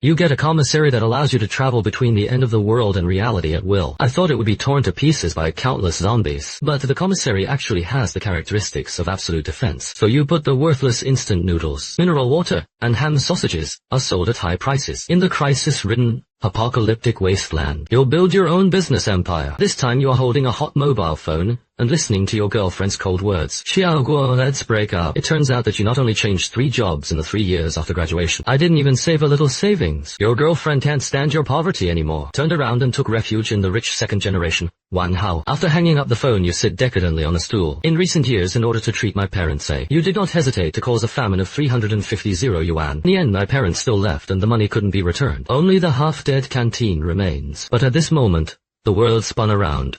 You get a commissary that allows you to travel between the end of the world and reality at will. I thought it would be torn to pieces by countless zombies, but the commissary actually has the characteristics of absolute defense. So you put the worthless instant noodles, mineral water, and ham sausages are sold at high prices. In the crisis-ridden, apocalyptic wasteland, you'll build your own business empire. This time you are holding a hot mobile phone and listening to your girlfriend's cold words. Xiao Guo, let's break up. It turns out that you not only changed 3 jobs in the 3 years after graduation. I didn't even save a little savings. Your girlfriend can't stand your poverty anymore. Turned around and took refuge in the rich second generation. Wang Hao. After hanging up the phone, you sit decadently on a stool. In recent years, in order to treat my parents, you did not hesitate to cause a famine of 350 yuan. In the end, my parents still left and the money couldn't be returned. Only the half-dead canteen remains. But at this moment, the world spun around.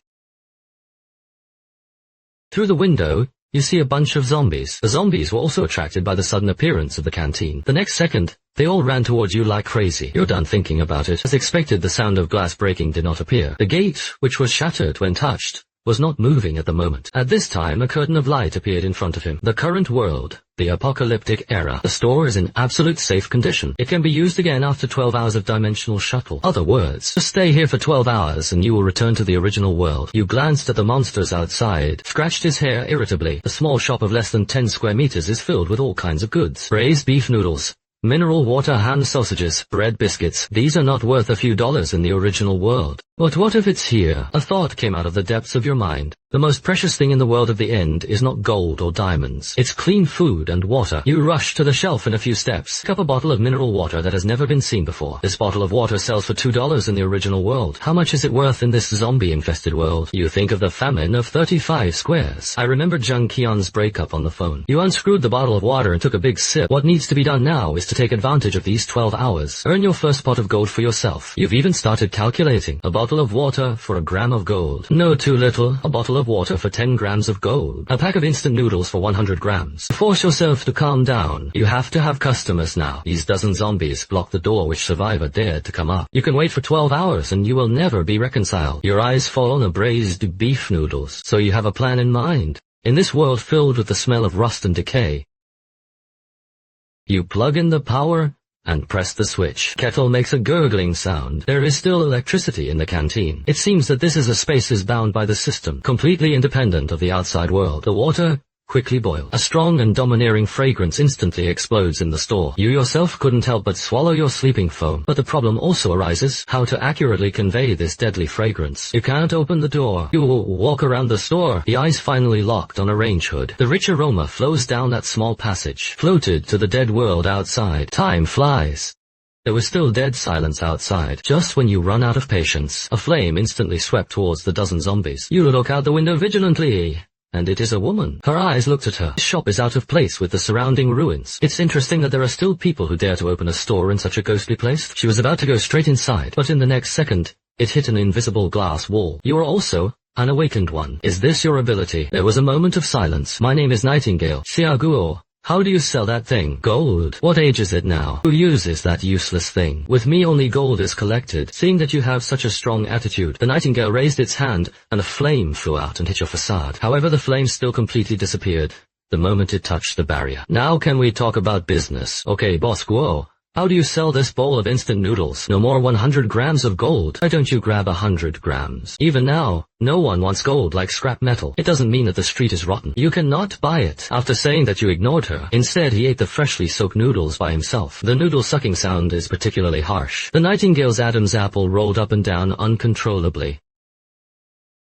Through the window, you see a bunch of zombies. The zombies were also attracted by the sudden appearance of the canteen. The next second, they all ran towards you like crazy. You're done thinking about it. As expected, the sound of glass breaking did not appear. The gate, which was shattered when touched, was not moving at the moment. At this time, a curtain of light appeared in front of him. The current world, the apocalyptic era. The store is in absolute safe condition. It can be used again after 12 hours of dimensional shuttle. Other words, just stay here for 12 hours and you will return to the original world. You glanced at the monsters outside, scratched his hair irritably. The small shop of less than 10 square meters is filled with all kinds of goods. Braised beef noodles, mineral water, ham sausages, bread, biscuits. These are not worth a few dollars in the original world. But what if it's here? A thought came out of the depths of your mind. The most precious thing in the world of the end is not gold or diamonds. It's clean food and water. You rush to the shelf in a few steps. Pick up a bottle of mineral water that has never been seen before. This bottle of water sells for $2 in the original world. How much is it worth in this zombie-infested world? You think of the famine of 35 squares. I remembered Zhang Qian's breakup on the phone. You unscrewed the bottle of water and took a big sip. What needs to be done now is to take advantage of these 12 hours. Earn your first pot of gold for yourself. You've even started calculating. A bottle of water for a gram of gold. No, too little. A bottle of water for 10 grams of gold. A pack of instant noodles for 100 grams. Force yourself to calm down. You have to have customers now. These dozen zombies block the door which survivor dared to come up. You can wait for 12 hours and you will never be reconciled. Your eyes fall on the braised beef noodles. So you have a plan in mind. In this world filled with the smell of rust and decay, you plug in the power and press the switch. Kettle makes a gurgling sound. There is still electricity in the canteen. It seems that this is a space bound by the system, completely independent of the outside world. The water quickly boils. A strong and domineering fragrance instantly explodes in the store. You yourself couldn't help but swallow your sleeping foam. But the problem also arises, how to accurately convey this deadly fragrance. You can't open the door. You will walk around the store. The eyes finally locked on a range hood. The rich aroma flows down that small passage, floated to the dead world outside. Time flies. There was still dead silence outside. Just when you run out of patience, a flame instantly swept towards the dozen zombies. You look out the window vigilantly. And it is a woman. Her eyes looked at her. This shop is out of place with the surrounding ruins. It's interesting that there are still people who dare to open a store in such a ghostly place. She was about to go straight inside, but in the next second, it hit an invisible glass wall. You are also an awakened one. Is this your ability? There was a moment of silence. My name is Nightingale. Xiaoguo. How do you sell that thing? Gold. What age is it now? Who uses that useless thing? With me only gold is collected. Seeing that you have such a strong attitude, the Nightingale raised its hand and a flame flew out and hit your facade. However, the flame still completely disappeared the moment it touched the barrier. Now can we talk about business? Okay, boss Guo. How do you sell this bowl of instant noodles? No more 100 grams of gold. Why don't you grab 100 grams? Even now, no one wants gold like scrap metal. It doesn't mean that the street is rotten. You cannot buy it. After saying that you ignored her, instead he ate the freshly soaked noodles by himself. The noodle sucking sound is particularly harsh. The Nightingale's Adam's apple rolled up and down uncontrollably.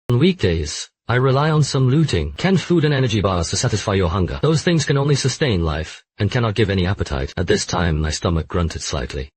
On weekdays, I rely on some looting, canned food and energy bars to satisfy your hunger. Those things can only sustain life, and cannot give any appetite. At this time my stomach grunted slightly.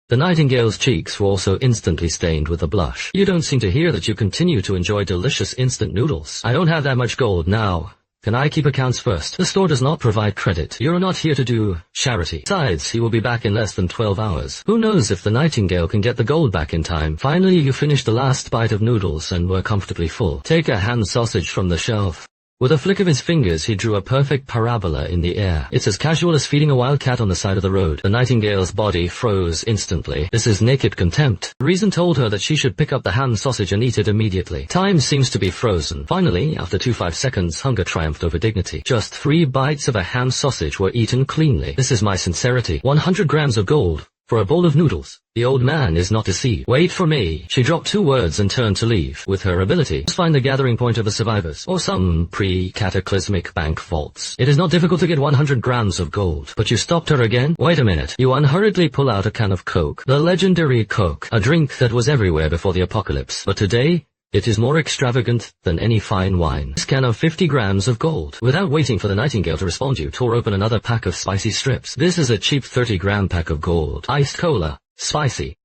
The Nightingale's cheeks were also instantly stained with a blush. You don't seem to hear that you continue to enjoy delicious instant noodles. I don't have that much gold now. Can I keep accounts first? The store does not provide credit. You're not here to do charity. Besides, he will be back in less than 12 hours. Who knows if the Nightingale can get the gold back in time? Finally, you finished the last bite of noodles and were comfortably full. Take a ham sausage from the shelf. With a flick of his fingers he drew a perfect parabola in the air. It's as casual as feeding a wild cat on the side of the road. The Nightingale's body froze instantly. This is naked contempt. Reason told her that she should pick up the ham sausage and eat it immediately. Time seems to be frozen. Finally, after 25 seconds, hunger triumphed over dignity. Just 3 bites of a ham sausage were eaten cleanly. This is my sincerity. 100 grams of gold. For a bowl of noodles. The old man is not deceived. Wait for me. She dropped 2 words and turned to leave. With her ability, let's find the gathering point of the survivors, or some pre-cataclysmic bank vaults. It is not difficult to get 100 grams of gold. But you stopped her again? Wait a minute. You unhurriedly pull out a can of Coke. The legendary Coke. A drink that was everywhere before the apocalypse. But today, it is more extravagant than any fine wine. This can of 50 grams of gold. Without waiting for the Nightingale to respond, you tore open another pack of spicy strips. This is a cheap 30-gram pack of gold. Iced cola. Spicy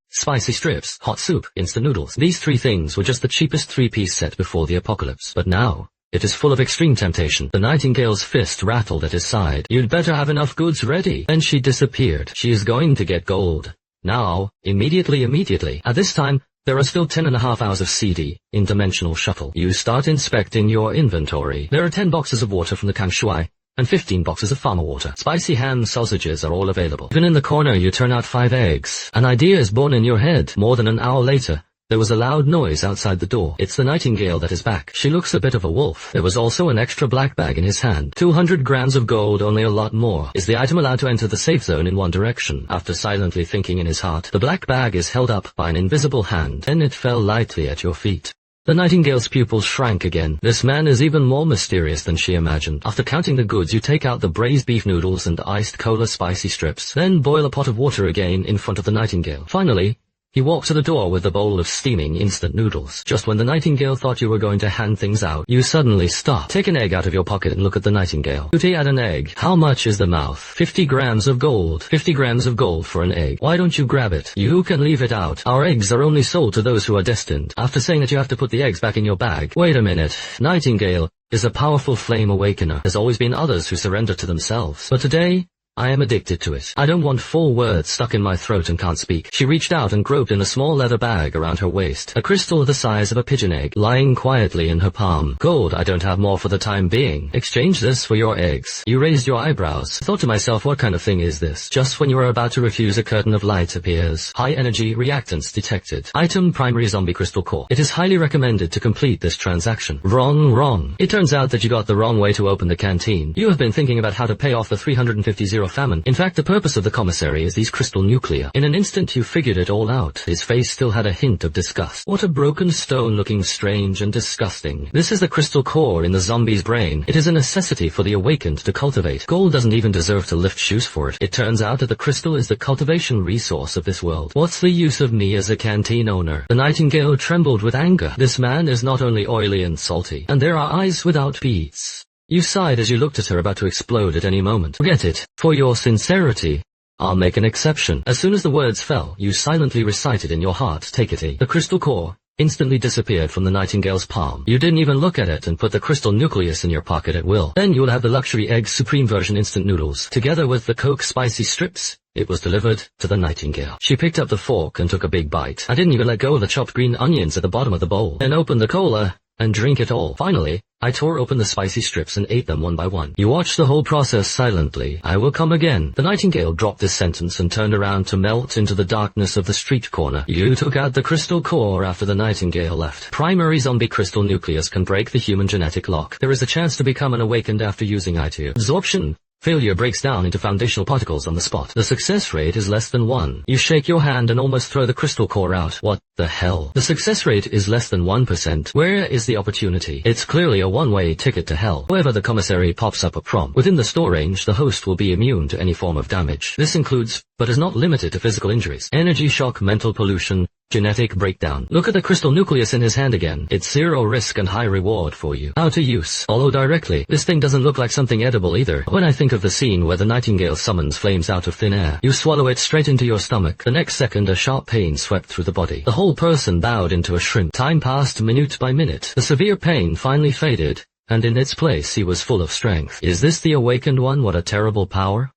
strips. Hot soup. Instant noodles. These 3 things were just the cheapest 3-piece set before the apocalypse. But now, it is full of extreme temptation. The Nightingale's fist rattled at his side. You'd better have enough goods ready. Then she disappeared. She is going to get gold. Now. Immediately. At this time, there are still 10.5 hours of CD, in-dimensional shuffle. You start inspecting your inventory. There are 10 boxes of water from the Kang Shui, and 15 boxes of farmer water. Spicy ham sausages are all available. Even in the corner you turn out 5 eggs. An idea is born in your head. More than an hour later, there was a loud noise outside the door. It's the Nightingale that is back. She looks a bit of a wolf. There was also an extra black bag in his hand. 200 grams of gold, only a lot more. Is the item allowed to enter the safe zone in one direction? After silently thinking in his heart, the black bag is held up by an invisible hand. Then it fell lightly at your feet. The Nightingale's pupils shrank again. This man is even more mysterious than she imagined. After counting the goods, you take out the braised beef noodles and iced cola spicy strips. Then boil a pot of water again in front of the Nightingale. Finally, he walked to the door with the bowl of steaming instant noodles. Just when the Nightingale thought you were going to hand things out, you suddenly stop. Take an egg out of your pocket and look at the Nightingale. Beauty at an egg. How much is the mouth? 50 grams of gold. 50 grams of gold for an egg. Why don't you grab it? You can leave it out. Our eggs are only sold to those who are destined. After saying that you have to put the eggs back in your bag. Wait a minute. Nightingale is a powerful flame awakener. There's always been others who surrender to themselves. But today, I am addicted to it. I don't want 4 words stuck in my throat and can't speak. She reached out and groped in a small leather bag around her waist. A crystal the size of a pigeon egg, lying quietly in her palm. Gold, I don't have more for the time being. Exchange this for your eggs. You raised your eyebrows. I thought to myself, what kind of thing is this? Just when you are about to refuse, a curtain of light appears. High energy reactants detected. Item primary zombie crystal core. It is highly recommended to complete this transaction. Wrong. It turns out that you got the wrong way to open the canteen. You have been thinking about how to pay off the 350 famine. In fact, the purpose of the commissary is these crystal nuclei. In an instant you figured it all out. His face still had a hint of disgust. What a broken stone, looking strange and disgusting. This is the crystal core in the zombie's brain. It is a necessity for the awakened to cultivate. Gold doesn't even deserve to lift shoes for it. It turns out that the crystal is the cultivation resource of this world. What's the use of me as a canteen owner? The Nightingale trembled with anger. This man is not only oily and salty, and there are eyes without beads. You sighed as you looked at her, about to explode at any moment. Forget it. For your sincerity, I'll make an exception. As soon as the words fell, you silently recited in your heart, take it. The crystal core instantly disappeared from the Nightingale's palm. You didn't even look at it and put the crystal nucleus in your pocket at will. Then you will have the luxury egg supreme version instant noodles. Together with the Coke spicy strips, it was delivered to the Nightingale. She picked up the fork and took a big bite. I didn't even let go of the chopped green onions at the bottom of the bowl. Then opened the cola and drink it all. Finally, I tore open the spicy strips and ate them one by one. You watched the whole process silently. I will come again. The Nightingale dropped this sentence and turned around to melt into the darkness of the street corner. You took out the crystal core after the Nightingale left. Primary zombie crystal nucleus can break the human genetic lock. There is a chance to become an awakened after using IT. Absorption. Failure breaks down into foundational particles on the spot. The success rate is less than 1. You shake your hand and almost throw the crystal core out. What the hell? The success rate is less than 1%. Where is the opportunity? It's clearly a one-way ticket to hell. However, the commissary pops up a prompt. Within the store range, the host will be immune to any form of damage. This includes, but is not limited to, physical injuries, energy shock, mental pollution, genetic breakdown. Look at the crystal nucleus in his hand again. It's 0 risk and high reward for you. How to use. Follow directly. This thing doesn't look like something edible either. When I think of the scene where the Nightingale summons flames out of thin air, you swallow it straight into your stomach. The next second, a sharp pain swept through the body. The whole person bowed into a shrimp. Time passed minute by minute. The severe pain finally faded, and in its place he was full of strength. Is this the awakened one? What a terrible power.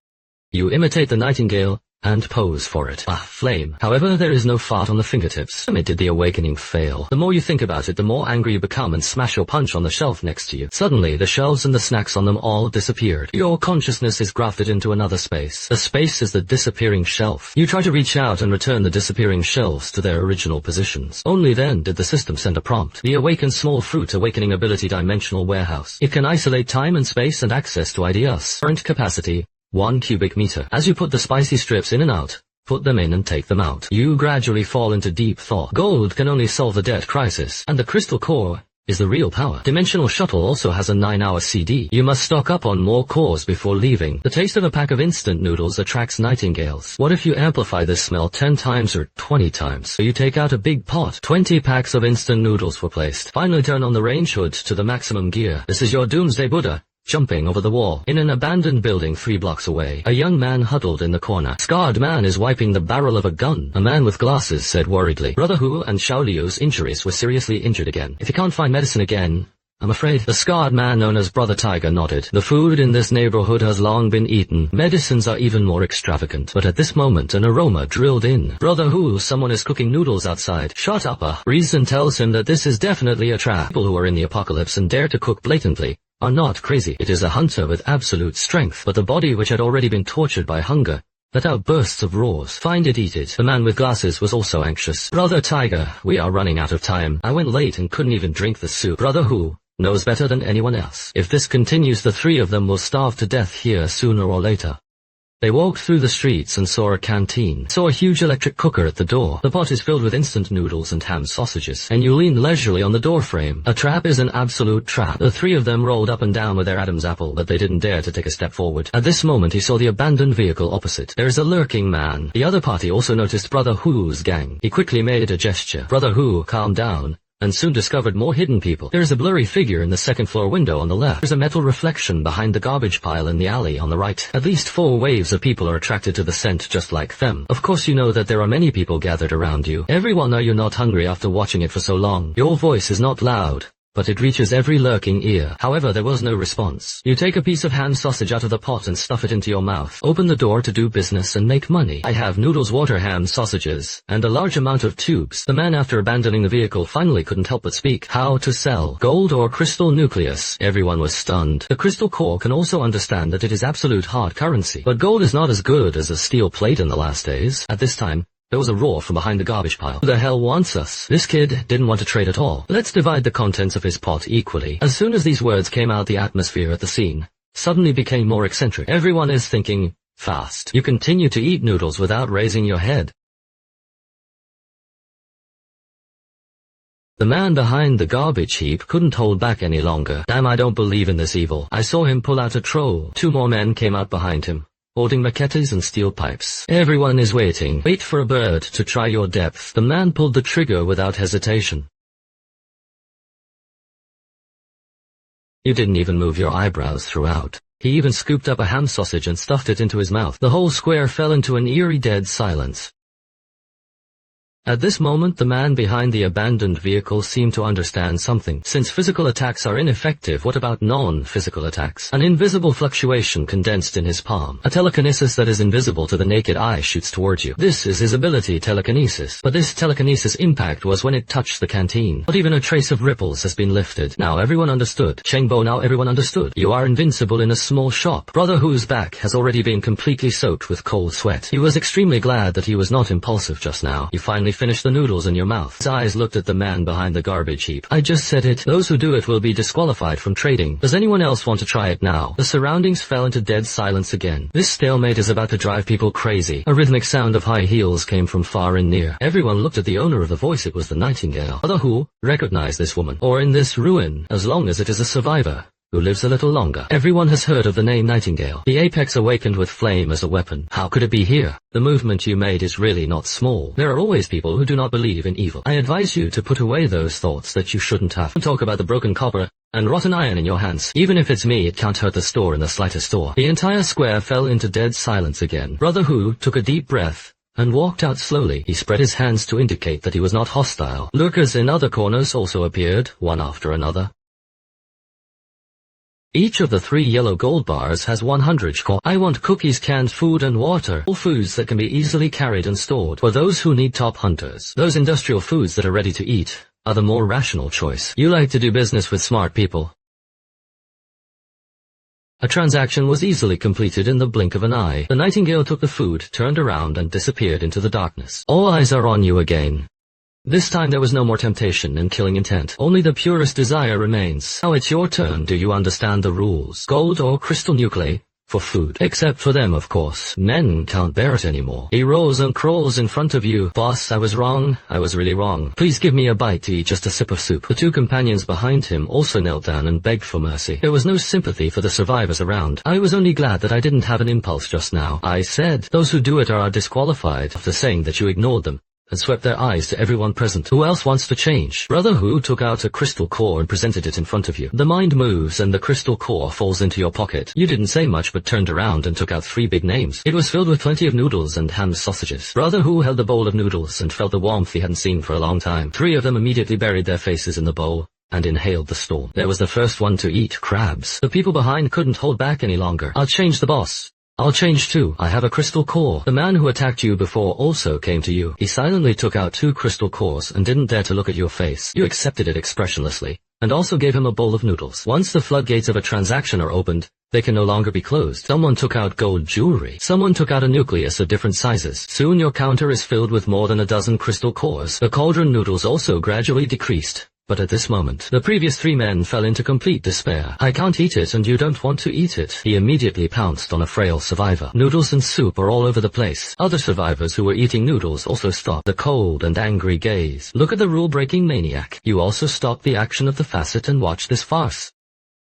You imitate the Nightingale, and pose for it. Ah, flame. However, there is no fart on the fingertips. Did the awakening fail? The more you think about it, the more angry you become and smash your punch on the shelf next to you. Suddenly, the shelves and the snacks on them all disappeared. Your consciousness is grafted into another space. The space is the disappearing shelf. You try to reach out and return the disappearing shelves to their original positions. Only then did the system send a prompt. The awakened small fruit awakening ability dimensional warehouse. It can isolate time and space and access to ideas. Current capacity, 1 cubic meter. As you put the spicy strips in and out, put them in and take them out, you gradually fall into deep thought. Gold can only solve the debt crisis, and the crystal core is the real power. Dimensional Shuttle also has a 9-hour CD. You must stock up on more cores before leaving. The taste of a pack of instant noodles attracts nightingales. What if you amplify this smell 10 times or 20 times? So you take out a big pot. 20 packs of instant noodles were placed. Finally turn on the range hood to the maximum gear. This is your Doomsday Buddha. Jumping over the wall. In an abandoned building 3 blocks away, a young man huddled in the corner. Scarred man is wiping the barrel of a gun. A man with glasses said worriedly. Brother Hu and Xiao Liu's injuries were seriously injured again. If you can't find medicine again, I'm afraid. The scarred man known as Brother Tiger nodded. The food in this neighborhood has long been eaten. Medicines are even more extravagant. But at this moment an aroma drilled in. Brother Hu, someone is cooking noodles outside. Shut up. Reason tells him that this is definitely a trap. People who are in the apocalypse and dare to cook blatantly are not crazy. It is a hunter with absolute strength, but the body which had already been tortured by hunger let out bursts of roars. Find it, eat it. The man with glasses was also anxious. Brother Tiger, we are running out of time. I went late and couldn't even drink the soup. Brother Hu knows better than anyone else. If this continues, the 3 of them will starve to death here sooner or later. They walked through the streets and saw a canteen. Saw a huge electric cooker at the door. The pot is filled with instant noodles and ham sausages, and you lean leisurely on the doorframe. A trap is an absolute trap. The 3 of them rolled up and down with their Adam's apple, but they didn't dare to take a step forward. At this moment he saw the abandoned vehicle opposite. There is a lurking man. The other party also noticed Brother Hu's gang. He quickly made a gesture. Brother Hu calmed down and soon discovered more hidden people. There is a blurry figure in the second-floor window on the left. There's a metal reflection behind the garbage pile in the alley on the right. At least 4 waves of people are attracted to the scent just like them. Of course you know that there are many people gathered around you. Everyone know you're not hungry after watching it for so long. Your voice is not loud, but it reaches every lurking ear. However, there was no response. You take a piece of ham sausage out of the pot and stuff it into your mouth. Open the door to do business and make money. I have noodles, water, ham, sausages, and a large amount of tubes. The man, after abandoning the vehicle, finally couldn't help but speak. How to sell. Gold or crystal nucleus? Everyone was stunned. The crystal core can also understand that it is absolute hard currency. But gold is not as good as a steel plate in the last days. At this time, there was a roar from behind the garbage pile. Who the hell wants us? This kid didn't want to trade at all. Let's divide the contents of his pot equally. As soon as these words came out, the atmosphere at the scene suddenly became more eccentric. Everyone is thinking fast. You continue to eat noodles without raising your head. The man behind the garbage heap couldn't hold back any longer. Damn, I don't believe in this evil. I saw him pull out a troll. 2 more men came out behind him, holding machetes and steel pipes. Everyone is waiting. Wait for a bird to try your depth. The man pulled the trigger without hesitation. You didn't even move your eyebrows throughout. He even scooped up a ham sausage and stuffed it into his mouth. The whole square fell into an eerie dead silence. At this moment, the man behind the abandoned vehicle seemed to understand something. Since physical attacks are ineffective, what about non-physical attacks? An invisible fluctuation condensed in his palm. A telekinesis that is invisible to the naked eye shoots towards you. This is his ability, telekinesis. But this telekinesis impact was when it touched the canteen. Not even a trace of ripples has been lifted. Now everyone understood. Chengbo, now everyone understood. You are invincible in a small shop. Brother Hu's back has already been completely soaked with cold sweat. He was extremely glad that he was not impulsive just now. You finally finish the noodles in your mouth. His eyes looked at the man behind the garbage heap. I just said it. Those who do it will be disqualified from trading. Does anyone else want to try it now? The surroundings fell into dead silence again. This stalemate is about to drive people crazy. A rhythmic sound of high heels came from far and near. Everyone looked at the owner of the voice. It was the Nightingale. Brother Hu recognized this woman. Or in this ruin, as long as it is a survivor who lives a little longer. Everyone has heard of the name Nightingale. The apex awakened with flame as a weapon. How could it be here? The movement you made is really not small. There are always people who do not believe in evil. I advise you to put away those thoughts that you shouldn't have. Don't talk about the broken copper and rotten iron in your hands. Even if it's me, it can't hurt the store in the slightest store. The entire square fell into dead silence again. Brother Hu took a deep breath and walked out slowly. He spread his hands to indicate that he was not hostile. Lurkers in other corners also appeared, one after another. Each of the 3 yellow gold bars has 100 core. I want cookies, canned food and water. All foods that can be easily carried and stored. For those who need top hunters. Those industrial foods that are ready to eat are the more rational choice. You like to do business with smart people. A transaction was easily completed in the blink of an eye. The Nightingale took the food, turned around and disappeared into the darkness. All eyes are on you again. This time there was no more temptation and killing intent. Only the purest desire remains. Now it's your turn. Do you understand the rules? Gold or crystal nuclei for food. Except for them, of course. Men can't bear it anymore. He rolls and crawls in front of you. Boss, I was wrong. I was really wrong. Please give me a bite to eat, just a sip of soup. The 2 companions behind him also knelt down and begged for mercy. There was no sympathy for the survivors around. I was only glad that I didn't have an impulse just now. I said, those who do it are disqualified, after saying that you ignored them and swept their eyes to everyone present. Who else wants to change? Brother Hu took out a crystal core and presented it in front of you. The mind moves and the crystal core falls into your pocket. You didn't say much but turned around and took out 3 big names. It was filled with plenty of noodles and ham sausages. Brother Hu held the bowl of noodles and felt the warmth he hadn't seen for a long time. 3 of them immediately buried their faces in the bowl and inhaled the storm. There was the first one to eat crabs. The people behind couldn't hold back any longer. I'll change the boss. I'll change too. I have a crystal core. The man who attacked you before also came to you. He silently took out 2 crystal cores and didn't dare to look at your face. You accepted it expressionlessly, and also gave him a bowl of noodles. Once the floodgates of a transaction are opened, they can no longer be closed. Someone took out gold jewelry. Someone took out a nucleus of different sizes. Soon your counter is filled with more than a dozen crystal cores. The cauldron noodles also gradually decreased. But at this moment, the previous 3 men fell into complete despair. I can't eat it and you don't want to eat it. He immediately pounced on a frail survivor. Noodles and soup are all over the place. Other survivors who were eating noodles also stopped the cold and angry gaze. Look at the rule-breaking maniac. You also stopped the action of the facet and watched this farce.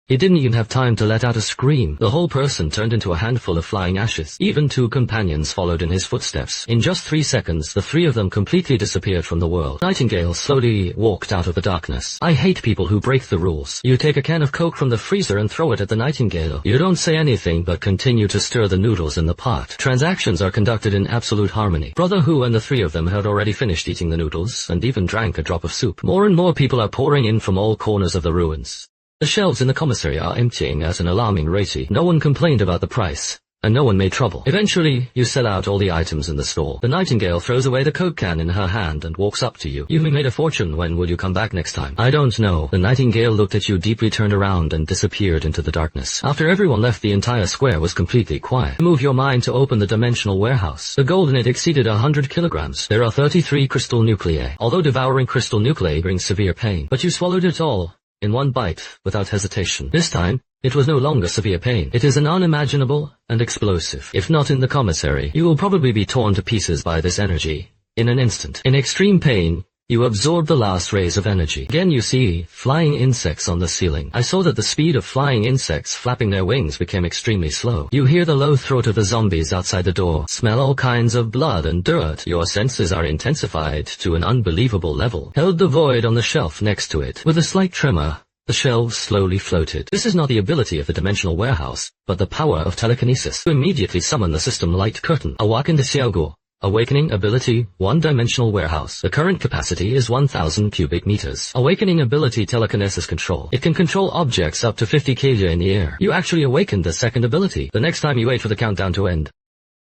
He didn't even have time to let out a scream. The whole person turned into a handful of flying ashes. Even 2 companions followed in his footsteps. In just 3 seconds, the 3 of them completely disappeared from the world. Nightingale slowly walked out of the darkness. I hate people who break the rules. You take a can of Coke from the freezer and throw it at the Nightingale. You don't say anything but continue to stir the noodles in the pot. Transactions are conducted in absolute harmony. Brother Hu and the 3 of them had already finished eating the noodles and even drank a drop of soup. More and more people are pouring in from all corners of the ruins. The shelves in the commissary are emptying at an alarming rate. No one complained about the price, and no one made trouble. Eventually, you sell out all the items in the store. The Nightingale throws away the Coke can in her hand and walks up to you. You've made a fortune. When will you come back next time? I don't know. The Nightingale looked at you deeply, turned around and disappeared into the darkness. After everyone left, the entire square was completely quiet. Move your mind to open the dimensional warehouse. The gold in it exceeded 100 kilograms. There are 33 crystal nuclei. Although devouring crystal nuclei brings severe pain, but you swallowed it all in one bite, without hesitation. This time, it was no longer severe pain. It is an unimaginable and explosive. If not in the commissary, you will probably be torn to pieces by this energy in an instant. In extreme pain, you absorb the last rays of energy. Again you see flying insects on the ceiling. I saw that the speed of flying insects flapping their wings became extremely slow. You hear the low throat of the zombies outside the door. Smell all kinds of blood and dirt. Your senses are intensified to an unbelievable level. Held the void on the shelf next to it. With a slight tremor, the shelves slowly floated. This is not the ability of the dimensional warehouse, but the power of telekinesis. To immediately summon the system light curtain. Awaken the Xiaoguo. Awakening ability, one-dimensional warehouse. The current capacity is 1,000 cubic meters. Awakening ability, telekinesis control. It can control objects up to 50 kg in the air. You actually awakened the second ability. The next time you wait for the countdown to end.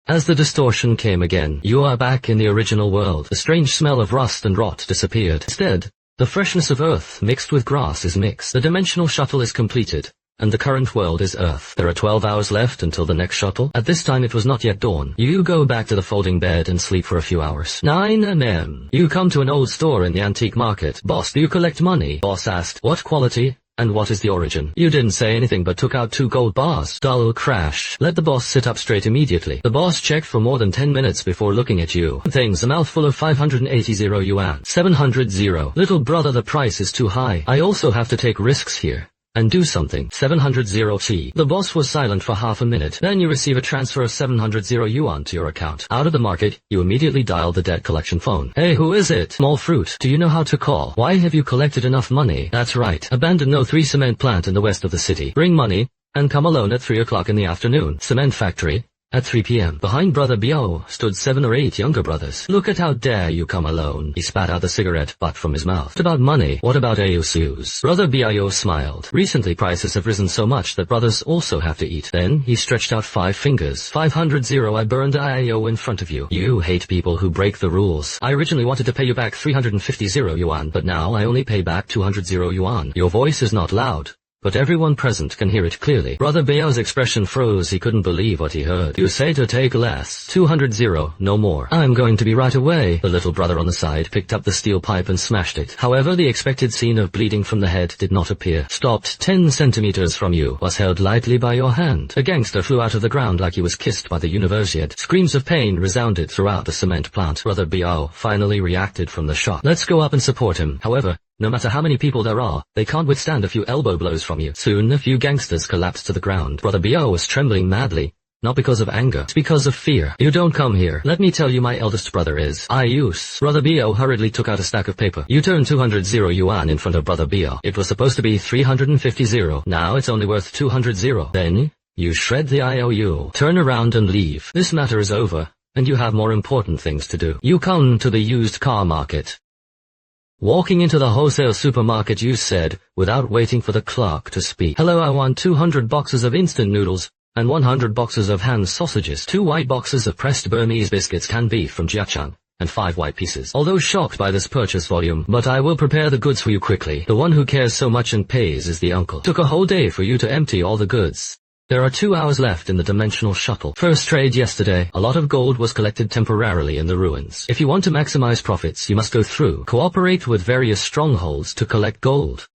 As the distortion came again, you are back in the original world. The strange smell of rust and rot disappeared. Instead, the freshness of earth mixed with grass is mixed. The dimensional shuttle is completed, and the current world is Earth. There are 12 hours left until the next shuttle. At this time it was not yet dawn. You go back to the folding bed and sleep for a few hours. 9 a.m. You come to an old store in the antique market. Boss, do you collect money? Boss asked, what quality? And what is the origin? You didn't say anything but took out 2 gold bars. Dull crash. Let the boss sit up straight immediately. The boss checked for more than 10 minutes before looking at you. Things, a mouthful of 580 yuan. 700 0. Little brother, the price is too high. I also have to take risks here. And do something. 700 T. The boss was silent for half a minute. Then you receive a transfer of 700 yuan to your account. Out of the market, you immediately dial the debt collection phone. Hey, who is it? Small fruit. Do you know how to call? Why have you collected enough money? That's right. Abandon No 3 cement plant in the west of the city. Bring money, and come alone at 3 o'clock in the afternoon. Cement factory. At 3 p.m., behind Brother Biao stood 7 or 8 younger brothers. "Look at how dare you come alone." He spat out the cigarette butt from his mouth. "What about money? What about AOCUs?" Brother Biao smiled. "Recently prices have risen so much that brothers also have to eat." Then he stretched out 5 fingers. 500 I burned IAO in front of you. You hate people who break the rules. I originally wanted to pay you back 350 yuan, but now I only pay back 200 yuan. Your voice is not loud, but everyone present can hear it clearly. Brother Biao's expression froze. He couldn't believe what he heard. "You say to take less. 200, no more." "I'm going to be right away." The little brother on the side picked up the steel pipe and smashed it. However, the expected scene of bleeding from the head did not appear. "Stopped 10 centimeters from you. Was held lightly by your hand." A gangster flew out of the ground like he was kissed by the universiad. Screams of pain resounded throughout the cement plant. Brother Biao finally reacted from the shock. "Let's go up and support him." However, no matter how many people there are, they can't withstand a few elbow blows from you. Soon, a few gangsters collapsed to the ground. Brother Biao was trembling madly, not because of anger, it's because of fear. "You don't come here. Let me tell you, my eldest brother is Ayus." Brother Biao hurriedly took out a stack of paper. "You turned 200 yuan in front of Brother Biao. It was supposed to be 350. Now it's only worth 200. Then, you shred the IOU, turn around and leave. This matter is over, and you have more important things to do. You come to the used car market." Walking into the wholesale supermarket, you said, without waiting for the clerk to speak, "Hello, I want 200 boxes of instant noodles, and 100 boxes of hand sausages, 2 white boxes of pressed Burmese biscuits, canned beef from Jiachang, and 5 white pieces." Although shocked by this purchase volume, "But I will prepare the goods for you quickly. The one who cares so much and pays is the uncle. Took a whole day for you to empty all the goods. There are 2 hours left in the dimensional shuttle. First trade yesterday. A lot of gold was collected temporarily in the ruins. If you want to maximize profits, you must go through. Cooperate with various strongholds to collect gold.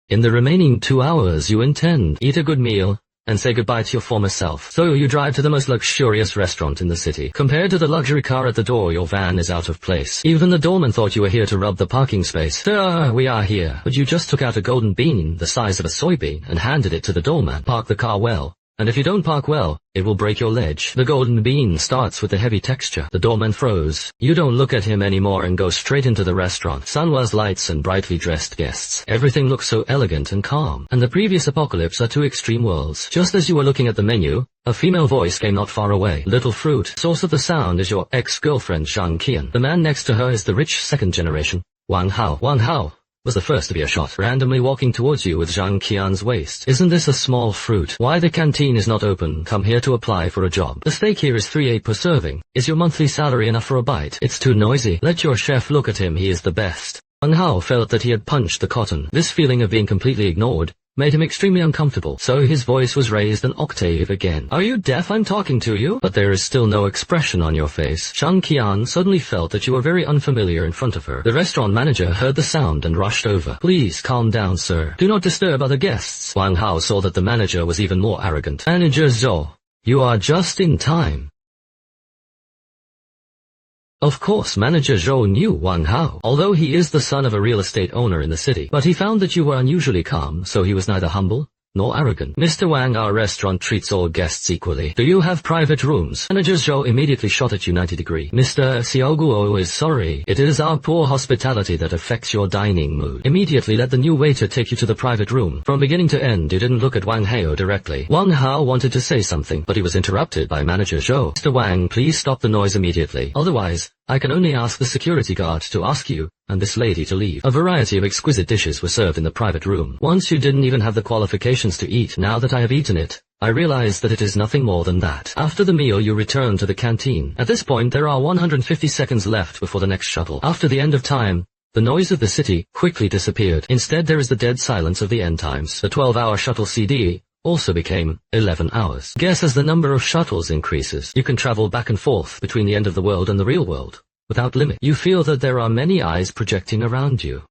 In the remaining 2 hours you intend, eat a good meal, and say goodbye to your former self. So you drive to the most luxurious restaurant in the city. Compared to the luxury car at the door, your van is out of place. Even the doorman thought you were here to rub the parking space. "Sir, we are here." But you just took out a golden bean, the size of a soybean, and handed it to the doorman. "Park the car well, and if you don't park well, it will break your ledge." The golden bean starts with a heavy texture. The doorman froze. You don't look at him anymore and go straight into the restaurant. Sunwas lights and brightly dressed guests. Everything looks so elegant and calm. And the previous apocalypse are 2 extreme worlds. Just as you were looking at the menu, a female voice came not far away. "Little fruit." Source of the sound is your ex-girlfriend Zhang Qian. The man next to her is the rich second generation, Wang Hao. Wang Hao was the first to be shot, randomly walking towards you with Zhang Qian's waist. "Isn't this a small fruit? Why the canteen is not open? Come here to apply for a job. The steak here is 3/8 per serving. Is your monthly salary enough for a bite? It's too noisy. Let your chef look at him, he is the best." Wang Hao felt that he had punched the cotton. This feeling of being completely ignored made him extremely uncomfortable, so his voice was raised an octave again. "Are you deaf? I'm talking to you." But there is still no expression on your face. Zhang Qian suddenly felt that you were very unfamiliar in front of her. The restaurant manager heard the sound and rushed over. "Please calm down, sir. Do not disturb other guests." Wang Hao saw that the manager was even more arrogant. "Manager Zhou, you are just in time." Of course, Manager Zhou knew Wang Hao, although he is the son of a real estate owner in the city. But he found that you were unusually calm, so he was neither humble nor arrogant. "Mr. Wang, our restaurant treats all guests equally. Do you have private rooms?" Manager Zhou immediately shot at you 90°. "Mr. Xiaoguo is sorry. It is our poor hospitality that affects your dining mood. Immediately let the new waiter take you to the private room." From beginning to end, you didn't look at Wang Hao directly. Wang Hao wanted to say something, but he was interrupted by Manager Zhou. "Mr. Wang, please stop the noise immediately. Otherwise, I can only ask the security guard to ask you and this lady to leave." A variety of exquisite dishes were served in the private room. Once you didn't even have the qualifications to eat. Now that I have eaten it, I realize that it is nothing more than that. After the meal you return to the canteen. At this point there are 150 seconds left before the next shuttle. After the end of time, the noise of the city quickly disappeared. Instead there is the dead silence of the end times. The 12-hour shuttle CD also became 11 hours. Guess as the number of shuttles increases, you can travel back and forth between the end of the world and the real world without limit. You feel that there are many eyes projecting around you.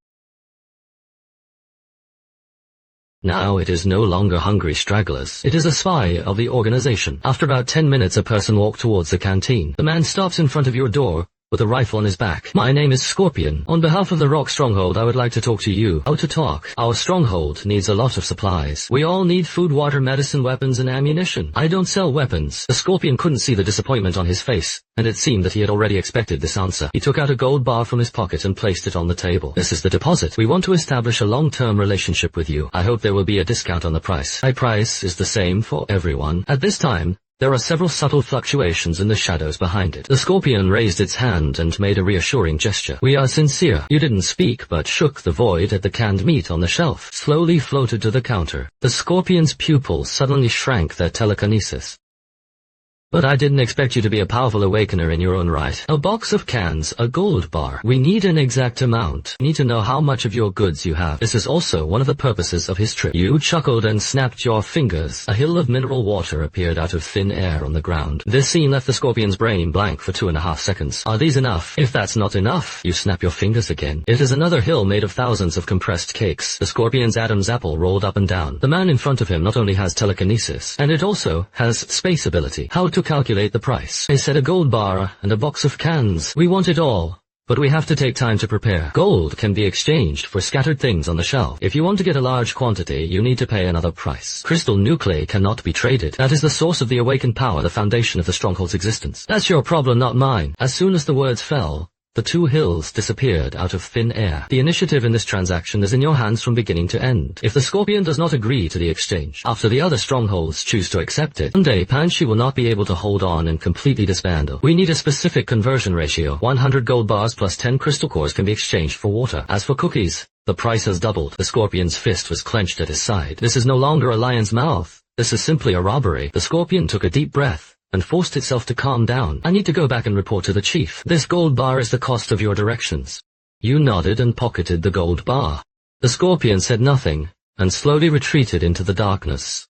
Now it is no longer hungry stragglers. It is a spy of the organization. After about 10 minutes a person walked towards the canteen. The man stops in front of your door with a rifle on his back. "My name is Scorpion. On behalf of the Rock Stronghold, I would like to talk to you." "How to talk?" "Our stronghold needs a lot of supplies. We all need food, water, medicine, weapons, and ammunition." "I don't sell weapons." The Scorpion couldn't see the disappointment on his face, and it seemed that he had already expected this answer. He took out a gold bar from his pocket and placed it on the table. "This is the deposit. We want to establish a long-term relationship with you. I hope there will be a discount on the price. My price is the same for everyone." At this time, there are several subtle fluctuations in the shadows behind it. The Scorpion raised its hand and made a reassuring gesture. "We are sincere." You didn't speak but shook the void at the canned meat on the shelf, slowly floated to the counter. The Scorpion's pupils suddenly shrank their telekinesis. "But I didn't expect you to be a powerful awakener in your own right. A box of cans, a gold bar. We need an exact amount. We need to know how much of your goods you have. This is also one of the purposes of his trip." You chuckled and snapped your fingers. A hill of mineral water appeared out of thin air on the ground. This scene left the Scorpion's brain blank for 2.5 seconds. "Are these enough?" "If that's not enough, you snap your fingers again. It is another hill made of thousands of compressed cakes." The Scorpion's Adam's apple rolled up and down. The man in front of him not only has telekinesis, and it also has space ability. "How to calculate the price?" "I said a gold bar and a box of cans. We want it all. But we have to take time to prepare. Gold can be exchanged for scattered things on the shelf. If you want to get a large quantity, you need to pay another price. Crystal nuclei cannot be traded. That is the source of the awakened power, the foundation of the stronghold's existence." "That's your problem, not mine." As soon as the words fell, the two hills disappeared out of thin air. The initiative in this transaction is in your hands from beginning to end. If the Scorpion does not agree to the exchange, after the other strongholds choose to accept it, someday Panchi will not be able to hold on and completely disband. We need a specific conversion ratio. 100 gold bars plus 10 crystal cores can be exchanged for water. As for cookies, the price has doubled. The Scorpion's fist was clenched at his side. This is no longer a lion's mouth. This is simply a robbery. The Scorpion took a deep breath and forced itself to calm down. "I need to go back and report to the chief. This gold bar is the cost of your directions." You nodded and pocketed the gold bar. The Scorpion said nothing, and slowly retreated into the darkness.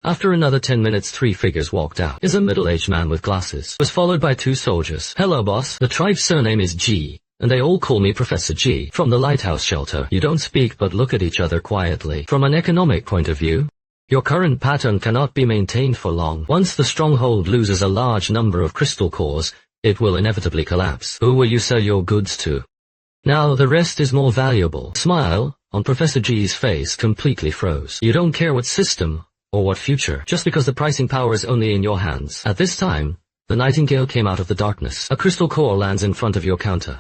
After another 10 minutes, 3 figures walked out. Is a middle-aged man with glasses. Was followed by 2 soldiers. "Hello, boss. The tribe's surname is G, and they all call me Professor G. From the lighthouse shelter. You don't speak but look at each other quietly. From an economic point of view, your current pattern cannot be maintained for long. Once the stronghold loses a large number of crystal cores, it will inevitably collapse. Who will you sell your goods to? Now the rest is more valuable." Smile on Professor G's face completely froze. "You don't care what system or what future, just because the pricing power is only in your hands." At this time, the Nightingale came out of the darkness. A crystal core lands in front of your counter.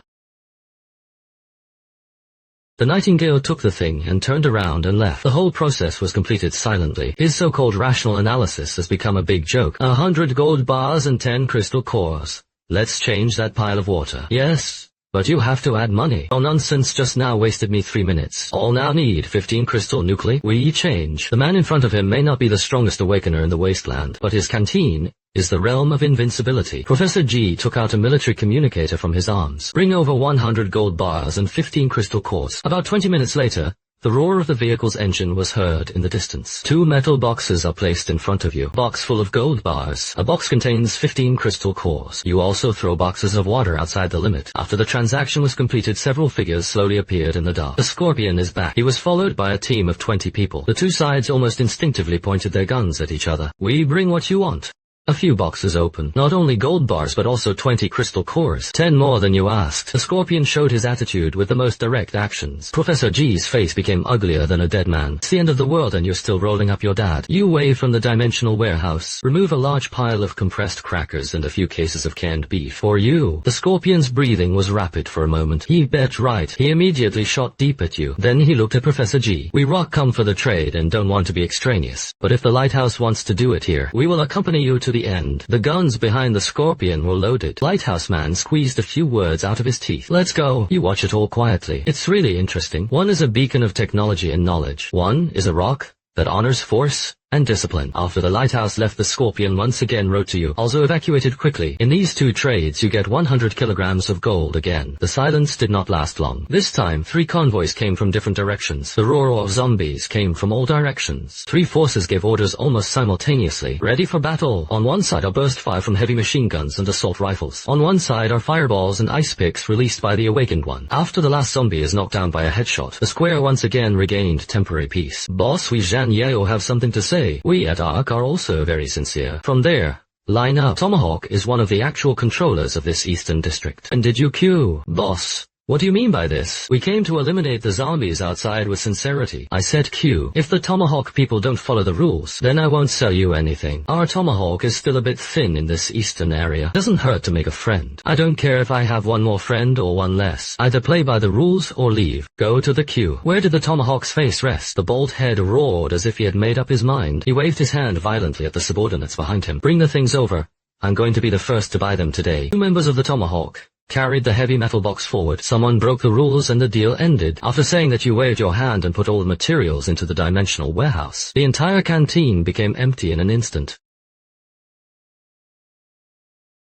The Nightingale took the thing and turned around and left. The whole process was completed silently. His so-called rational analysis has become a big joke. 100 gold bars and 10 crystal cores. Let's change that pile of water. Yes, but you have to add money. Your nonsense just now wasted me 3 minutes. All now need 15 crystal nuclei. We change. The man in front of him may not be the strongest awakener in the wasteland, but his canteen is the realm of invincibility. Professor G took out a military communicator from his arms. "Bring over 100 gold bars and 15 crystal cores." About 20 minutes later, the roar of the vehicle's engine was heard in the distance. 2 metal boxes are placed in front of you. Box full of gold bars. A box contains 15 crystal cores. You also throw boxes of water outside the limit. After the transaction was completed, several figures slowly appeared in the dark. The Scorpion is back. He was followed by a team of 20 people. The two sides almost instinctively pointed their guns at each other. "We bring what you want." A few boxes open. Not only gold bars but also 20 crystal cores. 10 more than you asked. The Scorpion showed his attitude with the most direct actions. Professor G's face became uglier than a dead man. "It's the end of the world and you're still rolling up your dad." You wave from the dimensional warehouse. Remove a large pile of compressed crackers and a few cases of canned beef. "For you." The Scorpion's breathing was rapid for a moment. He bet right. He immediately shot deep at you. Then he looked at Professor G. "We rock come for the trade and don't want to be extraneous. But if the lighthouse wants to do it here, we will accompany you to the end." The guns behind the Scorpion were loaded. Lighthouse man squeezed a few words out of his teeth. "Let's go." You watch it all quietly. It's really interesting. One is a beacon of technology and knowledge. One is a rock that honors force and discipline. After the lighthouse left, the Scorpion once again wrote to you, "Also evacuated quickly. In these 2 trades you get 100 kilograms of gold again." The silence did not last long. This time 3 convoys came from different directions. The roar of zombies came from all directions. 3 forces gave orders almost simultaneously. "Ready for battle." On one side are burst fire from heavy machine guns and assault rifles. On one side are fireballs and ice picks released by the awakened one. After the last zombie is knocked down by a headshot, the square once again regained temporary peace. "Boss, we Zhan Yeo have something to say. We at ARC are also very sincere." From there, Line up. Tomahawk is one of the actual controllers of this eastern district. And did you queue? Boss. What do you mean by this? We came to eliminate the zombies outside with sincerity. I said Q. If the Tomahawk people don't follow the rules, then I won't sell you anything. Our Tomahawk is still a bit thin in this eastern area. Doesn't hurt to make a friend. I don't care if I have one more friend or one less. Either play by the rules or leave. Go to the queue. Where did the Tomahawk's face rest? The bald head roared as if he had made up his mind. He waved his hand violently at the subordinates behind him. Bring the things over. I'm going to be the first to buy them today. 2 members of the Tomahawk carried the heavy metal box forward. Someone broke the rules and the deal ended. After saying that you waved your hand and put all the materials into the dimensional warehouse, the entire canteen became empty in an instant.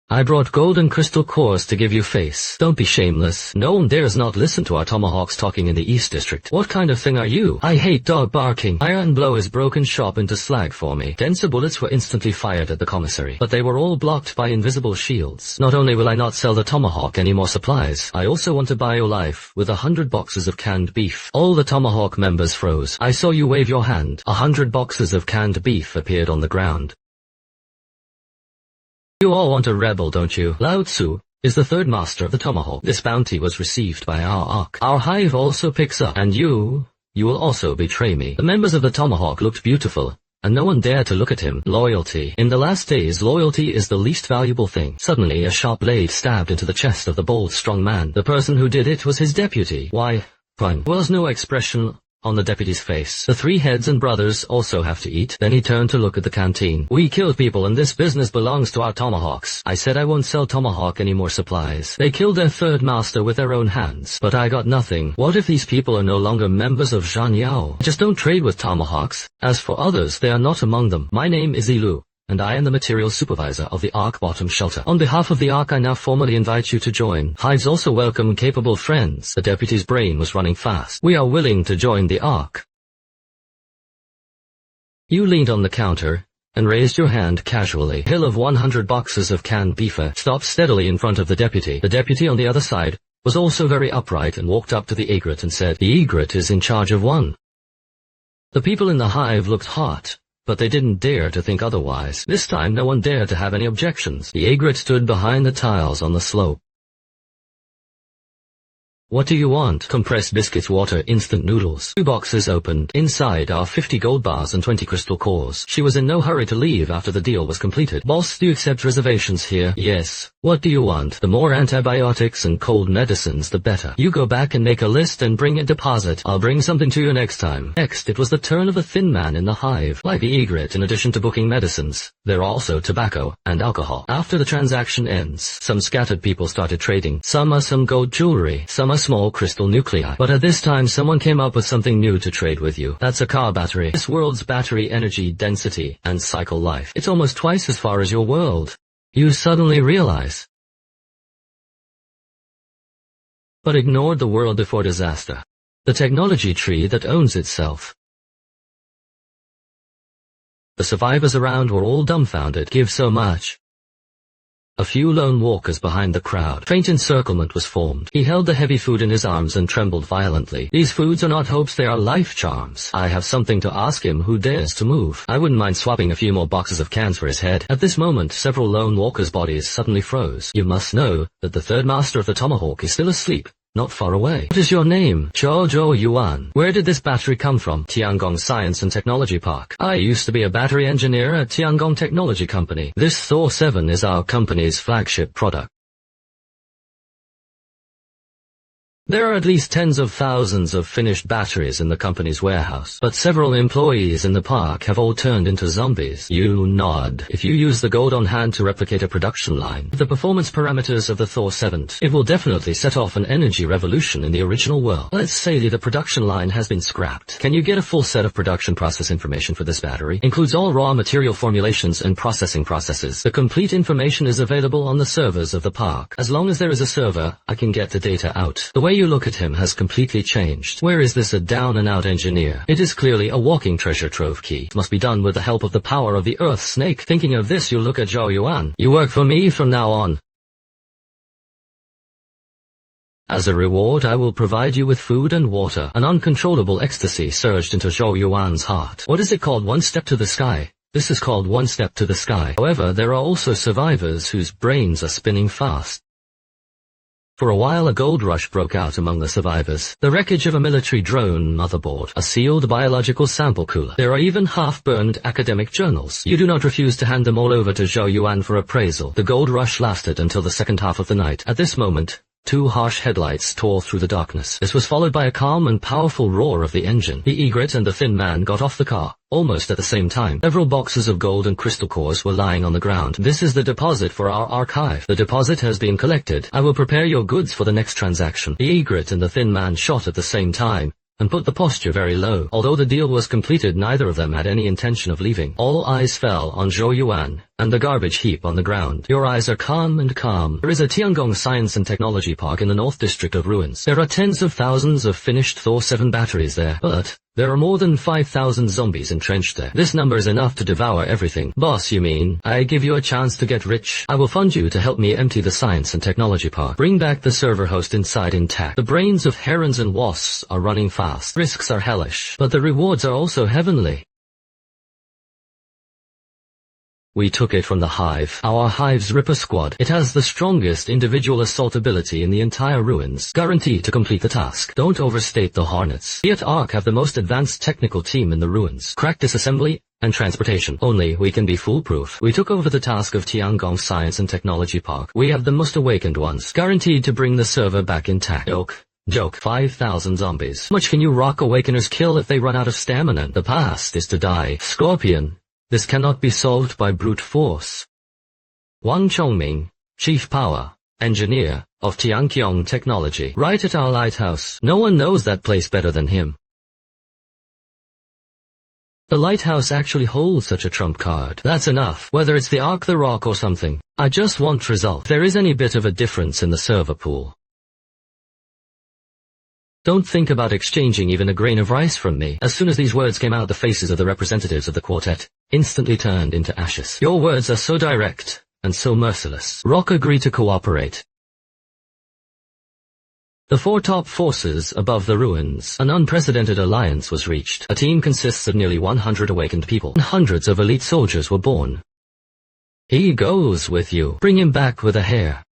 I brought gold and crystal cores to give you face. Don't be shameless. No one dares not listen to our Tomahawks talking in the East District. What kind of thing are you? I hate dog barking. Fire and blow his broken shop into slag for me. Denser bullets were instantly fired at the commissary, but they were all blocked by invisible shields. Not only will I not sell the Tomahawk any more supplies, I also want to buy your life with 100 boxes of canned beef. All the Tomahawk members froze. I saw you wave your hand. 100 boxes of canned beef appeared on the ground. You all want a rebel, don't you? Lao Tzu is the third master of the Tomahawk. This bounty was received by our arc. Our hive also picks up, and you will also betray me. The members of the Tomahawk looked beautiful, and no one dared to look at him. Loyalty. In the last days, loyalty is the least valuable thing. Suddenly, a sharp blade stabbed into the chest of the bold, strong man. The person who did it was his deputy. Why? Fine. There was no expression on the deputy's face. The 3 heads and brothers also have to eat. Then he turned to look at the canteen. We killed people and this business belongs to our Tomahawks. I said I won't sell Tomahawk any more supplies. They killed their third master with their own hands. But I got nothing. What if these people are no longer members of Zhan Yao? Just don't trade with Tomahawks. As for others, they are not among them. My name is Ilu, and I am the materials supervisor of the Ark Bottom Shelter. On behalf of the Ark, I now formally invite you to join. Hives also welcome capable friends. The deputy's brain was running fast. We are willing to join the Ark. You leaned on the counter and raised your hand casually. Hill of 100 boxes of canned beef stopped steadily in front of the deputy. The deputy on the other side was also very upright and walked up to the egret and said, the egret is in charge of 1. The people in the hive looked hot, but they didn't dare to think otherwise. This time no one dared to have any objections. The egret stood behind the tiles on the slope. What do you want? Compressed biscuits, water, instant noodles. 2 boxes opened. Inside are 50 gold bars and 20 crystal cores. She was in no hurry to leave after the deal was completed. Boss, do you accept reservations here? Yes. What do you want? The more antibiotics and cold medicines, the better. You go back and make a list and bring a deposit. I'll bring something to you next time. Next, it was the turn of a thin man in the hive. Like the egret, in addition to booking medicines, there are also tobacco and alcohol. After the transaction ends, some scattered people started trading. Some are some gold jewelry, some are small crystal nuclei. But at this time someone came up with something new to trade with you. That's a car battery. This world's battery energy density and cycle life. It's almost twice as far as your world. You suddenly realize. But ignored the world before disaster. The technology tree that owns itself. The survivors around were all dumbfounded. Give so much. A few lone walkers behind the crowd. Faint encirclement was formed. He held the heavy food in his arms and trembled violently. These foods are not hopes, they are life charms. I have something to ask him who dares to move. I wouldn't mind swapping a few more boxes of cans for his head. At this moment, several lone walkers' bodies suddenly froze. You must know that the third master of the Tomahawk is still asleep, not far away. What is your name? Zhou Yuan. Where did this battery come from? Tiangong Science and Technology Park. I used to be a battery engineer at Tiangong Technology Company. This Thor 7 is our company's flagship product. There are at least tens of thousands of finished batteries in the company's warehouse, but several employees in the park have all turned into zombies. You nod. If you use the gold on hand to replicate a production line, the performance parameters of the Thor 7, it will definitely set off an energy revolution in the original world. Let's say the production line has been scrapped. Can you get a full set of production process information for this battery? Includes all raw material formulations and processing processes. The complete information is available on the servers of the park. As long as there is a server, I can get the data out. The way you look at him has completely changed. Where is this a down-and-out engineer? It is clearly a walking treasure trove key. It must be done with the help of the power of the Earth Snake. Thinking of this, you look at Zhou Yuan. You work for me from now on. As a reward, I will provide you with food and water. An uncontrollable ecstasy surged into Zhou Yuan's heart. What is it called? One step to the sky. This is called one step to the sky. However, there are also survivors whose brains are spinning fast. For a while a gold rush broke out among the survivors. The wreckage of a military drone motherboard, a sealed biological sample cooler. There are even half-burned academic journals. You do not refuse to hand them all over to Zhou Yuan for appraisal. The gold rush lasted until the second half of the night. At this moment, two harsh headlights tore through the darkness. This was followed by a calm and powerful roar of the engine. The egret and the thin man got off the car, almost at the same time. Several boxes of gold and crystal cores were lying on the ground. This is the deposit for our archive. The deposit has been collected. I will prepare your goods for the next transaction. The egret and the thin man shot at the same time, and put the posture very low. Although the deal was completed, neither of them had any intention of leaving. All eyes fell on Zhou Yuan and the garbage heap on the ground. Your eyes are calm and calm. There is a Tiangong Science and Technology Park in the North District of Ruins. There are tens of thousands of finished Thor 7 batteries there, but there are more than 5,000 zombies entrenched there. This number is enough to devour everything. Boss, you mean? I give you a chance to get rich. I will fund you to help me empty the Science and Technology Park. Bring back the server host inside intact. The brains of herons and wasps are running fast. Risks are hellish, but the rewards are also heavenly. We took it from the Hive. Our Hive's Ripper Squad. It has the strongest individual assault ability in the entire ruins. Guaranteed to complete the task. Don't overstate the Hornets. We at Ark have the most advanced technical team in the ruins. Crack disassembly and transportation. Only we can be foolproof. We took over the task of Tiangong Science and Technology Park. We have the most awakened ones. Guaranteed to bring the server back intact. Joke. 5,000 zombies. How much can you rock awakeners kill if they run out of stamina? The past is to die. Scorpion. This cannot be solved by brute force. Wang Chongming, Chief Power Engineer of Tianqiong Technology, right at our lighthouse. No one knows that place better than him. The lighthouse actually holds such a trump card. That's enough. Whether it's the Ark, the Rock or something. I just want result. If there is any bit of a difference in the server pool, don't think about exchanging even a grain of rice from me. As soon as these words came out, the faces of the representatives of the quartet instantly turned into ashes. Your words are so direct and so merciless. Rock agreed to cooperate. The four top forces above the ruins. An unprecedented alliance was reached. A team consists of nearly 100 awakened people, and hundreds of elite soldiers were born. He goes with you. Bring him back with a hair.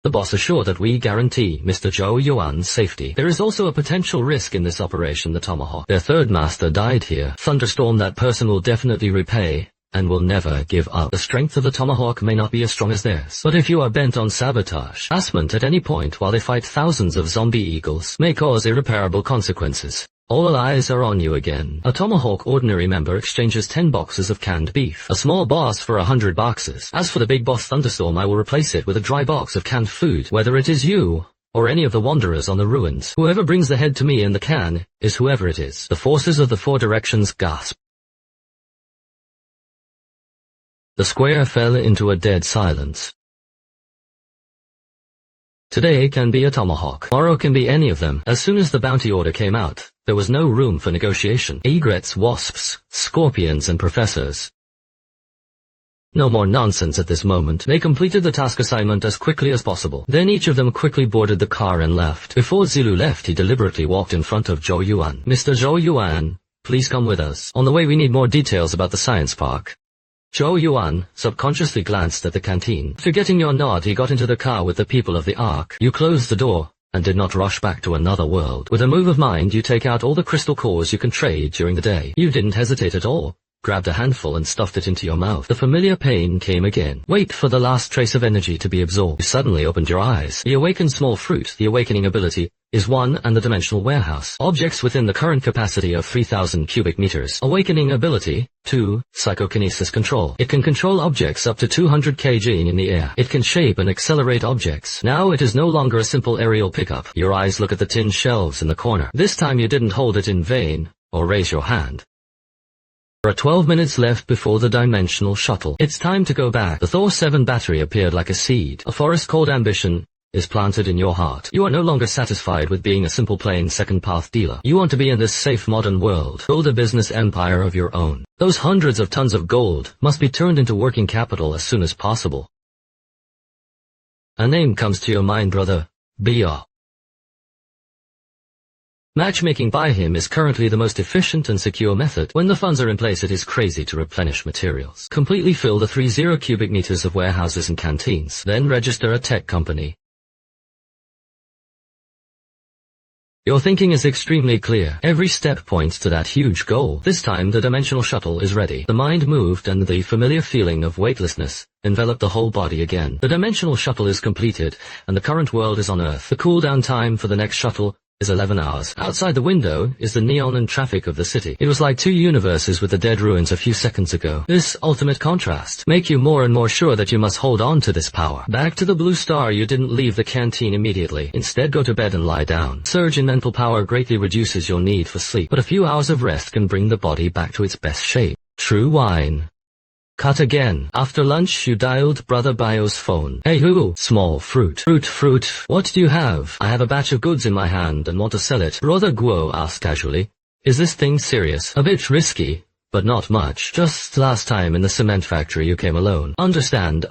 The boss assured that we guarantee Mr. Zhou Yuan's safety. There is also a potential risk in this operation, the Tomahawk. Their third master died here. Thunderstorm, that person will definitely repay, and will never give up. The strength of the Tomahawk may not be as strong as theirs. But if you are bent on sabotage, harassment at any point while they fight thousands of zombie eagles may cause irreparable consequences. All eyes are on you again. A Tomahawk ordinary member exchanges 10 boxes of canned beef. A small boss for 100 boxes. As for the big boss Thunderstorm, I will replace it with a dry box of canned food. Whether it is you, or any of the wanderers on the ruins, whoever brings the head to me in the can, is whoever it is. The forces of the four directions gasp. The square fell into a dead silence. Today can be a Tomahawk. Tomorrow can be any of them. As soon as the bounty order came out, there was no room for negotiation. Egrets, wasps, scorpions, and professors. No more nonsense at this moment. They completed the task assignment as quickly as possible. Then each of them quickly boarded the car and left. Before Zilu left, he deliberately walked in front of Zhou Yuan. Mr. Zhou Yuan, please come with us. On the way we need more details about the science park. Zhou Yuan subconsciously glanced at the canteen. Forgetting your nod, he got into the car with the people of the Ark. You closed the door and did not rush back to another world. With a move of mind, you take out all the crystal cores you can trade during the day. You didn't hesitate at all. Grabbed a handful and stuffed it into your mouth. The familiar pain came again. Wait for the last trace of energy to be absorbed. You suddenly opened your eyes. The awakened small fruit, the awakening ability, is 1 and the dimensional warehouse. Objects within the current capacity of 3,000 cubic meters. Awakening ability, 2, psychokinesis control. It can control objects up to 200 kg in the air. It can shape and accelerate objects. Now it is no longer a simple aerial pickup. Your eyes look at the tin shelves in the corner. This time you didn't hold it in vain, or raise your hand. There are 12 minutes left before the dimensional shuttle. It's time to go back. The Thor 7 battery appeared like a seed. A forest called ambition is planted in your heart. You are no longer satisfied with being a simple plain second path dealer. You want to be in this safe modern world. Build a business empire of your own. Those hundreds of tons of gold must be turned into working capital as soon as possible. A name comes to your mind, brother. Bia. Matchmaking by him is currently the most efficient and secure method. When the funds are in place, it is crazy to replenish materials. Completely fill the 30 cubic meters of warehouses and canteens. Then register a tech company. Your thinking is extremely clear. Every step points to that huge goal. This time the dimensional shuttle is ready. The mind moved and the familiar feeling of weightlessness enveloped the whole body again. The dimensional shuttle is completed, and the current world is on Earth. The cooldown time for the next shuttle is 11 hours. Outside the window is the neon and traffic of the city. It was like two universes with the dead ruins a few seconds ago. This ultimate contrast make you more and more sure that you must hold on to this power. Back to the Blue Star, you didn't leave the canteen immediately. Instead, go to bed and lie down. Surge in mental power greatly reduces your need for sleep, but a few hours of rest can bring the body back to its best shape. True wine. Cut again. After lunch, you dialed Brother Bio's phone. Hey who? Small fruit. Fruit. What do you have? I have a batch of goods in my hand and want to sell it. Brother Guo asked casually. Is this thing serious? A bit risky, but not much. Just last time in the cement factory you came alone. Understand.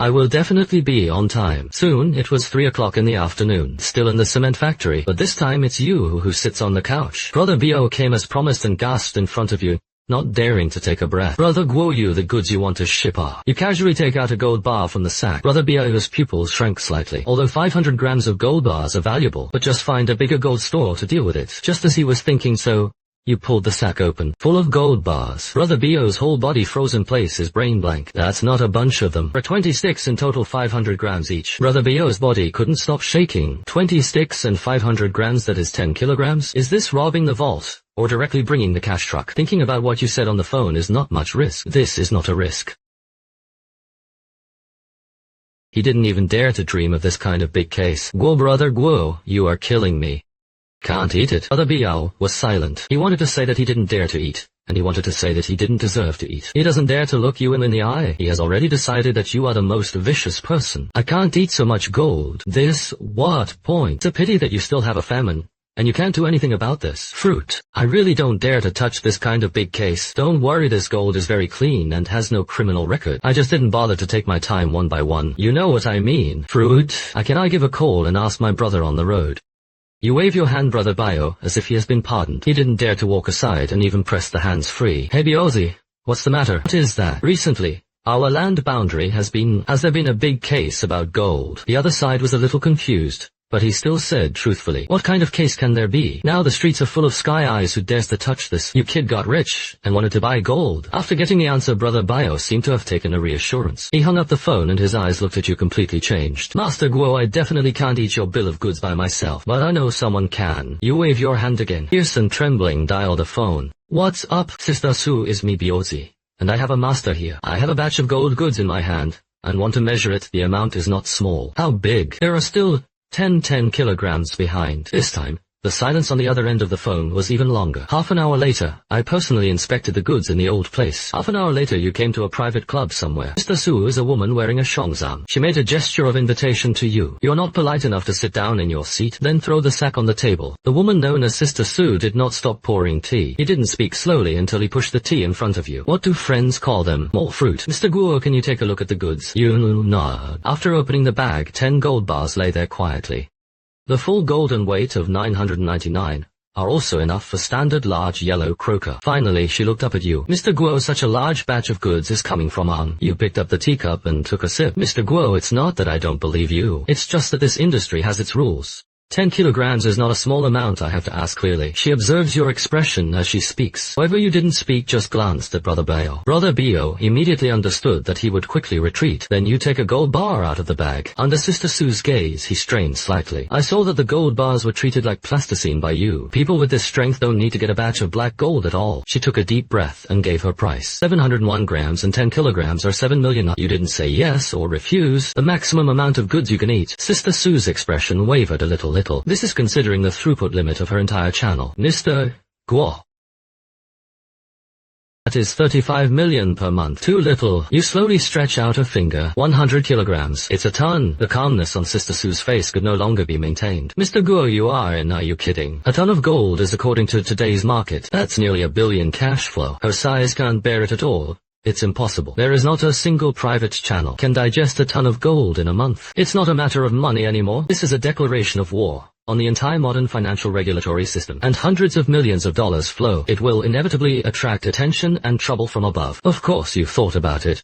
I will definitely be on time. Soon, it was 3 o'clock in the afternoon. Still in the cement factory, but this time it's you who sits on the couch. Brother Bio came as promised and gasped in front of you, not daring to take a breath. Brother Guo, you, the goods you want to ship are. You casually take out a gold bar from the sack. Brother Bio's pupils shrank slightly. Although 500 grams of gold bars are valuable, but just find a bigger gold store to deal with it. Just as he was thinking so, you pulled the sack open, full of gold bars. Brother Bio's whole body froze in place, his brain blank. That's not a bunch of them. For 20 sticks in total, 500 grams each. Brother Bio's body couldn't stop shaking. 20 sticks and 500 grams, that is 10 kilograms? Is this robbing the vault, or directly bringing the cash truck? Thinking about what you said on the phone is not much risk. This is not a risk. He didn't even dare to dream of this kind of big case. Guo, Brother Guo, you are killing me. Can't eat it. Brother Biao was silent. He wanted to say that he didn't dare to eat, and he wanted to say that he didn't deserve to eat. He doesn't dare to look you in the eye. He has already decided that you are the most vicious person. I can't eat so much gold. This, what point? It's a pity that you still have a famine, and you can't do anything about this. Fruit. I really don't dare to touch this kind of big case. Don't worry, this gold is very clean and has no criminal record. I just didn't bother to take my time one by one. You know what I mean. Fruit. Can I give a call and ask my brother on the road? You wave your hand, Brother Bio, as if he has been pardoned. He didn't dare to walk aside and even press the hands free. Hey Biozi, what's the matter? What is that? Recently, our land boundary has there been a big case about gold. The other side was a little confused, but he still said truthfully, what kind of case can there be? Now the streets are full of sky eyes who dares to touch this. You kid got rich and wanted to buy gold. After getting the answer, Brother Bio seemed to have taken a reassurance. He hung up the phone and his eyes looked at you completely changed. Master Guo, I definitely can't eat your bill of goods by myself, but I know someone can. You wave your hand again. Fierce and trembling, dial the phone. What's up? Sister Su, is me Biozi, and I have a master here. I have a batch of gold goods in my hand and want to measure it. The amount is not small. How big? There are still 10 kilograms behind. This time, the silence on the other end of the phone was even longer. Half an hour later, I personally inspected the goods in the old place. Half an hour later, you came to a private club somewhere. Sister Su is a woman wearing a shongzan. She made a gesture of invitation to you. You're not polite enough to sit down in your seat, then throw the sack on the table. The woman known as Sister Su did not stop pouring tea. He didn't speak slowly until he pushed the tea in front of you. What do friends call them? More fruit. Mr. Guo, can you take a look at the goods? You nod. After opening the bag, 10 gold bars lay there quietly. The full golden weight of 999 are also enough for standard large yellow croaker. Finally, she looked up at you. Mr. Guo, such a large batch of goods is coming from Ang. You picked up the teacup and took a sip. Mr. Guo, it's not that I don't believe you. It's just that this industry has its rules. 10 kilograms is not a small amount, I have to ask clearly. She observes your expression as she speaks. However, you didn't speak, just glanced at Brother Bio. Brother Bio immediately understood that he would quickly retreat. Then you take a gold bar out of the bag. Under Sister Su's gaze, he strained slightly. I saw that the gold bars were treated like plasticine by you. People with this strength don't need to get a batch of black gold at all. She took a deep breath and gave her price. 701 grams and 10 kilograms are 7 million. You didn't say yes or refuse. The maximum amount of goods you can eat. Sister Su's expression wavered a little. This is considering the throughput limit of her entire channel. Mr. Guo. That is 35 million per month. Too little. You slowly stretch out a finger. 100 kilograms. It's a ton. The calmness on Sister Su's face could no longer be maintained. Mr. Guo, you are you kidding? A ton of gold is according to today's market. That's nearly $1 billion cash flow. Her size can't bear it at all. It's impossible. There is not a single private channel can digest a ton of gold in a month. It's not a matter of money anymore. This is a declaration of war on the entire modern financial regulatory system, and hundreds of millions of dollars flow. It will inevitably attract attention and trouble from above. Of course you've thought about it.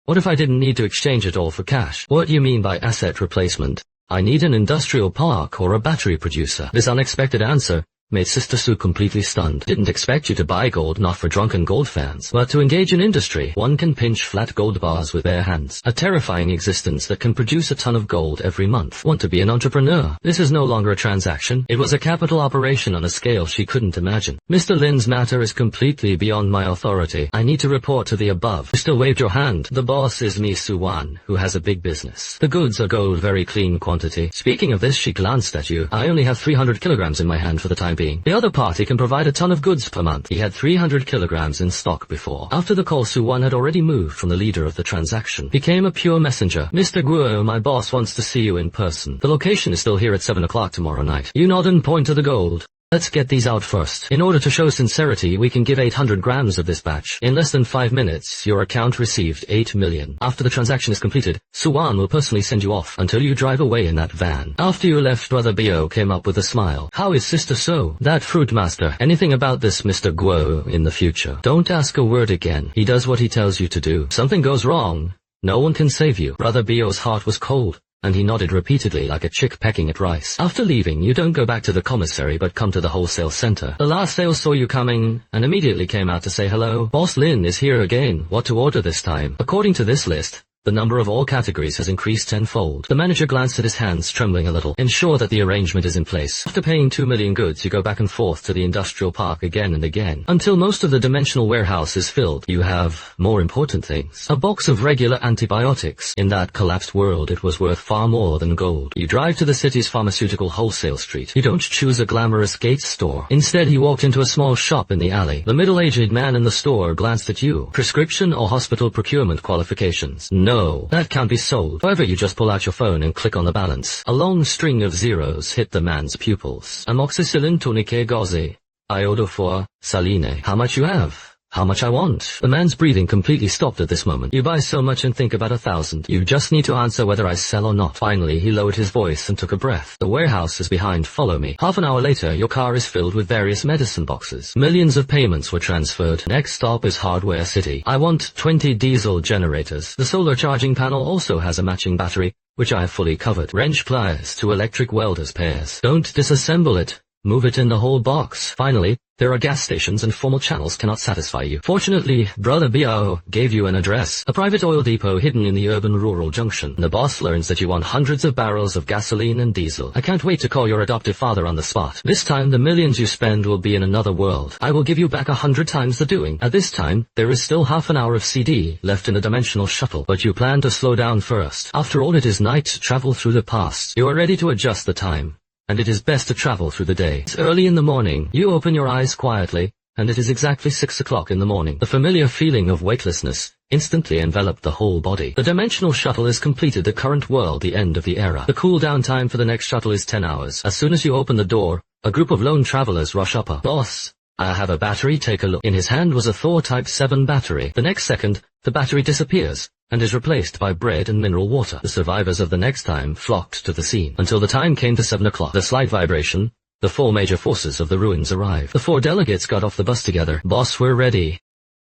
What if I didn't need to exchange it all for cash? What do you mean by asset replacement? I need an industrial park or a battery producer. This unexpected answer made Sister Sue completely stunned. Didn't expect you to buy gold, not for drunken gold fans, but to engage in industry. One can pinch flat gold bars with bare hands. A terrifying existence that can produce a ton of gold every month. Want to be an entrepreneur? This is no longer a transaction. It was a capital operation on a scale she couldn't imagine. Mr. Lin's matter is completely beyond my authority. I need to report to the above. You still waved your hand. The boss is me, Suwan, who has a big business. The goods are gold, very clean quantity. Speaking of this, she glanced at you. I only have 300 kilograms in my hand for the time being. The other party can provide a ton of goods per month. He had 300 kilograms in stock before. After the call, Suwan had already moved from the leader of the transaction. Became a pure messenger. Mr. Guo, my boss wants to see you in person. The location is still here at 7 o'clock tomorrow night. You nod and point to the gold. Let's get these out first. In order to show sincerity, we can give 800 grams of this batch. In less than 5 minutes, your account received 8 million. After the transaction is completed, Suwan will personally send you off until you drive away in that van. After you left, Brother Bio came up with a smile. How is Sister So? That fruit master. Anything about this Mr. Guo in the future? Don't ask a word again. He does what he tells you to do. Something goes wrong, no one can save you. Brother Bio's heart was cold, and he nodded repeatedly like a chick pecking at rice. After leaving, you don't go back to the commissary but come to the wholesale center. The last sales saw you coming and immediately came out to say hello. Boss Lin is here again. What to order this time? According to this list, the number of all categories has increased tenfold. The manager glanced at his hands, trembling a little. Ensure that the arrangement is in place. After paying 2 million goods, you go back and forth to the industrial park again and again, until most of the dimensional warehouse is filled. You have more important things. A box of regular antibiotics. In that collapsed world, it was worth far more than gold. You drive to the city's pharmaceutical wholesale street. You don't choose a glamorous Gates store. Instead, you walked into a small shop in the alley. The middle-aged man in the store glanced at you. Prescription or hospital procurement qualifications? No. That can't be sold. However, you just pull out your phone and click on the balance. A long string of zeros hit the man's pupils. Amoxicillin tonique gauze. Iodophor saline. How much you have? How much I want? The man's breathing completely stopped at this moment. You buy so much and think about 1,000. You just need to answer whether I sell or not. Finally, he lowered his voice and took a breath. The warehouse is behind. Follow me. Half an hour later, your car is filled with various medicine boxes. Millions of payments were transferred. Next stop is Hardware City. I want 20 diesel generators. The solar charging panel also has a matching battery, which I have fully covered. Wrench pliers to electric welders pairs. Don't disassemble it. Move it in the whole box. Finally, there are gas stations and formal channels cannot satisfy you. Fortunately, Brother Biao gave you an address, a private oil depot hidden in the urban-rural junction. The boss learns that you want hundreds of barrels of gasoline and diesel. I can't wait to call your adoptive father on the spot. This time, the millions you spend will be in another world. I will give you back 100 times the doing. At this time, there is still half an hour of CD left in the dimensional shuttle, but you plan to slow down first. After all, it is night. Travel through the past. You are ready to adjust the time, and it is best to travel through the day. It's early in the morning. You open your eyes quietly, and it is exactly 6 o'clock in the morning. The familiar feeling of weightlessness instantly enveloped the whole body. The dimensional shuttle has completed the current world, the end of the era. The cool-down time for the next shuttle is 10 hours. As soon as you open the door, a group of lone travelers rush up. Boss, I have a battery, take a look. In his hand was a Thor Type 7 battery. The next second, the battery disappears and is replaced by bread and mineral water. The survivors of the next time flocked to the scene until the time came to 7 o'clock. The slight vibration, the 4 major forces of the ruins arrived. The 4 delegates got off the bus together. Boss, we're ready.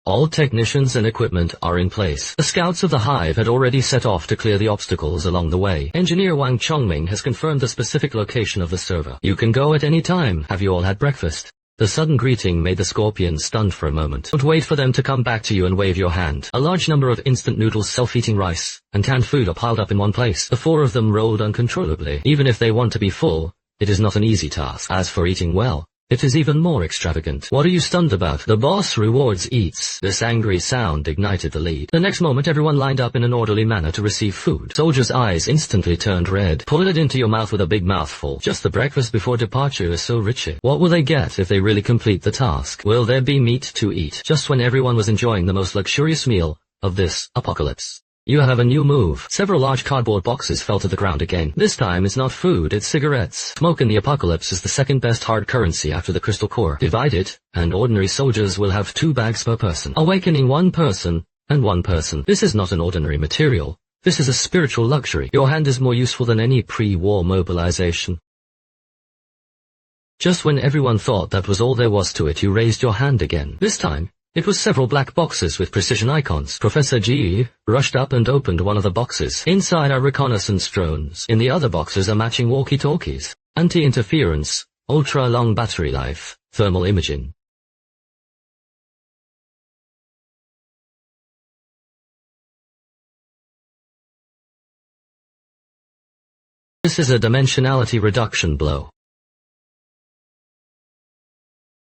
All technicians and equipment are in place. The scouts of the hive had already set off to clear the obstacles along the way. Engineer Wang Chongming has confirmed the specific location of the server. You can go at any time. Have you all had breakfast? The sudden greeting made the scorpions stunned for a moment. Don't wait for them to come back to you and wave your hand. A large number of instant noodles, self-eating rice, and canned food are piled up in one place. The 4 of them rolled uncontrollably. Even if they want to be full, it is not an easy task. As for eating well, it is even more extravagant. What are you stunned about? The boss rewards eats. This angry sound ignited the lead. The next moment, everyone lined up in an orderly manner to receive food. Soldier's eyes instantly turned red. Pull it into your mouth with a big mouthful. Just the breakfast before departure is so rich. What will they get if they really complete the task? Will there be meat to eat? Just when everyone was enjoying the most luxurious meal of this apocalypse, you have a new move. Several large cardboard boxes fell to the ground again. This time it's not food, it's cigarettes. Smoke in the apocalypse is the second best hard currency after the crystal core. Divide it, and ordinary soldiers will have 2 bags per person. Awakening one person and 1 person. This is not an ordinary material. This is a spiritual luxury. Your hand is more useful than any pre-war mobilization. Just when everyone thought that was all there was to it, you raised your hand again. This time, it was several black boxes with precision icons. Professor G rushed up and opened one of the boxes. Inside are reconnaissance drones. In the other boxes are matching walkie-talkies, anti-interference, ultra-long battery life, thermal imaging. This is a dimensionality reduction blow.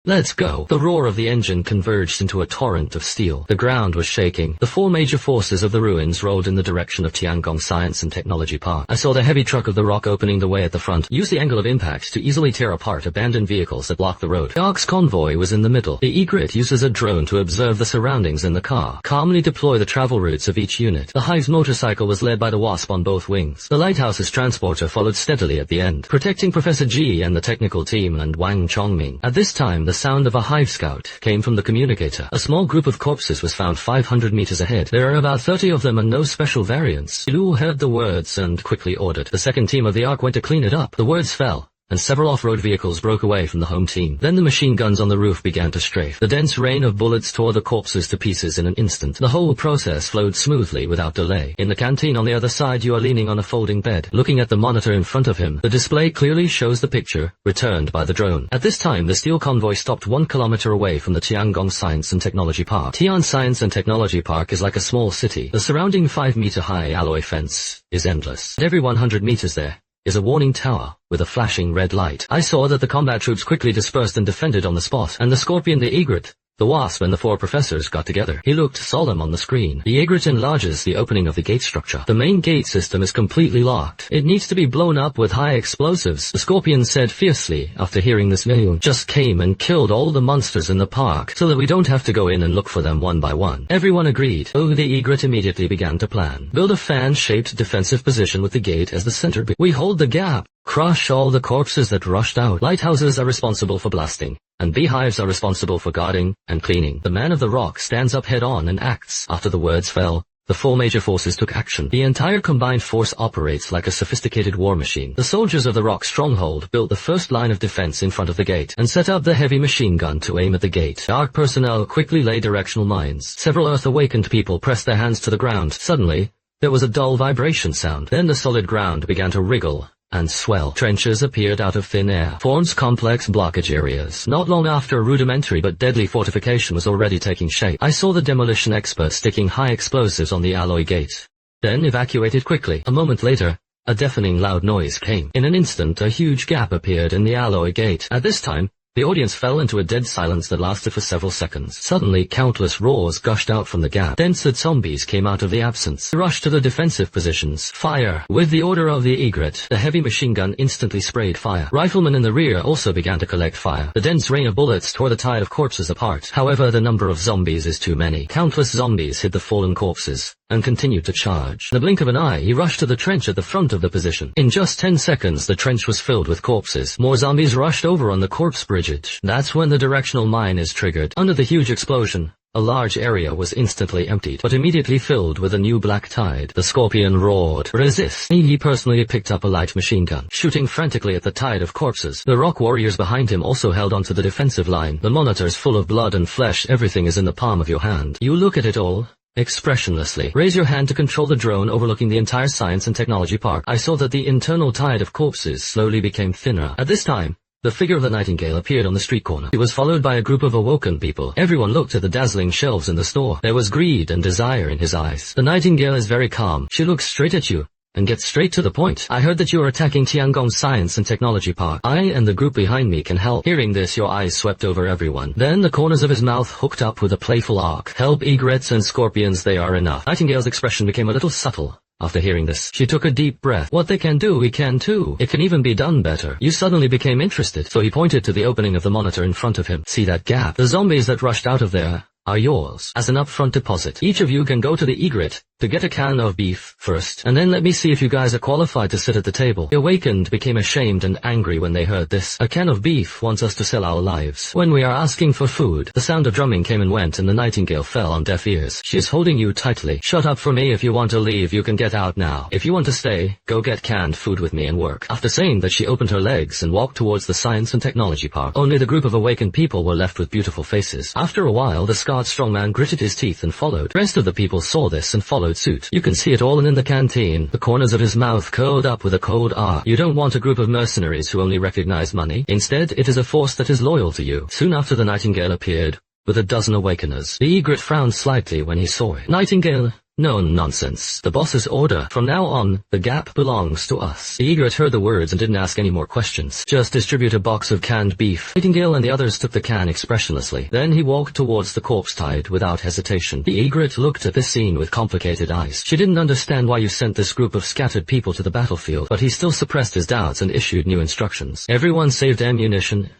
Let's go. The roar of the engine converged into a torrent of steel. The ground was shaking. The 4 major forces of the ruins rolled in the direction of Tiangong Science and Technology Park. I saw the heavy truck of the Rock opening the way at the front, use the angle of impact to easily tear apart abandoned vehicles that blocked the road. The Ark's convoy was in the middle. The Egret uses a drone to observe the surroundings in the car, calmly deploy the travel routes of each unit. The Hive's motorcycle was led by the Wasp on both wings. The Lighthouse's transporter followed steadily at the end, protecting Professor G and the technical team and Wang Chongming. At this time, the sound of a Hive scout came from the communicator. A small group of corpses was found 500 meters ahead. There are about 30 of them and no special variants. Liu heard the words and quickly ordered. The second team of the Ark went to clean it up. The words fell, and several off-road vehicles broke away from the home team. Then the machine guns on the roof began to strafe. The dense rain of bullets tore the corpses to pieces in an instant. The whole process flowed smoothly without delay. In the canteen on the other side, you are leaning on a folding bed, looking at the monitor in front of him. The display clearly shows the picture, returned by the drone. At this time, the steel convoy stopped 1 kilometer away from the Tiangong Science and Technology Park. Tian Science and Technology Park is like a small city. The surrounding 5-meter-high alloy fence is endless. Every 100 meters there is a warning tower with a flashing red light. I saw that the combat troops quickly dispersed and defended on the spot, and the Scorpion, the Egret, the Wasp and the 4 professors got together. He looked solemn on the screen. The Egret enlarges the opening of the gate structure. The main gate system is completely locked. It needs to be blown up with high explosives. The Scorpion said fiercely after hearing this video, just came and killed all the monsters in the park so that we don't have to go in and look for them one by one. Everyone agreed. Oh, the Egret immediately began to plan. Build a fan-shaped defensive position with the gate as the center. We hold the gap. Crush all the corpses that rushed out. Lighthouses are responsible for blasting, and beehives are responsible for guarding and cleaning. The man of the Rock stands up head-on and acts. After the words fell, the 4 major forces took action. The entire combined force operates like a sophisticated war machine. The soldiers of the Rock stronghold built the first line of defense in front of the gate, and set up the heavy machine gun to aim at the gate. The Ark personnel quickly laid directional mines. Several Earth-awakened people pressed their hands to the ground. Suddenly, there was a dull vibration sound. Then the solid ground began to wriggle and swell. Trenches appeared out of thin air, formed complex blockage areas. Not long after, a rudimentary but deadly fortification was already taking shape. I saw the demolition expert sticking high explosives on the alloy gate, then evacuated quickly. A moment later, a deafening loud noise came. In an instant, a huge gap appeared in the alloy gate. At this time, the audience fell into a dead silence that lasted for several seconds. Suddenly, countless roars gushed out from the gap. Dense zombies came out of the absence. They rushed to the defensive positions. Fire! With the order of the Egret, the heavy machine gun instantly sprayed fire. Riflemen in the rear also began to collect fire. The dense rain of bullets tore the tide of corpses apart. However, the number of zombies is too many. Countless zombies hid the fallen corpses and continued to charge. In the blink of an eye, he rushed to the trench at the front of the position. In just 10 seconds, the trench was filled with corpses. More zombies rushed over on the corpse bridge. That's when the directional mine is triggered. Under the huge explosion, a large area was instantly emptied, but immediately filled with a new black tide. The Scorpion roared, "Resist!" He personally picked up a light machine gun, shooting frantically at the tide of corpses. The rock warriors behind him also held onto the defensive line. The monitor's full of blood and flesh. Everything is in the palm of your hand. You look at it all expressionlessly. Raise your hand to control the drone overlooking the entire science and technology park. I saw that the internal tide of corpses slowly became thinner. At this time, the figure of the Nightingale appeared on the street corner. He was followed by a group of awoken people. Everyone looked at the dazzling shelves in the store. There was greed and desire in his eyes. The Nightingale is very calm. She looks straight at you and gets straight to the point. I heard that you are attacking Tiangong Science and Technology Park. I and the group behind me can help. Hearing this, your eyes swept over everyone. Then the corners of his mouth hooked up with a playful arc. Help egrets and scorpions, they are enough. Nightingale's expression became a little subtle. After hearing this, she took a deep breath. What they can do, we can too. It can even be done better. You suddenly became interested. So he pointed to the opening of the monitor in front of him. See that gap? The zombies that rushed out of there are yours as an upfront deposit. Each of you can go to the egret to get a can of beef first, and then let me see if you guys are qualified to sit at the table. The awakened became ashamed and angry when they heard this. A can of beef wants us to sell our lives when we are asking for food. The sound of drumming came and went, and the Nightingale fell on deaf ears. She is holding you tightly. Shut up for me. If you want to leave, you can get out now. If you want to stay, go get canned food with me and work. After saying that, she opened her legs and walked towards the Science and Technology Park. Only the group of awakened people were left with beautiful faces. After a while, the scarred strongman gritted his teeth and followed. The rest of the people saw this and followed suit. You can see it all in the canteen. The corners of his mouth curled up with a cold R. You don't want a group of mercenaries who only recognize money. Instead, it is a force that is loyal to you. Soon after, the Nightingale appeared with a dozen awakeners. The egret frowned slightly when he saw it. Nightingale, no nonsense. The boss's order. From now on, the gap belongs to us. The egret heard the words and didn't ask any more questions. Just distribute a box of canned beef. Nightingale and the others took the can expressionlessly. Then he walked towards the corpse tide without hesitation. The egret looked at this scene with complicated eyes. She didn't understand why you sent this group of scattered people to the battlefield, but he still suppressed his doubts and issued new instructions. Everyone saved ammunition,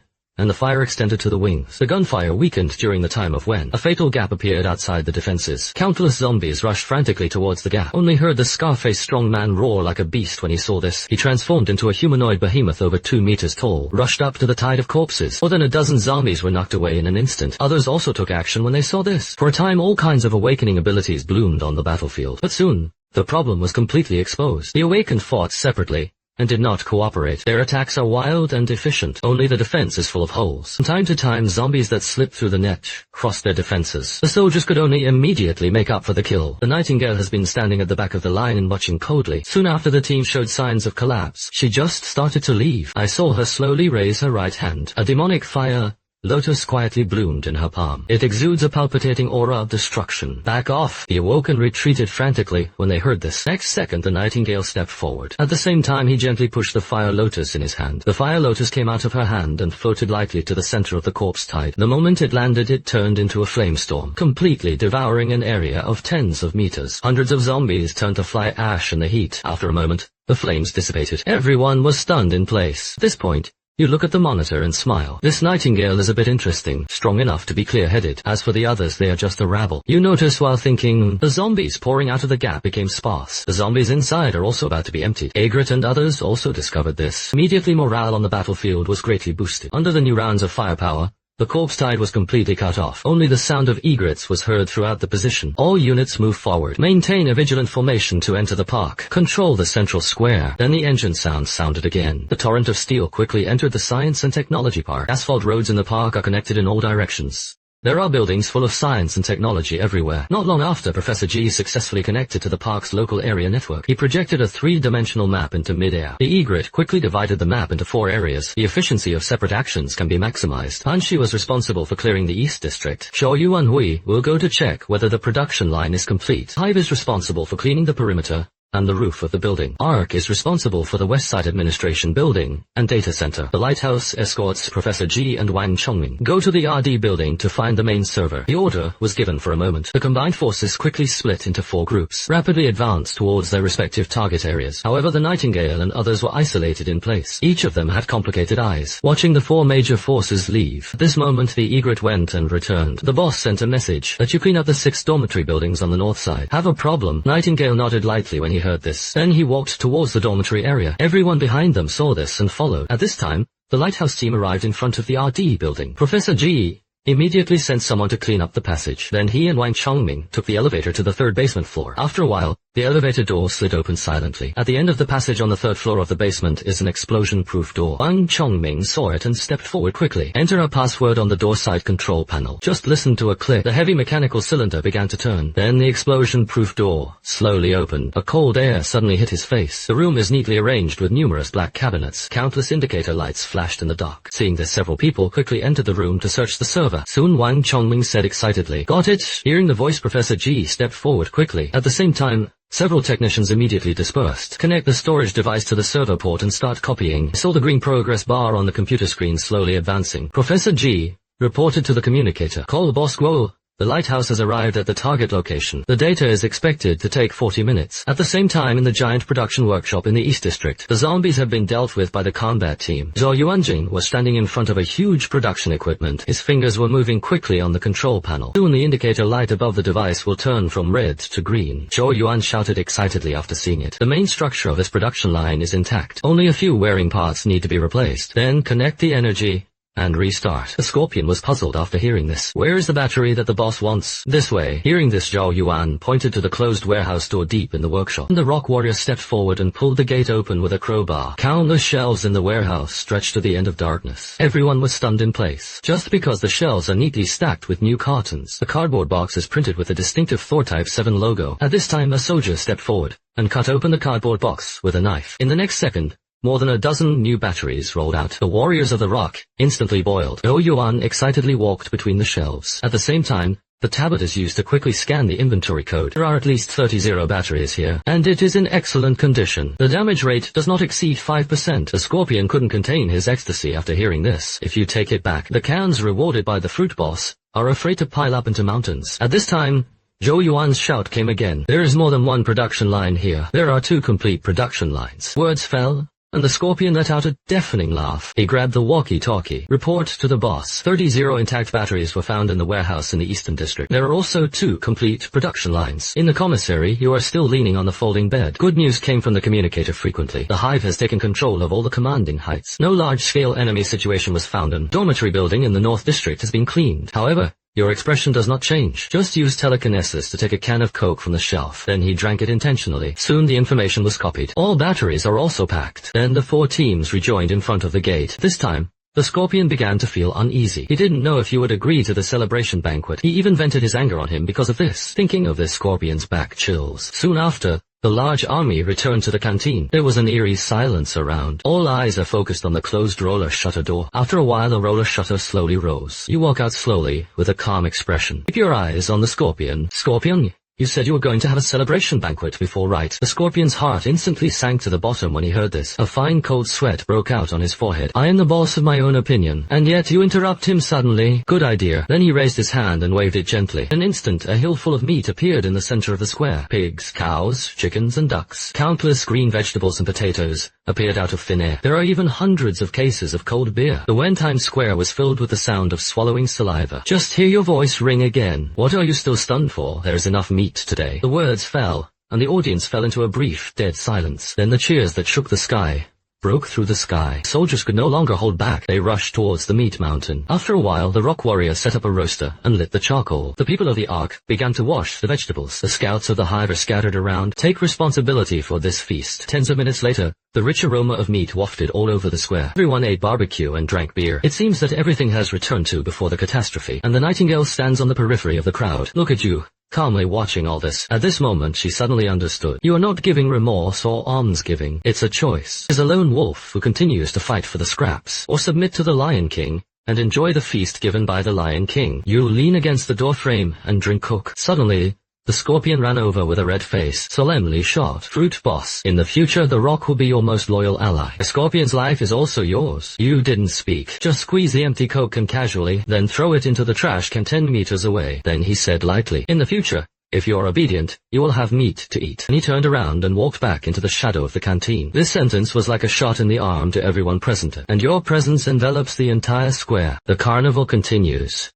and the fire extended to the wings. The gunfire weakened during the time of when a fatal gap appeared outside the defenses. Countless zombies rushed frantically towards the gap. Only heard the scar-faced strong man roar like a beast when he saw this. He transformed into a humanoid behemoth over 2 meters tall, rushed up to the tide of corpses. More than a dozen zombies were knocked away in an instant. Others also took action when they saw this. For a time, all kinds of awakening abilities bloomed on the battlefield. But soon, the problem was completely exposed. The awakened fought separately and did not cooperate. Their attacks are wild and efficient. Only the defense is full of holes. From time to time, zombies that slipped through the net crossed their defenses. The soldiers could only immediately make up for the kill. The Nightingale has been standing at the back of the line and watching coldly. Soon after, the team showed signs of collapse. She just started to leave. I saw her slowly raise her right hand. A demonic fire lotus quietly bloomed in her palm. It exudes a palpitating aura of destruction. Back off! The awoken retreated frantically when they heard this. Next second, the Nightingale stepped forward. At the same time, he gently pushed the fire lotus in his hand. The fire lotus came out of her hand and floated lightly to the center of the corpse tide. The moment it landed, it turned into a flamestorm, completely devouring an area of tens of meters. Hundreds of zombies turned to fly ash in the heat. After a moment, the flames dissipated. Everyone was stunned in place. At this point, you look at the monitor and smile. This Nightingale is a bit interesting, strong enough to be clear-headed. As for the others, they are just a rabble. You notice while thinking, the zombies pouring out of the gap became sparse. The zombies inside are also about to be emptied. Egret and others also discovered this. Immediately, morale on the battlefield was greatly boosted. Under the new rounds of firepower, the corpse tide was completely cut off. Only the sound of egrets was heard throughout the position. All units move forward. Maintain a vigilant formation to enter the park. Control the central square. Then the engine sound sounded again. The torrent of steel quickly entered the Science and Technology Park. Asphalt roads in the park are connected in all directions. There are buildings full of science and technology everywhere. Not long after, Professor G successfully connected to the park's local area network. He projected a 3-dimensional map into mid-air. The egret quickly divided the map into 4 areas. The efficiency of separate actions can be maximized. Hanshi was responsible for clearing the East District. Xiaoyu and Hui will go to check whether the production line is complete. Hive is responsible for cleaning the perimeter and the roof of the building. Arc is responsible for the West Side Administration Building and Data Center. The Lighthouse escorts Professor G and Wang Chongming. Go to the RD building to find the main server. The order was given for a moment. The combined forces quickly split into 4 groups, rapidly advanced towards their respective target areas. However, the Nightingale and others were isolated in place. Each of them had complicated eyes, watching the 4 major forces leave. At this moment, the egret went and returned. The boss sent a message that you clean up the 6 dormitory buildings on the north side. Have a problem? Nightingale nodded lightly when he heard this. Then he walked towards the dormitory area. Everyone behind them saw this and followed. At this time, the lighthouse team arrived in front of the RD building. Professor G immediately sent someone to clean up the passage. Then he and Wang Chongming took the elevator to the 3rd basement floor. After a while, the elevator door slid open silently. At the end of the passage on the 3rd floor of the basement is an explosion-proof door. Wang Chongming saw it and stepped forward quickly. Enter a password on the door side control panel. Just listen to a click. The heavy mechanical cylinder began to turn. Then the explosion-proof door slowly opened. A cold air suddenly hit his face. The room is neatly arranged with numerous black cabinets. Countless indicator lights flashed in the dark. Seeing this, several people quickly entered the room to search the server. Soon Wang Chongming said excitedly, "Got it?" Hearing the voice, Professor G stepped forward quickly. At the same time, several technicians immediately dispersed. Connect the storage device to the server port and start copying. Saw the green progress bar on the computer screen slowly advancing. Professor G reported to the communicator. Call boss Guo The lighthouse has arrived at the target location. The data is expected to take 40 minutes. At the same time, in the giant production workshop in the East District, the zombies have been dealt with by the combat team. Zhou Yuanjing was standing in front of a huge production equipment. His fingers were moving quickly on the control panel. Soon the indicator light above the device will turn from red to green. Zhou Yuan shouted excitedly after seeing it. The main structure of this production line is intact. Only a few wearing parts need to be replaced. Then connect the energy and restart. The Scorpion was puzzled after hearing this. Where is the battery that the boss wants? This way. Hearing this, Zhao Yuan pointed to the closed warehouse door deep in the workshop. The rock warrior stepped forward and pulled the gate open with a crowbar. Countless shelves in the warehouse stretched to the end of darkness. Everyone was stunned in place. Just because the shelves are neatly stacked with new cartons, the cardboard box is printed with a distinctive Thor Type 7 logo. At this time, a soldier stepped forward and cut open the cardboard box with a knife. In the next second, more than a dozen new batteries rolled out. The warriors of the rock instantly boiled. Zhou Yuan excitedly walked between the shelves. At the same time, the tablet is used to quickly scan the inventory code. There are at least 30 batteries here, and it is in excellent condition. The damage rate does not exceed 5%. The Scorpion couldn't contain his ecstasy after hearing this. If you take it back, the cans rewarded by the fruit boss are afraid to pile up into mountains. At this time, Zhou Yuan's shout came again. There is more than one production line here. There are 2 complete production lines. Words fell, and the Scorpion let out a deafening laugh. He grabbed the walkie-talkie. Report to the boss. 30 intact batteries were found in the warehouse in the Eastern District. There are also 2 complete production lines. In the commissary, you are still leaning on the folding bed. Good news came from the communicator frequently. The hive has taken control of all the commanding heights. No large-scale enemy situation was found, and dormitory building in the North District has been cleaned. However, your expression does not change. Just use telekinesis to take a can of Coke from the shelf. Then he drank it intentionally. Soon the information was copied. All batteries are also packed. Then the 4 teams rejoined in front of the gate. This time, the Scorpion began to feel uneasy. He didn't know if he would agree to the celebration banquet. He even vented his anger on him because of this. Thinking of this, Scorpion's back chills. Soon after, the large army returned to the canteen. There was an eerie silence around. All eyes are focused on the closed roller shutter door. After a while, the roller shutter slowly rose. You walk out slowly, with a calm expression. Keep your eyes on the Scorpion. Scorpion, you said you were going to have a celebration banquet before, right? The Scorpion's heart instantly sank to the bottom when he heard this. A fine cold sweat broke out on his forehead. I am the boss of my own opinion, and yet you interrupt him suddenly. Good idea. Then he raised his hand and waved it gently. In an instant, a hill full of meat appeared in the center of the square. Pigs, cows, chickens, and ducks. Countless green vegetables and potatoes appeared out of thin air. There are even hundreds of cases of cold beer. The Wentime Square was filled with the sound of swallowing saliva. Just hear your voice ring again. What are you still stunned for? There is enough meat today. The words fell, and the audience fell into a brief, dead silence. Then the cheers that shook the sky broke through the sky. Soldiers could no longer hold back. They rushed towards the meat mountain. After a while, the rock warrior set up a roaster and lit the charcoal. The people of the Ark began to wash the vegetables. The scouts of the hive are scattered around. Take responsibility for this feast. Tens of minutes later, the rich aroma of meat wafted all over the square. Everyone ate barbecue and drank beer. It seems that everything has returned to before the catastrophe, and the Nightingale stands on the periphery of the crowd. Look at you, calmly watching all this. At this moment, she suddenly understood. You are not giving remorse or almsgiving. It's a choice. Is a lone wolf who continues to fight for the scraps, or submit to the Lion King and enjoy the feast given by the Lion King. You lean against the doorframe and drink Coke. Suddenly, the Scorpion ran over with a red face, solemnly shot. Fruit boss, in the future the rock will be your most loyal ally. The Scorpion's life is also yours. You didn't speak. Just squeeze the empty Coke can casually, then throw it into the trash can 10 meters away. Then he said lightly, in the future, if you're obedient, you will have meat to eat. And he turned around and walked back into the shadow of the canteen. This sentence was like a shot in the arm to everyone present, and your presence envelops the entire square. The carnival continues.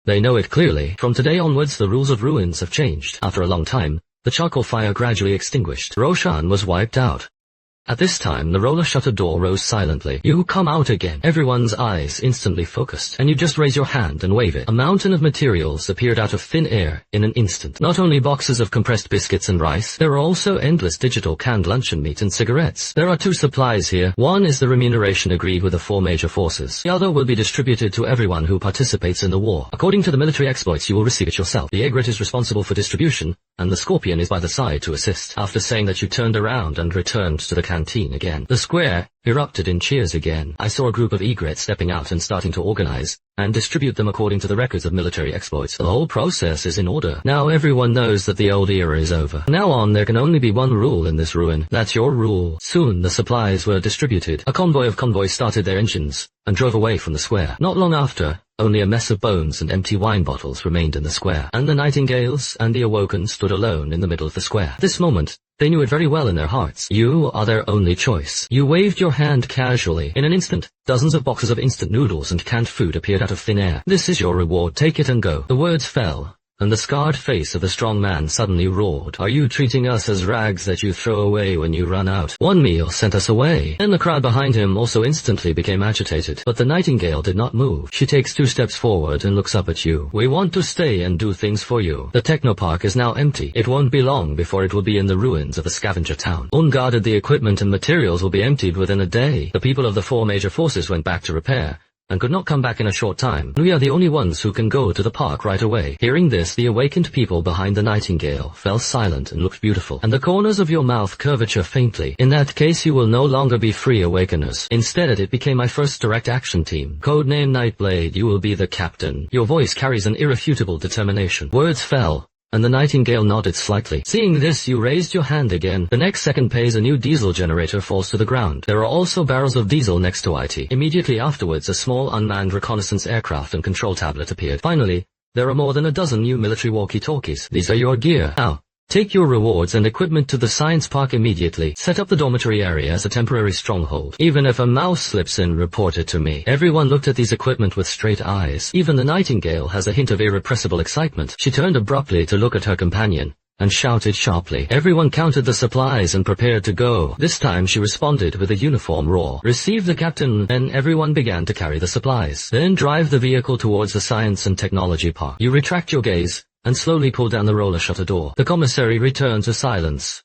They know it clearly. From today onwards, the rules of ruins have changed. After a long time, the charcoal fire gradually extinguished. Roshan was wiped out. At this time, the roller shutter door rose silently. You come out again. Everyone's eyes instantly focused, and you just raise your hand and wave it. A mountain of materials appeared out of thin air in an instant. Not only boxes of compressed biscuits and rice, there are also endless digital canned luncheon meat and cigarettes. There are 2 supplies here. One is the remuneration agreed with the 4 major forces. The other will be distributed to everyone who participates in the war. According to the military exploits, you will receive it yourself. The egret is responsible for distribution, and the Scorpion is by the side to assist. After saying that, you turned around and returned to the canteen again. The square erupted in cheers again. I saw a group of egrets stepping out and starting to organize and distribute them according to the records of military exploits. The whole process is in order. Now everyone knows that the old era is over. From now on, there can only be one rule in this ruin. That's your rule. Soon the supplies were distributed. A convoy of convoys started their engines and drove away from the square. Not long after, only a mess of bones and empty wine bottles remained in the square, and the Nightingales and the Awoken stood alone in the middle of the square. At this moment, they knew it very well in their hearts. You are their only choice. You waved your hand casually. In an instant, dozens of boxes of instant noodles and canned food appeared out of thin air. This is your reward. Take it and go. The words fell, and the scarred face of the strong man suddenly roared. Are you treating us as rags that you throw away when you run out? One meal sent us away. And the crowd behind him also instantly became agitated. But the Nightingale did not move. She takes 2 steps forward and looks up at you. We want to stay and do things for you. The Technopark is now empty. It won't be long before it will be in the ruins of a scavenger town. Unguarded, the equipment and materials will be emptied within a day. The people of the 4 major forces went back to repair and could not come back in a short time. We are the only ones who can go to the park right away. Hearing this, the awakened people behind the Nightingale fell silent and looked beautiful, and the corners of your mouth curvature faintly. In that case, you will no longer be free awakeners. Instead, it became my first direct action team. Codename Nightblade, you will be the captain. Your voice carries an irrefutable determination. Words fell, and the Nightingale nodded slightly. Seeing this, you raised your hand again. The next second pays a new diesel generator falls to the ground. There are also barrels of diesel next to IT. Immediately afterwards, a small unmanned reconnaissance aircraft and control tablet appeared. Finally, there are more than a dozen new military walkie-talkies. These are your gear. Now, take your rewards and equipment to the science park immediately. Set up the dormitory area as a temporary stronghold. Even if a mouse slips in, report it to me. Everyone looked at these equipment with straight eyes. Even the Nightingale has a hint of irrepressible excitement. She turned abruptly to look at her companion and shouted sharply. Everyone counted the supplies and prepared to go. This time she responded with a uniform roar. Receive the captain. Then everyone began to carry the supplies. Then drive the vehicle towards the science and technology park. You retract your gaze and slowly pull down the roller shutter door. The commissary returned to silence.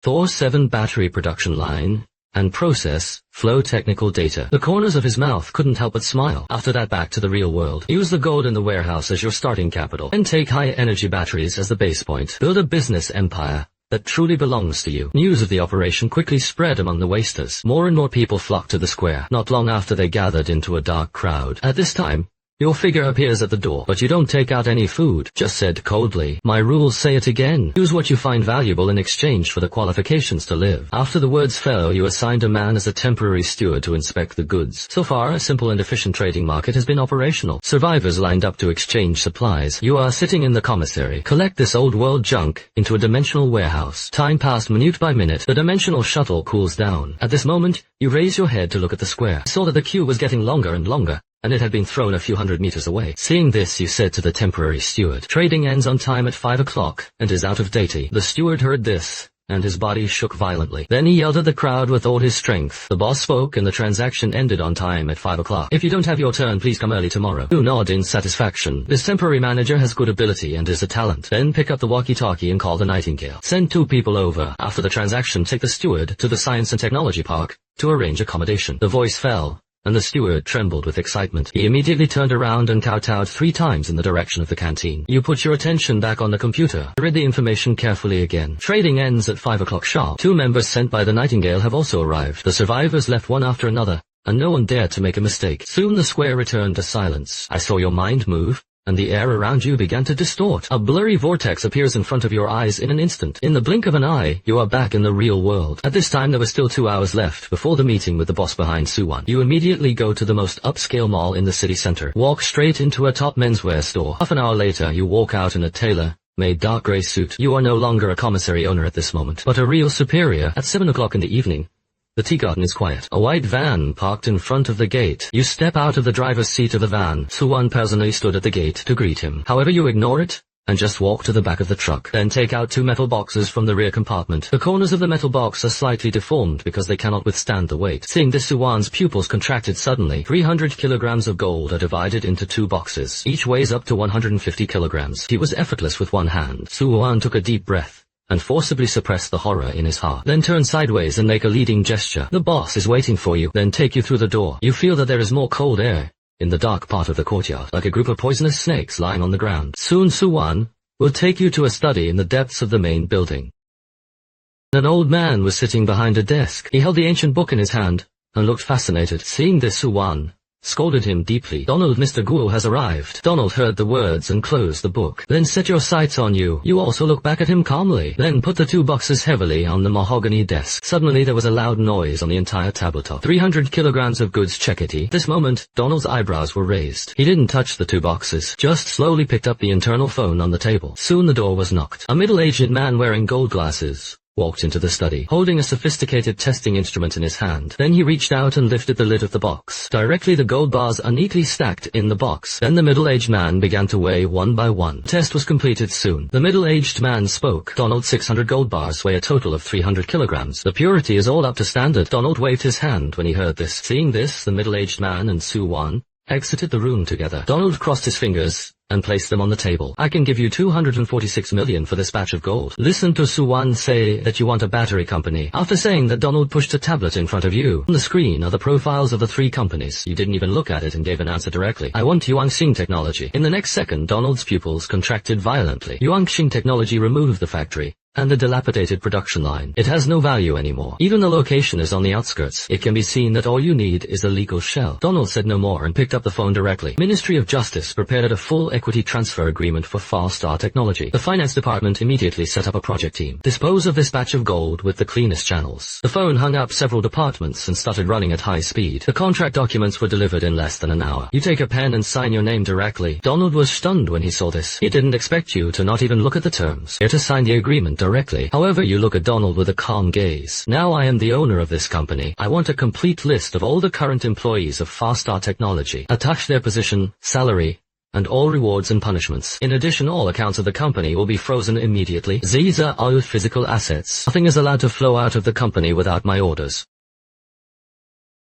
Thor 7 battery production line and process flow technical data. The corners of his mouth couldn't help but smile. After that, back to the real world. Use the gold in the warehouse as your starting capital, and take high energy batteries as the base point. Build a business empire that truly belongs to you. News of the operation quickly spread among the wasters. More and more people flocked to the square. Not long after, they gathered into a dark crowd. At this time, your figure appears at the door, but you don't take out any food. Just said coldly, my rules say it again. Use what you find valuable in exchange for the qualifications to live. After the words fell, you assigned a man as a temporary steward to inspect the goods. So far, a simple and efficient trading market has been operational. Survivors lined up to exchange supplies. You are sitting in the commissary. Collect this old world junk into a dimensional warehouse. Time passed minute by minute. The dimensional shuttle cools down. At this moment, you raise your head to look at the square. You saw that the queue was getting longer and longer, and it had been thrown a few hundred meters away. Seeing this, you said to the temporary steward, trading ends on time at 5 o'clock and is out of date. The steward heard this, and his body shook violently. Then he yelled at the crowd with all his strength. The boss spoke, and the transaction ended on time at 5 o'clock. If you don't have your turn, please come early tomorrow. You nod in satisfaction. This temporary manager has good ability and is a talent. Then pick up the walkie-talkie and call the Nightingale. Send 2 people over. After the transaction, take the steward to the Science and Technology Park to arrange accommodation. The voice fell, and the steward trembled with excitement. He immediately turned around and kowtowed 3 times in the direction of the canteen. You put your attention back on the computer. Read the information carefully again. Trading ends at 5 o'clock sharp. 2 members sent by the Nightingale have also arrived. The survivors left one after another, and no one dared to make a mistake. Soon the square returned to silence. I saw your mind move, and the air around you began to distort. A blurry vortex appears in front of your eyes in an instant. In the blink of an eye, you are back in the real world. At this time, there were still 2 hours left before the meeting with the boss behind Suwon. You immediately go to the most upscale mall in the city center. Walk straight into a top menswear store. Half an hour later, you walk out in a tailor-made dark gray suit. You are no longer a commissary owner at this moment, but a real superior. At 7 o'clock in the evening, the tea garden is quiet. A white van parked in front of the gate. You step out of the driver's seat of the van. Suwon personally stood at the gate to greet him. However, you ignore it and just walk to the back of the truck. Then take out 2 metal boxes from the rear compartment. The corners of the metal box are slightly deformed because they cannot withstand the weight. Seeing this, Suwon's pupils contracted suddenly. 300 kilograms of gold are divided into 2 boxes. Each weighs up to 150 kilograms. He was effortless with one hand. Suwon took a deep breath and forcibly suppress the horror in his heart. Then turn sideways and make a leading gesture. The boss is waiting for you. Then take you through the door. You feel that there is more cold air in the dark part of the courtyard, like a group of poisonous snakes lying on the ground. Soon Suwon will take you to a study in the depths of the main building. An old man was sitting behind a desk. He held the ancient book in his hand and looked fascinated. Seeing this, Su-wan scolded him deeply. "Donald, Mr. Guo has arrived." Donald heard the words and closed the book. "Then set your sights on you." You also look back at him calmly. Then put the 2 boxes heavily on the mahogany desk. Suddenly there was a loud noise on the entire tabletop. 300 kilograms of goods checkity. At this moment, Donald's eyebrows were raised. He didn't touch the 2 boxes, just slowly picked up the internal phone on the table. Soon the door was knocked. A middle-aged man wearing gold glasses walked into the study, holding a sophisticated testing instrument in his hand. Then he reached out and lifted the lid of the box. Directly the gold bars are neatly stacked in the box. Then the middle-aged man began to weigh one by one. The test was completed soon. The middle-aged man spoke. "Donald, 600 gold bars weigh a total of 300 kilograms. The purity is all up to standard." Donald waved his hand when he heard this. Seeing this, the middle-aged man and Su-wan exited the room together. Donald crossed his fingers and placed them on the table. "I can give you 246 million for this batch of gold." Listen to Su-wan say that you want a battery company. After saying that, Donald pushed a tablet in front of you. On the screen are the profiles of the 3 companies. You didn't even look at it and gave an answer directly. "I want Yuanxing Technology." In the next second, Donald's pupils contracted violently. Yuanxing Technology removed the factory and the dilapidated production line. It has no value anymore. Even the location is on the outskirts. It can be seen that all you need is a legal shell. Donald said no more and picked up the phone directly. Ministry of Justice prepared a full equity transfer agreement for Far Star Technology. The finance department immediately set up a project team. Dispose of this batch of gold with the cleanest channels. The phone hung up several departments and started running at high speed. The contract documents were delivered in less than an hour. You take a pen and sign your name directly. Donald was stunned when he saw this. He didn't expect you to not even look at the terms. Here to sign the agreement directly. However, you look at Donald with a calm gaze. "Now I am the owner of this company. I want a complete list of all the current employees of Far Star Technology. Attach their position, salary, and all rewards and punishments. In addition, all accounts of the company will be frozen immediately. These are all physical assets. Nothing is allowed to flow out of the company without my orders.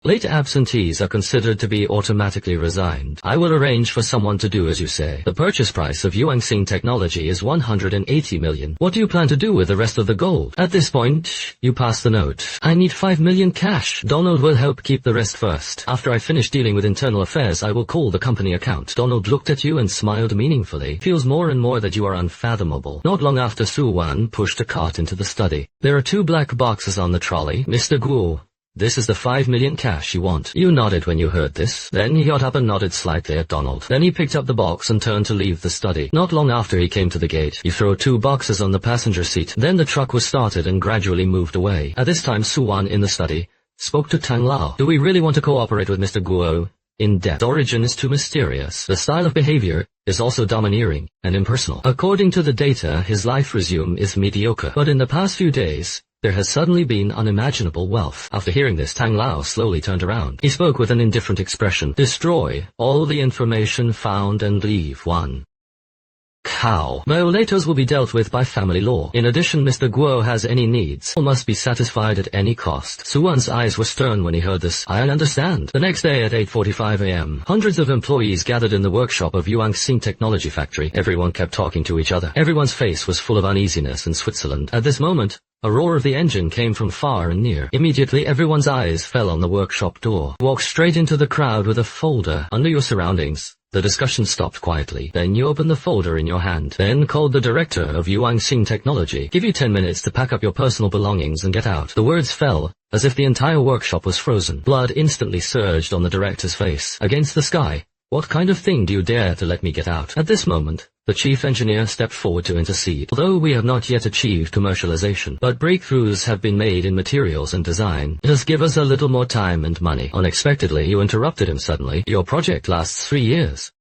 Late absentees are considered to be automatically resigned. I will arrange for someone to do as you say. The purchase price of Yuanxing Technology is 180 million. What do you plan to do with the rest of the gold?" At this point, you pass the note. "I need 5 million cash. Donald will help keep the rest first. After I finish dealing with internal affairs, I will call the company account." Donald looked at you and smiled meaningfully. Feels more and more that you are unfathomable. Not long after, Su-wan pushed a cart into the study. There are 2 black boxes on the trolley. "Mr. Guo, this is the 5 million cash you want." You nodded when you heard this. Then he got up and nodded slightly at Donald. Then he picked up the box and turned to leave the study. Not long after, he came to the gate. You throw 2 boxes on the passenger seat. Then the truck was started and gradually moved away. At this time, Su-wan in the study spoke to Tang Lao. "Do we really want to cooperate with Mr. Guo? In depth. Origin is too mysterious. The style of behavior is also domineering and impersonal. According to the data, his life resume is mediocre. But in the past few days, there has suddenly been unimaginable wealth." After hearing this, Tang Lao slowly turned around. He spoke with an indifferent expression. "Destroy all the information found and leave 1 cow. Violators will be dealt with by family law. In addition, Mr. Guo has any needs. All must be satisfied at any cost." Su-wan's eyes were stern when he heard this. "I understand." The next day at 8:45 a.m., hundreds of employees gathered in the workshop of Yuanxing Technology Factory. Everyone kept talking to each other. Everyone's face was full of uneasiness in Switzerland. At this moment, a roar of the engine came from far and near. Immediately, everyone's eyes fell on the workshop door. Walk straight into the crowd with a folder under your surroundings. The discussion stopped quietly. Then you opened the folder in your hand. Then called the director of Yuanxing Technology. "Give you 10 minutes to pack up your personal belongings and get out." The words fell as if the entire workshop was frozen. Blood instantly surged on the director's face. Against the sky, "What kind of thing do you dare to let me get out?" At this moment, the chief engineer stepped forward to intercede. "Although we have not yet achieved commercialization, but breakthroughs have been made in materials and design. Just give us a little more time and money." Unexpectedly, you interrupted him suddenly. "Your project lasts 3 years.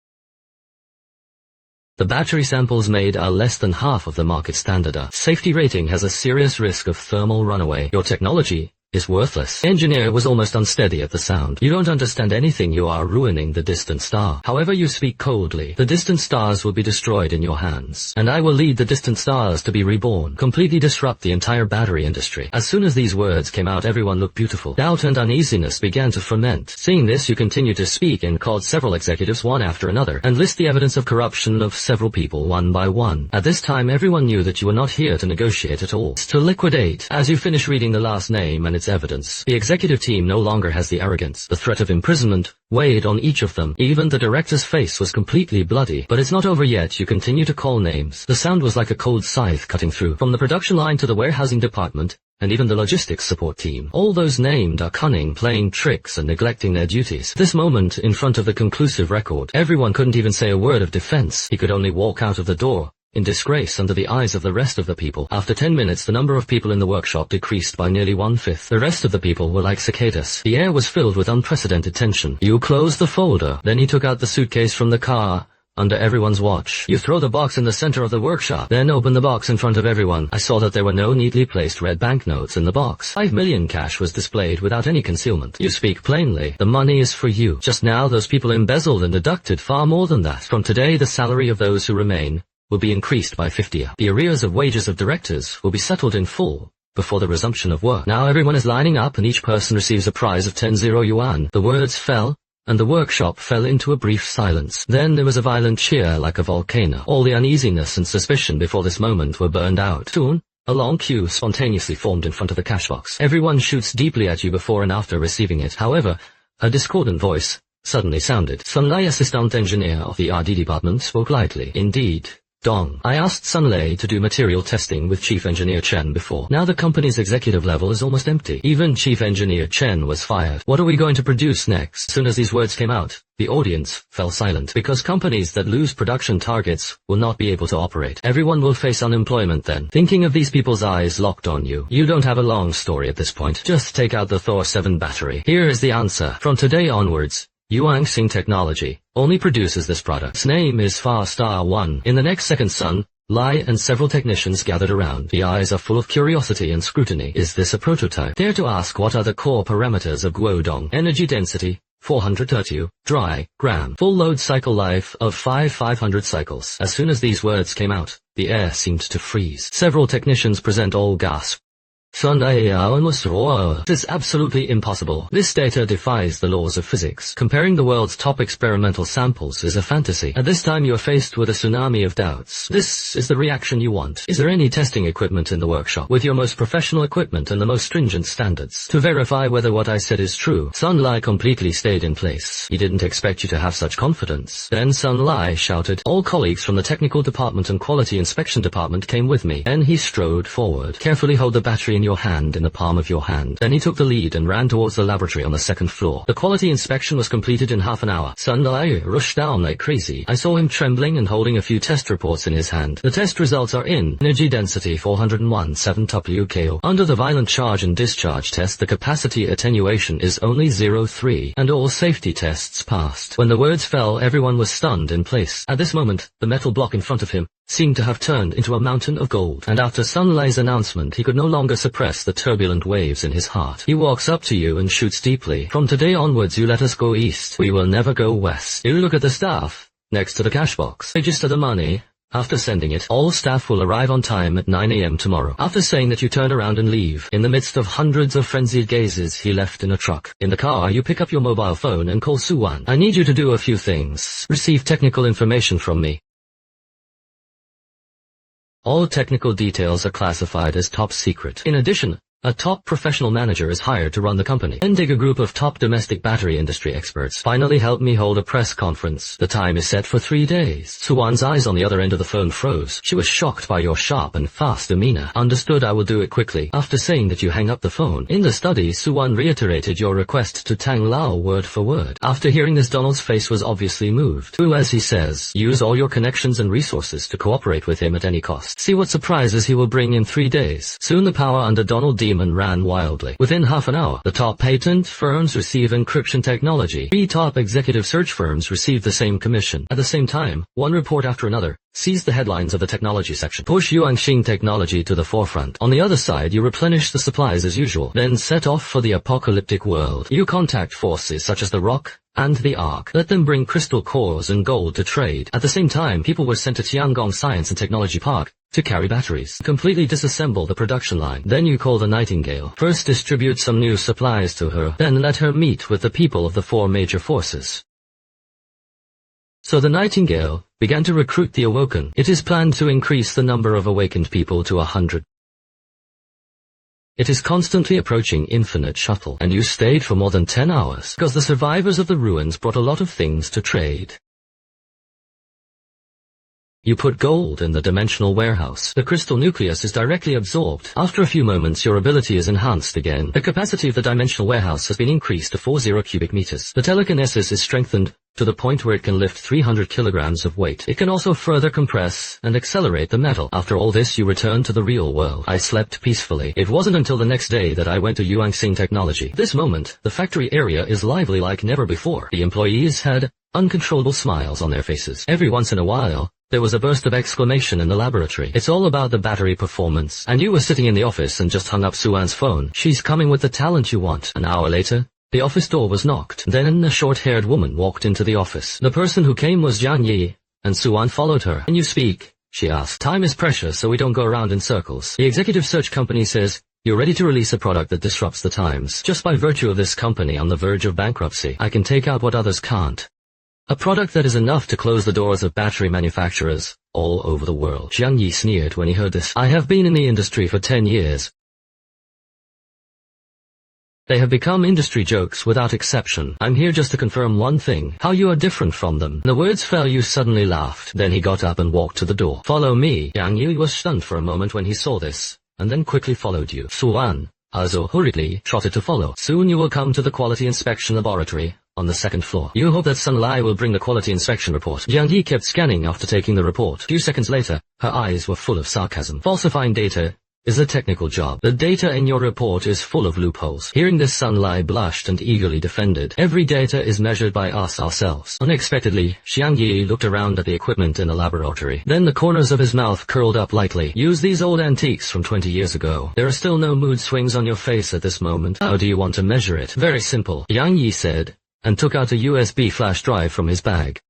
The battery samples made are less than half of the market standard. Safety rating has a serious risk of thermal runaway. Your technology is worthless." The engineer was almost unsteady at the sound. "You don't understand anything. You are ruining the distant star. However you speak coldly. The distant stars will be destroyed in your hands, and I will lead the distant stars to be reborn, completely disrupt the entire battery industry." As soon as these words came out, everyone looked beautiful. Doubt and uneasiness began to ferment. Seeing this, you continued to speak and called several executives one after another, and list the evidence of corruption of several people one by one. At this time, everyone knew that you were not here to negotiate at all. It's to liquidate. As you finish reading the last name and its evidence. The executive team no longer has the arrogance. The threat of imprisonment weighed on each of them. Even the director's face was completely bloody. But it's not over yet. You continue to call names. The sound was like a cold scythe cutting through. From the production line to the warehousing department, and even the logistics support team. All those named are cunning, playing tricks and neglecting their duties. This moment, in front of the conclusive record, everyone couldn't even say a word of defense. He could only walk out of the door, in disgrace under the eyes of the rest of the people. After 10 minutes, the number of people in the workshop decreased by nearly 1/5. The rest of the people were like cicadas. The air was filled with unprecedented tension. You closed the folder. Then he took out the suitcase from the car. Under everyone's watch. You throw the box in the center of the workshop, then open the box in front of everyone. I saw that there were no neatly placed red banknotes in the box. 5 million cash was displayed without any concealment. You speak plainly. The money is for you. Just now those people embezzled and deducted far more than that. From today the salary of those who remain will be increased by 50. The arrears of wages of directors will be settled in full before the resumption of work. Now everyone is lining up and each person receives a prize of 10 yuan. The words fell, and the workshop fell into a brief silence. Then there was a violent cheer like a volcano. All the uneasiness and suspicion before this moment were burned out. Soon, a long queue spontaneously formed in front of the cash box. Everyone shoots deeply at you before and after receiving it. However, a discordant voice suddenly sounded. Sun Lei, assistant engineer of the RD department, spoke lightly. Indeed. Dong. I asked Sun Lei to do material testing with Chief Engineer Chen before. Now the company's executive level is almost empty. Even Chief Engineer Chen was fired. What are we going to produce next? As soon as these words came out, the audience fell silent. Because companies that lose production targets will not be able to operate. Everyone will face unemployment then. Thinking of these people's eyes locked on you. You don't have a long story at this point. Just take out the Thor 7 battery. Here is the answer. From today onwards, Yuanxing Technology only produces this product. Its name is Far Star 1. In the next second, Sun Lei and several technicians gathered around. The eyes are full of curiosity and scrutiny. Is this a prototype? Dare to ask what are the core parameters of Guodong? Energy density, 430 dry gram. Full load cycle life of 500 cycles. As soon as these words came out, the air seemed to freeze. Several technicians present all gasped. This is absolutely impossible. This data defies the laws of physics. Comparing the world's top experimental samples is a fantasy. At this time you are faced with a tsunami of doubts. This is the reaction you want. Is there any testing equipment in the workshop with your most professional equipment and the most stringent standards to verify whether what I said is true? Sun Lei completely stayed in place. He didn't expect you to have such confidence. Then Sun Lei shouted, all colleagues from the technical department and quality inspection department came with me. Then he strode forward. Carefully hold the battery in your hand in the palm of your hand. Then he took the lead and ran towards the laboratory on the second floor. The quality inspection was completed in half an hour. Sun Lei rushed down like crazy. I saw him trembling and holding a few test reports in his hand. The test results are in. Energy density 401.7 WKO. Under the violent charge and discharge test, the capacity attenuation is only 0.3, and all safety tests passed. When the words fell, everyone was stunned in place. At this moment, the metal block in front of him seemed to have turned into a mountain of gold, and after Sun Lei's announcement he could no longer suppress the turbulent waves in his heart. He walks up to you and shoots deeply. From today onwards you let us go east. We will never go west. You look at the staff next to the cash box. Register the money. After sending it, all staff will arrive on time at 9 a.m. tomorrow. After saying that you turn around and leave, in the midst of hundreds of frenzied gazes, he left in a truck. In the car, you pick up your mobile phone and call Suwan. I need you to do a few things. Receive technical information from me. All technical details are classified as top secret. In addition, a top professional manager is hired to run the company. Then take a group of top domestic battery industry experts. Finally help me hold a press conference. The time is set for 3 days. Suwan's eyes on the other end of the phone froze. She was shocked by your sharp and fast demeanor. Understood, I will do it quickly. After saying that you hang up the phone. In the study, Suwan reiterated your request to Tang Lao word for word. After hearing this, Donald's face was obviously moved. Do as he says. Use all your connections and resources to cooperate with him at any cost. See what surprises he will bring in 3 days. Soon the power under Donald Demon ran wildly. Within half an hour, the top patent firms receive encryption technology. 3 top executive search firms receive the same commission. At the same time, one report after another seized the headlines of the technology section. Push Yuanxing Technology to the forefront. On the other side, you replenish the supplies as usual, then set off for the apocalyptic world. You contact forces such as the Rock and the Ark. Let them bring crystal cores and gold to trade. At the same time, people were sent to Tiangong Science and Technology Park to carry batteries. Completely disassemble the production line. Then you call the Nightingale. First distribute some new supplies to her, then let her meet with the people of the 4 major forces. So the Nightingale began to recruit the Awoken. It is planned to increase the number of awakened people to 100. It is constantly approaching infinite shuttle, and you stayed for more than 10 hours, because the survivors of the ruins brought a lot of things to trade. You put gold in the dimensional warehouse. The crystal nucleus is directly absorbed. After a few moments, your ability is enhanced again. The capacity of the dimensional warehouse has been increased to 40 cubic meters. The telekinesis is strengthened to the point where it can lift 300 kilograms of weight. It can also further compress and accelerate the metal. After all this, you return to the real world. I slept peacefully. It wasn't until the next day that I went to Yuanxing Technology. At this moment, the factory area is lively like never before. The employees had uncontrollable smiles on their faces. Every once in a while, there was a burst of exclamation in the laboratory. It's all about the battery performance. And you were sitting in the office and just hung up Suan's phone. She's coming with the talent you want. An hour later, the office door was knocked. Then a short-haired woman walked into the office. The person who came was Jiang Yi, and Suan followed her. Can you speak? She asked. Time is precious, so we don't go around in circles. The executive search company says, you're ready to release a product that disrupts the times. Just by virtue of this company on the verge of bankruptcy, I can take out what others can't. A product that is enough to close the doors of battery manufacturers all over the world. Jiang Yi sneered when he heard this. I have been in the industry for 10 years. They have become industry jokes without exception. I'm here just to confirm one thing, how you are different from them. The words fell. You suddenly laughed. Then he got up and walked to the door. Follow me. Jiang Yi was stunned for a moment when he saw this, and then quickly followed you. Suan also hurriedly trotted to follow. Soon you will come to the quality inspection laboratory on the second floor. You hope that Sun Lai will bring the quality inspection report. Jiang Yi kept scanning after taking the report. A few seconds later, her eyes were full of sarcasm. Falsifying data is a technical job. The data in your report is full of loopholes. Hearing this, Sun Lai blushed and eagerly defended. Every data is measured by us ourselves. Unexpectedly, Jiang Yi looked around at the equipment in the laboratory. Then the corners of his mouth curled up lightly. Use these old antiques from 20 years ago. There are still no mood swings on your face at this moment. How do you want to measure it? Very simple, Jiang Yi said, and took out a USB flash drive from his bag.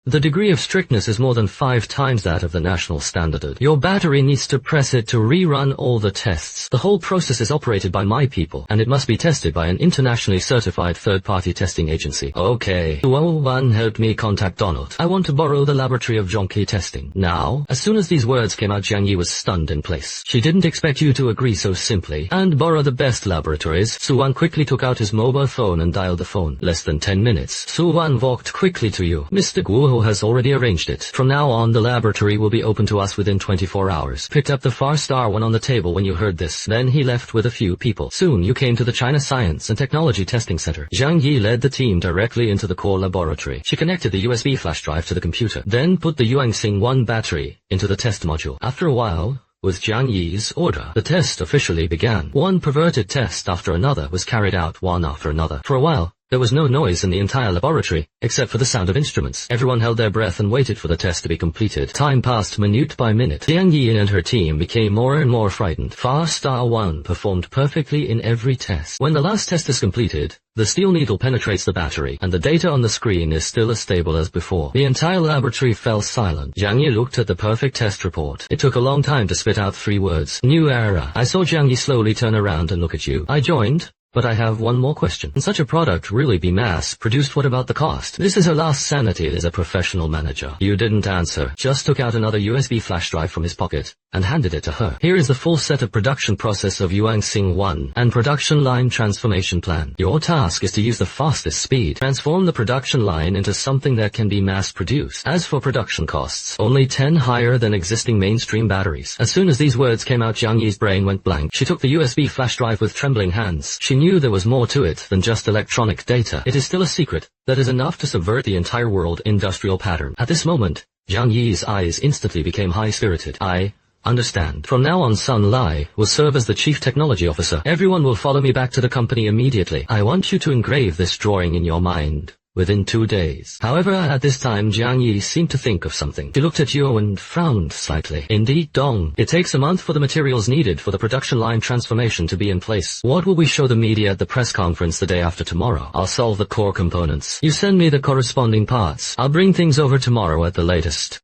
The degree of strictness is more than 5 times that of the national standard. Your battery needs to press it to rerun all the tests. The whole process is operated by my people, and it must be tested by an internationally certified third-party testing agency. Okay. One helped me contact Donald. I want to borrow the laboratory of Zhongqi testing. Now, as soon as these words came out, Jiang Yi was stunned in place. She didn't expect you to agree so simply and borrow the best laboratories. Suwan quickly took out his mobile phone and dialed the phone. Less than 10 minutes. Suwan walked quickly to you. Mr. Guo has already arranged it. From now on, the laboratory will be open to us within 24 hours. Picked up the Far Star one on the table when you heard this. Then he left with a few people. Soon you came to the China Science and Technology Testing Center. Jiang Yi led the team directly into the core laboratory. She connected the USB flash drive to the computer, then put the Yuanxing 1 battery into the test module. After a while, with Jiang Yi's order, the test officially began. One perverted test after another was carried out one after another. For a while, there was no noise in the entire laboratory, except for the sound of instruments. Everyone held their breath and waited for the test to be completed. Time passed minute by minute. Jiang Yi and her team became more and more frightened. Far Star 1 performed perfectly in every test. When the last test is completed, the steel needle penetrates the battery, and the data on the screen is still as stable as before. The entire laboratory fell silent. Jiang Yi looked at the perfect test report. It took a long time to spit out 3 words. New era. I saw Jiang Yi slowly turn around and look at you. I joined. But I have one more question. Can such a product really be mass-produced? What about the cost? This is her last sanity as a professional manager. You didn't answer. Just took out another USB flash drive from his pocket and handed it to her. Here is the full set of production process of Yuanxing 1 and production line transformation plan. Your task is to use the fastest speed. Transform the production line into something that can be mass-produced. As for production costs, only 10 higher than existing mainstream batteries. As soon as these words came out, Jiang Yi's brain went blank. She took the USB flash drive with trembling hands. She knew there was more to it than just electronic data. It is still a secret that is enough to subvert the entire world industrial pattern. At this moment, Jiang Yi's eyes instantly became high-spirited. I understand. From now on, Sun Lai will serve as the chief technology officer. Everyone will follow me back to the company immediately. I want you to engrave this drawing in your mind within 2 days. However, at this time, Jiang Yi seemed to think of something. She looked at you and frowned slightly. Indeed, Dong. It takes a month for the materials needed for the production line transformation to be in place. What will we show the media at the press conference the day after tomorrow? I'll solve the core components. You send me the corresponding parts. I'll bring things over tomorrow at the latest.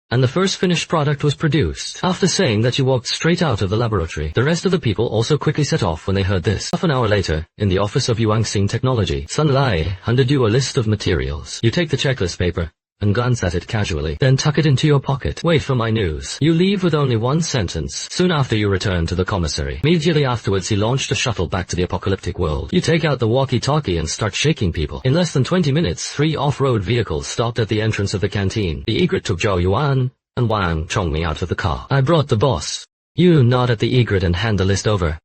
And the first finished product was produced. After saying that, you walked straight out of the laboratory. The rest of the people also quickly set off when they heard this. Half an hour later, in the office of Yuanxing Technology, Sun Lai handed you a list of materials. You take the checklist paper and glance at it casually, then tuck it into your pocket. Wait for my news. You leave with only one sentence. Soon after you return to the commissary. Immediately afterwards he launched a shuttle back to the apocalyptic world. You take out the walkie-talkie and start shaking people. In less than 20 minutes, 3 off-road vehicles stopped at the entrance of the canteen. The egret took Zhao Yuan and Wang Chongming out of the car. I brought the boss. You nod at the egret and hand the list over.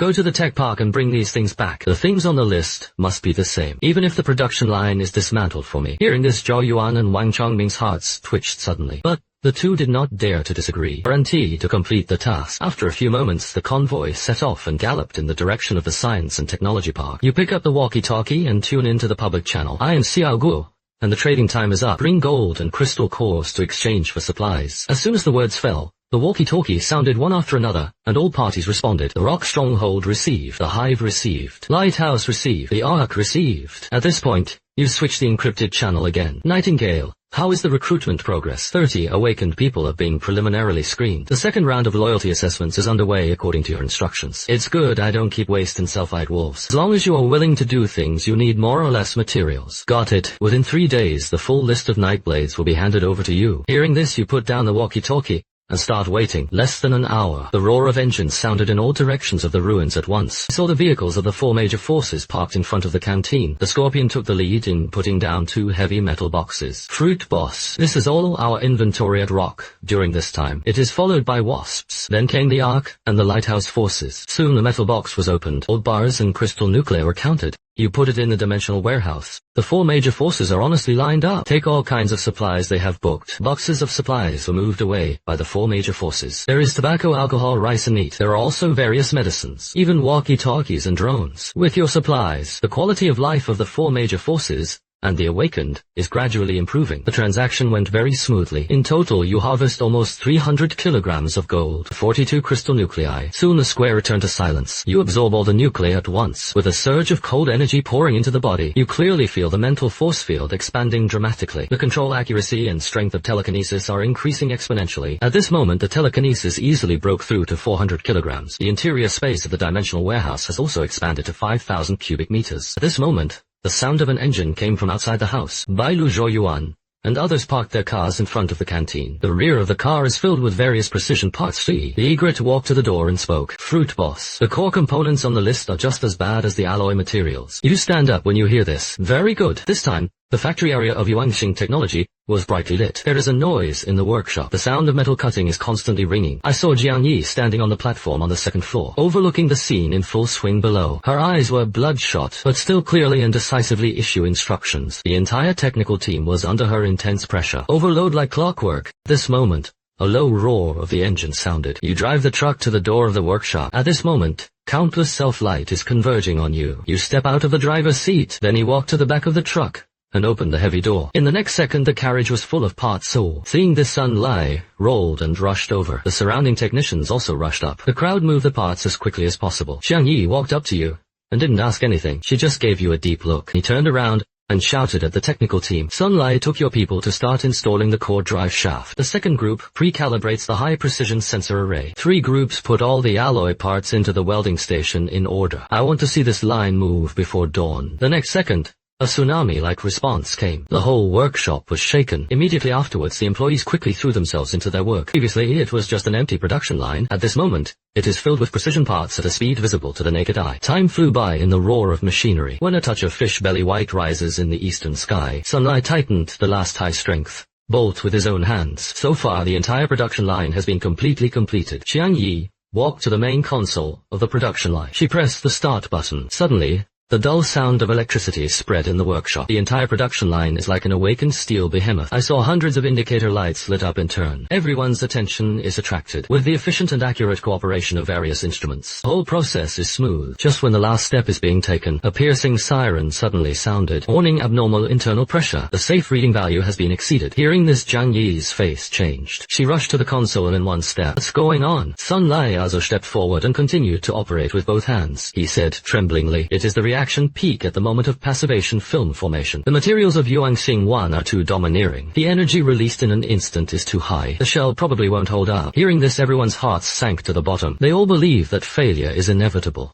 Go to the tech park and bring these things back. The things on the list must be the same, even if the production line is dismantled for me. Hearing this, Zhao Yuan and Wang Chongming's hearts twitched suddenly. But the two did not dare to disagree. Guarantee to complete the task. After a few moments, the convoy set off and galloped in the direction of the Science and Technology Park. You pick up the walkie-talkie and tune into the public channel. I am Xiao Guo, and the trading time is up. Bring gold and crystal cores to exchange for supplies. As soon as the words fell, the walkie-talkie sounded one after another, and all parties responded. The rock stronghold received. The hive received. Lighthouse received. The ark received. At this point, you switch the encrypted channel again. Nightingale, how is the recruitment progress? 30 awakened people are being preliminarily screened. The second round of loyalty assessments is underway according to your instructions. It's good I don't keep wasting self-eyed wolves. As long as you are willing to do things, you need more or less materials. Got it. Within 3 days, the full list of Nightblades will be handed over to you. Hearing this, you put down the walkie-talkie and start waiting. Less than an hour. The roar of engines sounded in all directions of the ruins at once. I saw the vehicles of the 4 major forces parked in front of the canteen. The Scorpion took the lead in putting down 2 heavy metal boxes. Fruit boss. This is all our inventory at Rock during this time. It is followed by wasps. Then came the Ark and the Lighthouse forces. Soon the metal box was opened. Old bars and crystal nuclear were counted. You put it in the dimensional warehouse. The 4 major forces are honestly lined up. Take all kinds of supplies they have booked. Boxes of supplies were moved away by the 4 major forces. There is tobacco, alcohol, rice and meat. There are also various medicines, even walkie-talkies and drones. With your supplies, the quality of life of the 4 major forces and the awakened is gradually improving. The transaction went very smoothly. In total, you harvest almost 300 kilograms of gold, 42 crystal nuclei. Soon the square returned to silence. You absorb all the nuclei at once. With a surge of cold energy pouring into the body, you clearly feel the mental force field expanding dramatically. The control accuracy and strength of telekinesis are increasing exponentially. At this moment, the telekinesis easily broke through to 400 kilograms. The interior space of the dimensional warehouse has also expanded to 5,000 cubic meters. At this moment, the sound of an engine came from outside the house. Bailu Zhou Yuan and others parked their cars in front of the canteen. The rear of the car is filled with various precision parts. The egret walked to the door and spoke. Fruit boss. The core components on the list are just as bad as the alloy materials. You stand up when you hear this. Very good. This time, the factory area of Yuanxing Technology was brightly lit. There is a noise in the workshop. The sound of metal cutting is constantly ringing. I saw Jiang Yi standing on the platform on the 2nd floor, overlooking the scene in full swing below. Her eyes were bloodshot, but still clearly and decisively issue instructions. The entire technical team was under her intense pressure. Overload like clockwork. This moment, a low roar of the engine sounded. You drive the truck to the door of the workshop. At this moment, countless self-light is converging on you. You step out of the driver's seat. Then you walk to the back of the truck and opened the heavy door. In the next second, the carriage was full of parts. So, seeing this, Sun Lai rolled and rushed over. The surrounding technicians also rushed up. The crowd moved the parts as quickly as possible. Xiang Yi walked up to you and didn't ask anything. She just gave you a deep look. He turned around and shouted at the technical team. Sun Lai took your people to start installing the core drive shaft. The second group pre-calibrates the high-precision sensor array. 3 groups put all the alloy parts into the welding station in order. I want to see this line move before dawn. The next second, a tsunami-like response came. The whole workshop was shaken. Immediately afterwards, the employees quickly threw themselves into their work. Previously, it was just an empty production line. At this moment, it is filled with precision parts at a speed visible to the naked eye. Time flew by in the roar of machinery. When a touch of fish belly white rises in the eastern sky, Sun Lai tightened the last high-strength bolt with his own hands. So far, the entire production line has been completely completed. Xiang Yi walked to the main console of the production line. She pressed the start button. Suddenly, the dull sound of electricity spread in the workshop. The entire production line is like an awakened steel behemoth. I saw hundreds of indicator lights lit up in turn. Everyone's attention is attracted. With the efficient and accurate cooperation of various instruments, the whole process is smooth. Just when the last step is being taken, a piercing siren suddenly sounded, warning abnormal internal pressure. The safe reading value has been exceeded. Hearing this, Jiang Yi's face changed. She rushed to the console in one step. What's going on? Sun Lai also stepped forward and continued to operate with both hands. He said tremblingly, it is the reaction peak at the moment of passivation film formation. The materials of Yuanxing 1 are too domineering. The energy released in an instant is too high. The shell probably won't hold up. Hearing this, everyone's hearts sank to the bottom. They all believe that failure is inevitable.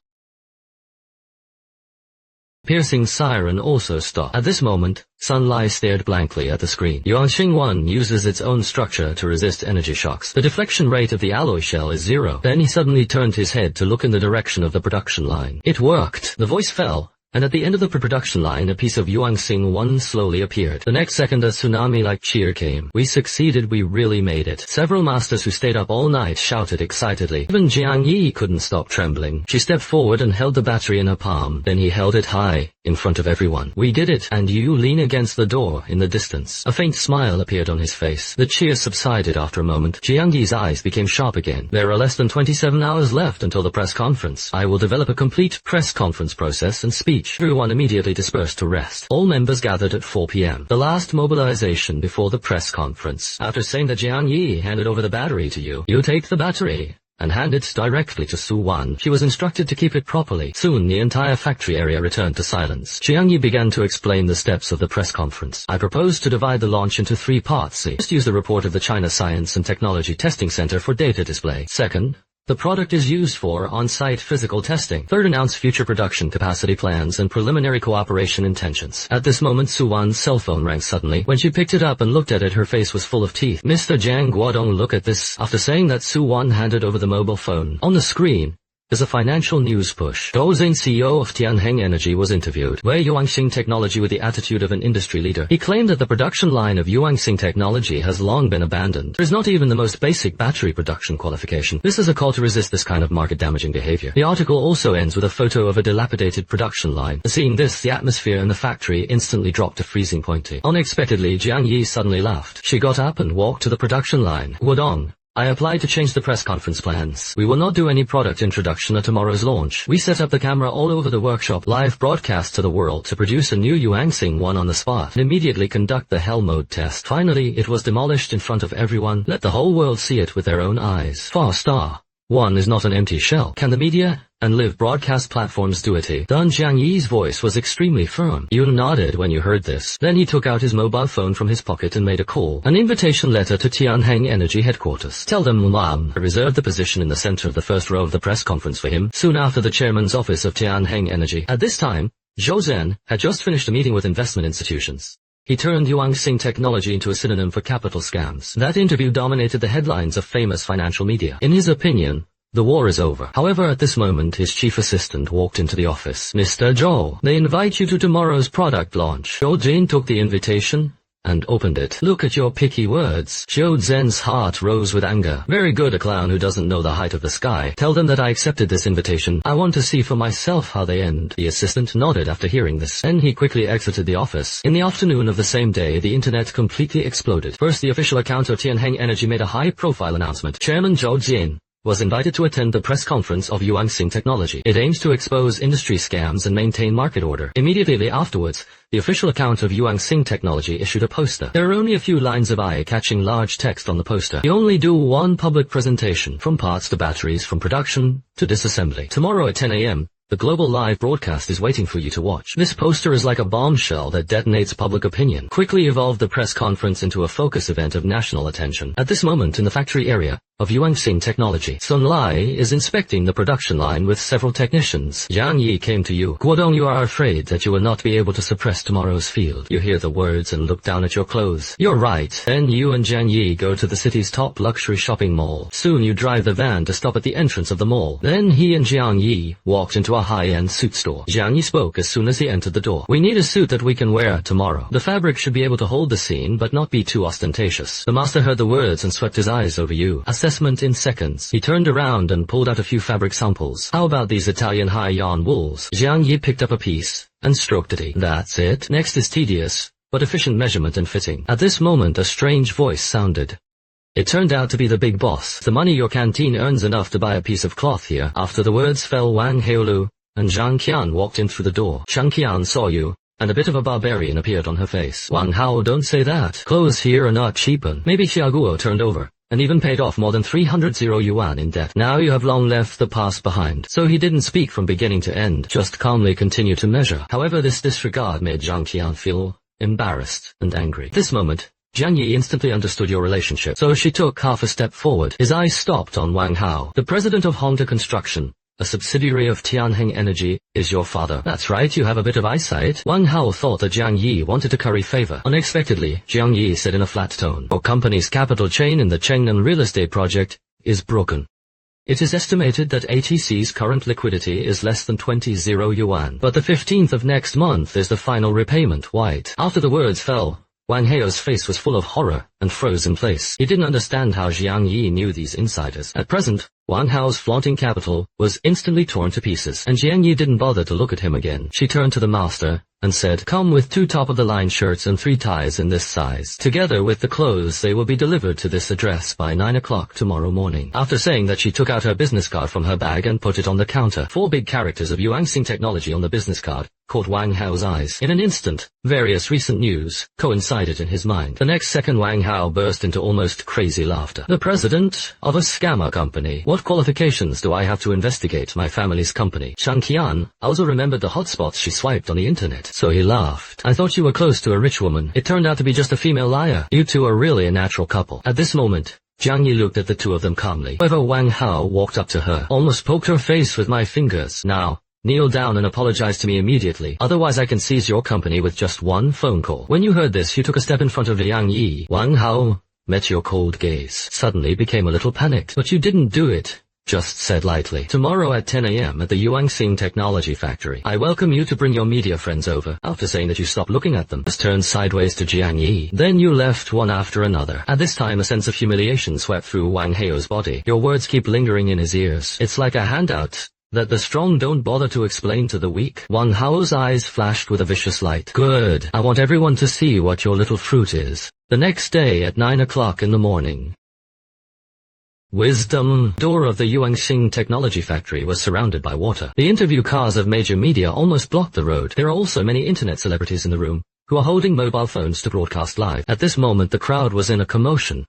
piercing siren also stopped. At this moment, Sun Lai stared blankly at the screen. Yuanxing 1 uses its own structure to resist energy shocks. The deflection rate of the alloy shell is 0. Then he suddenly turned his head to look in the direction of the production line. It worked. The voice fell, and at the end of the pre-production line a piece of Yuanxing 1 slowly appeared. The next second a tsunami-like cheer came. We succeeded, we really made it. Several masters who stayed up all night shouted excitedly. Even Jiang Yi couldn't stop trembling. She stepped forward and held the battery in her palm. Then he held it high, in front of everyone. We did it, and you lean against the door in the distance. A faint smile appeared on his face. The cheer subsided after a moment. Jiang Yi's eyes became sharp again. There are less than 27 hours left until the press conference. I will develop a complete press conference process and speech. Everyone immediately dispersed to rest. All members gathered at 4 p.m. The last mobilization before the press conference. After saying that Jiang Yi handed over the battery to you, you take the battery and hand it directly to Su Wan. She was instructed to keep it properly. Soon the entire factory area returned to silence. Jiang Yi began to explain the steps of the press conference. I propose to divide the launch into 3 parts. First, use the report of the China Science and Technology Testing Center for data display. Second, the product is used for on-site physical testing. Third, announce future production capacity plans and preliminary cooperation intentions. At this moment, Su Wan's cell phone rang suddenly. When she picked it up and looked at it, her face was full of teeth. Mr. Jiang Guodong, look at this. After saying that, Su Wan handed over the mobile phone. On the screen is a financial news push. Zhou Zin, CEO of Tianheng Energy, was interviewed. Wei Yuanxing Technology with the attitude of an industry leader. He claimed that the production line of Yuanxing Technology has long been abandoned. There is not even the most basic battery production qualification. This is a call to resist this kind of market-damaging behavior. The article also ends with a photo of a dilapidated production line. Seeing this, the atmosphere in the factory instantly dropped to freezing point. Unexpectedly, Jiang Yi suddenly laughed. She got up and walked to the production line. Guodong, I applied to change the press conference plans. We will not do any product introduction at tomorrow's launch. We set up the camera all over the workshop, live broadcast to the world to produce a new Yuanxing 1 on the spot, and immediately conduct the hell mode test. Finally, it was demolished in front of everyone. Let the whole world see it with their own eyes. Far Star 1 is not an empty shell. Can the media and live broadcast platforms do it? Dun Jiang Yi's voice was extremely firm. You nodded when you heard this. Then he took out his mobile phone from his pocket and made a call. An invitation letter to Tianheng Energy headquarters. Tell them Lam reserved the position in the center of the first row of the press conference for him, soon after the chairman's office of Tianheng Energy. At this time, Zhou Zhen had just finished a meeting with investment institutions. He turned Yuanxing Technology into a synonym for capital scams. That interview dominated the headlines of famous financial media. In his opinion, the war is over. However, at this moment, his chief assistant walked into the office. Mr. Zhou, they invite you to tomorrow's product launch. Zhou Jin took the invitation and opened it. Look at your picky words. Zhou Zhen's heart rose with anger. Very good, a clown who doesn't know the height of the sky. Tell them that I accepted this invitation. I want to see for myself how they end. The assistant nodded after hearing this. Then he quickly exited the office. In the afternoon of the same day, the internet completely exploded. First, the official account of Tianheng Energy made a high-profile announcement. Chairman Zhou Jin was invited to attend the press conference of Yuanxing Technology. It aims to expose industry scams and maintain market order. Immediately afterwards, the official account of Yuanxing Technology issued a poster. There are only a few lines of eye-catching large text on the poster. You only do one public presentation, from parts to batteries, from production to disassembly. Tomorrow at 10 a.m., the global live broadcast is waiting for you to watch. This poster is like a bombshell that detonates public opinion. Quickly evolved the press conference into a focus event of national attention. At this moment in the factory area of Yuanxing Technology, Sun Lai is inspecting the production line with several technicians. Jiang Yi came to you. Guodong, you are afraid that you will not be able to suppress tomorrow's field. You hear the words and look down at your clothes. You're right. Then you and Jiang Yi go to the city's top luxury shopping mall. Soon you drive the van to stop at the entrance of the mall. Then he and Jiang Yi walked into a high-end suit store. Jiang Yi spoke as soon as he entered the door. We need a suit that we can wear tomorrow. The fabric should be able to hold the scene but not be too ostentatious. The master heard the words and swept his eyes over you. Assessment in seconds. He turned around and pulled out a few fabric samples. How about these Italian high yarn wools? Jiang Yi picked up a piece and stroked it. That's it. Next is tedious but efficient measurement and fitting. At this moment a strange voice sounded. It turned out to be the big boss. The money your canteen earns enough to buy a piece of cloth here. After the words fell, Wang Heolu and Zhang Qian walked in through the door. Zhang Qian saw you, and a bit of a barbarian appeared on her face. Wang Hao, don't say that. Clothes here are not cheap. Maybe Xiaoguo turned over and even paid off more than 300 yuan in debt. Now you have long left the past behind. So he didn't speak from beginning to end, just calmly continue to measure. However, this disregard made Zhang Qian feel embarrassed and angry. At this moment, Jiang Yi instantly understood your relationship, so she took half a step forward. His eyes stopped on Wang Hao. The president of Hongda Construction a subsidiary of Tianheng Energy, is your father. That's right, you have a bit of eyesight. Wang Hao thought that Jiang Yi wanted to curry favor. Unexpectedly, Jiang Yi said in a flat tone, "Your company's capital chain in the Chengnan real estate project is broken. It is estimated that ATC's current liquidity is less than 20 yuan, but the 15th of next month is the final repayment. White." After the words fell, Wang Hao's face was full of horror and froze in place. He didn't understand how Jiang Yi knew these insiders. At present, Wang Hao's flaunting capital was instantly torn to pieces, and Jiang Yi didn't bother to look at him again. She turned to the master and said, "Come with 2 top-of-the-line shirts and 3 ties in this size. Together with the clothes, they will be delivered to this address by 9 o'clock tomorrow morning." After saying that, she took out her business card from her bag and put it on the counter. 4 big characters of Yuanxing technology on the business card caught Wang Hao's eyes. In an instant, various recent news coincided in his mind. The next second, Wang Hao burst into almost crazy laughter. "The president of a scammer company. What qualifications do I have to investigate my family's company?" Shang Qian also remembered the hotspots she swiped on the internet, so he laughed. "I thought you were close to a rich woman. It turned out to be just a female liar. You two are really a natural couple." At this moment, Jiang Yi looked at the two of them calmly. However, Wang Hao walked up to her, almost poked her face with my fingers. "Now, kneel down and apologize to me immediately, otherwise I can seize your company with just 1 phone call." When you heard this, you took a step in front of Jiang Yi. Wang Hao met your cold gaze, suddenly became a little panicked. "But you didn't do it," just said lightly. "Tomorrow at 10 a.m. at the Yuanxing Technology Factory. I welcome you to bring your media friends over." After saying that, you stopped looking at them, just turned sideways to Jiang Yi. Then you left one after another. At this time, a sense of humiliation swept through Wang Hao's body. Your words keep lingering in his ears. It's like a handout that the strong don't bother to explain to the weak. Wang Hao's eyes flashed with a vicious light. "Good. I want everyone to see what your little fruit is." The next day at 9 o'clock in the morning. Wisdom. Door of the Yuanxing Technology Factory was surrounded by water. The interview cars of major media almost blocked the road. There are also many internet celebrities in the room, who are holding mobile phones to broadcast live. At this moment, the crowd was in a commotion.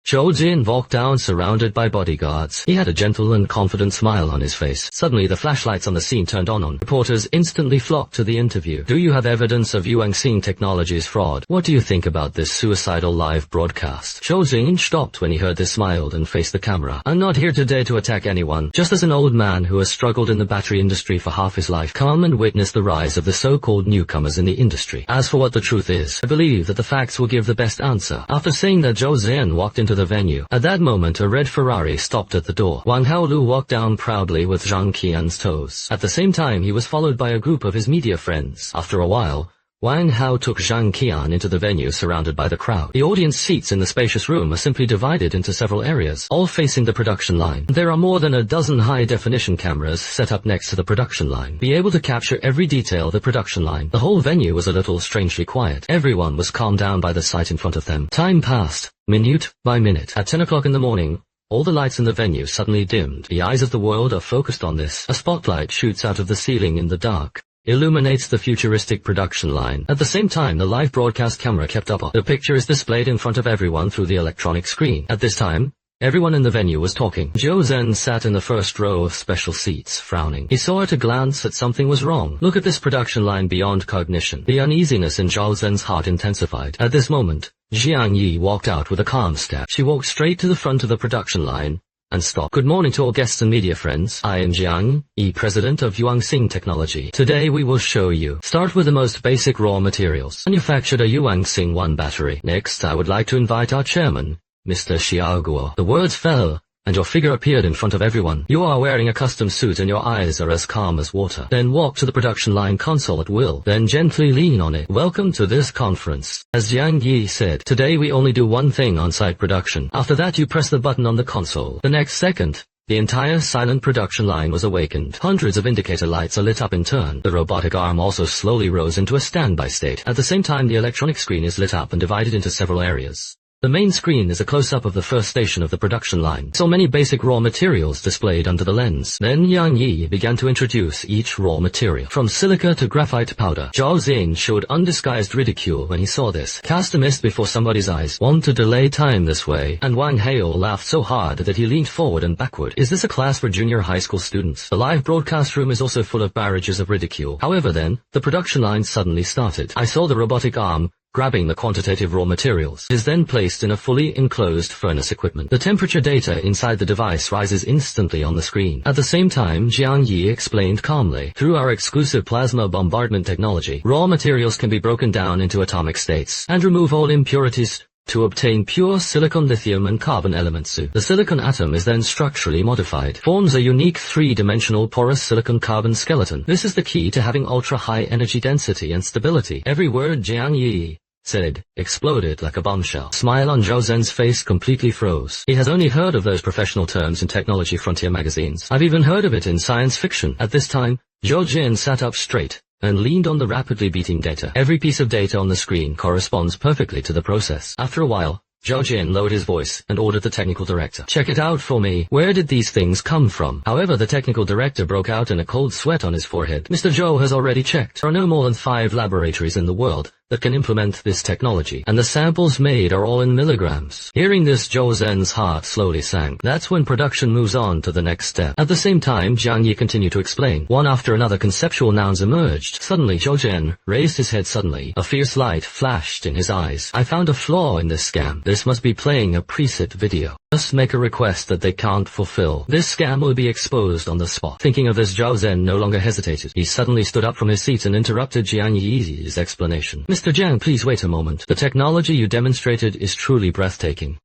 Zhou Jin walked down surrounded by bodyguards. He had a gentle and confident smile on his face. Suddenly the flashlights on the scene turned on. Reporters instantly flocked to the interview. "Do you have evidence of Yuanxing Technology's fraud? What do you think about this suicidal live broadcast?" Zhou Jin stopped when he heard this, smiled and faced the camera. "I'm not here today to attack anyone. Just as an old man who has struggled in the battery industry for half his life, come and witness the rise of the so-called newcomers in the industry. As for what the truth is, I believe that the facts will give the best answer." After saying that, Zhou Jin walked into the venue. At that moment, a red Ferrari stopped at the door. Wang Haolu walked down proudly with Zhang Qian's toes. At the same time, he was followed by a group of his media friends. After a while, Wang Hao took Zhang Qian into the venue surrounded by the crowd. The audience seats in the spacious room are simply divided into several areas, all facing the production line. There are more than a dozen high-definition cameras set up next to the production line, be able to capture every detail of the production line. The whole venue was a little strangely quiet. Everyone was calmed down by the sight in front of them. Time passed, minute by minute. At 10 o'clock in the morning, all the lights in the venue suddenly dimmed. The eyes of the world are focused on this. A spotlight shoots out of the ceiling in the dark, illuminates the futuristic production line. At the same time, the live broadcast camera kept up. The picture is displayed in front of everyone through the electronic screen. At this time, everyone in the venue was talking. Zhou Zhen sat in the first row of special seats, frowning. He saw at a glance that something was wrong. Look at this production line beyond cognition. The uneasiness in Zhou Zhen's heart intensified. At this moment, Jiang Yi walked out with a calm step. She walked straight to the front of the production line and stopped. "Good morning to all guests and media friends. I am Jiang Yi, president of Yuanxing Technology. Today we will show you. Start with the most basic raw materials. Manufactured a Yuanxing 1 battery. Next, I would like to invite our chairman, Mr. Xiao Guo." The words fell, and your figure appeared in front of everyone. You are wearing a custom suit and your eyes are as calm as water. Then walk to the production line console at will. Then gently lean on it. "Welcome to this conference." As Jiang Yi said, "Today we only do one thing on site production." After that, you press the button on the console. The next second, the entire silent production line was awakened. Hundreds of indicator lights are lit up in turn. The robotic arm also slowly rose into a standby state. At the same time, the electronic screen is lit up and divided into several areas. The main screen is a close-up of the first station of the production line. So many basic raw materials displayed under the lens. Then Yang Yi began to introduce each raw material, from silica to graphite powder. Zhao Xin showed undisguised ridicule when he saw this. Cast a mist before somebody's eyes. Want to delay time this way? And Wang Hao laughed so hard that he leaned forward and backward. Is this a class for junior high school students? The live broadcast room is also full of barrages of ridicule. However then, the production line suddenly started. I saw the robotic arm grabbing the quantitative raw materials. It is then placed in a fully enclosed furnace equipment. The temperature data inside the device rises instantly on the screen. At the same time, Jiang Yi explained calmly, through our exclusive plasma bombardment technology, raw materials can be broken down into atomic states and remove all impurities to obtain pure silicon, lithium and carbon elements. The silicon atom is then structurally modified, forms a unique three-dimensional porous silicon-carbon skeleton. This is the key to having ultra-high energy density and stability. Every word Jiang Yi said exploded like a bombshell. Smile on Zhao Zhen's face completely froze. He has only heard of those professional terms in technology frontier magazines. I've even heard of it in science fiction. At this time, Zhao Zhen sat up straight and leaned on the rapidly beating data. Every piece of data on the screen corresponds perfectly to the process. After a while, Zhao Jin lowered his voice and ordered the technical director, "Check it out for me. Where did these things come from?" However, the technical director broke out in a cold sweat on his forehead. Mr. Zhou has already checked. There are no more than 5 laboratories in the world that can implement this technology, and the samples made are all in milligrams. Hearing this, Zhou Zhen's heart slowly sank. That's when production moves on to the next step. At the same time, Jiang Yi continued to explain. One after another conceptual nouns emerged. Suddenly, Zhou Zhen raised his head suddenly. A fierce light flashed in his eyes. "I found a flaw in this scam. This must be playing a preset video. Just make a request that they can't fulfill. This scam will be exposed on the spot." Thinking of this, Zhao Zhen no longer hesitated. He suddenly stood up from his seat and interrupted Jiang Yi's explanation. "Mr. Jiang, please wait a moment. The technology you demonstrated is truly breathtaking."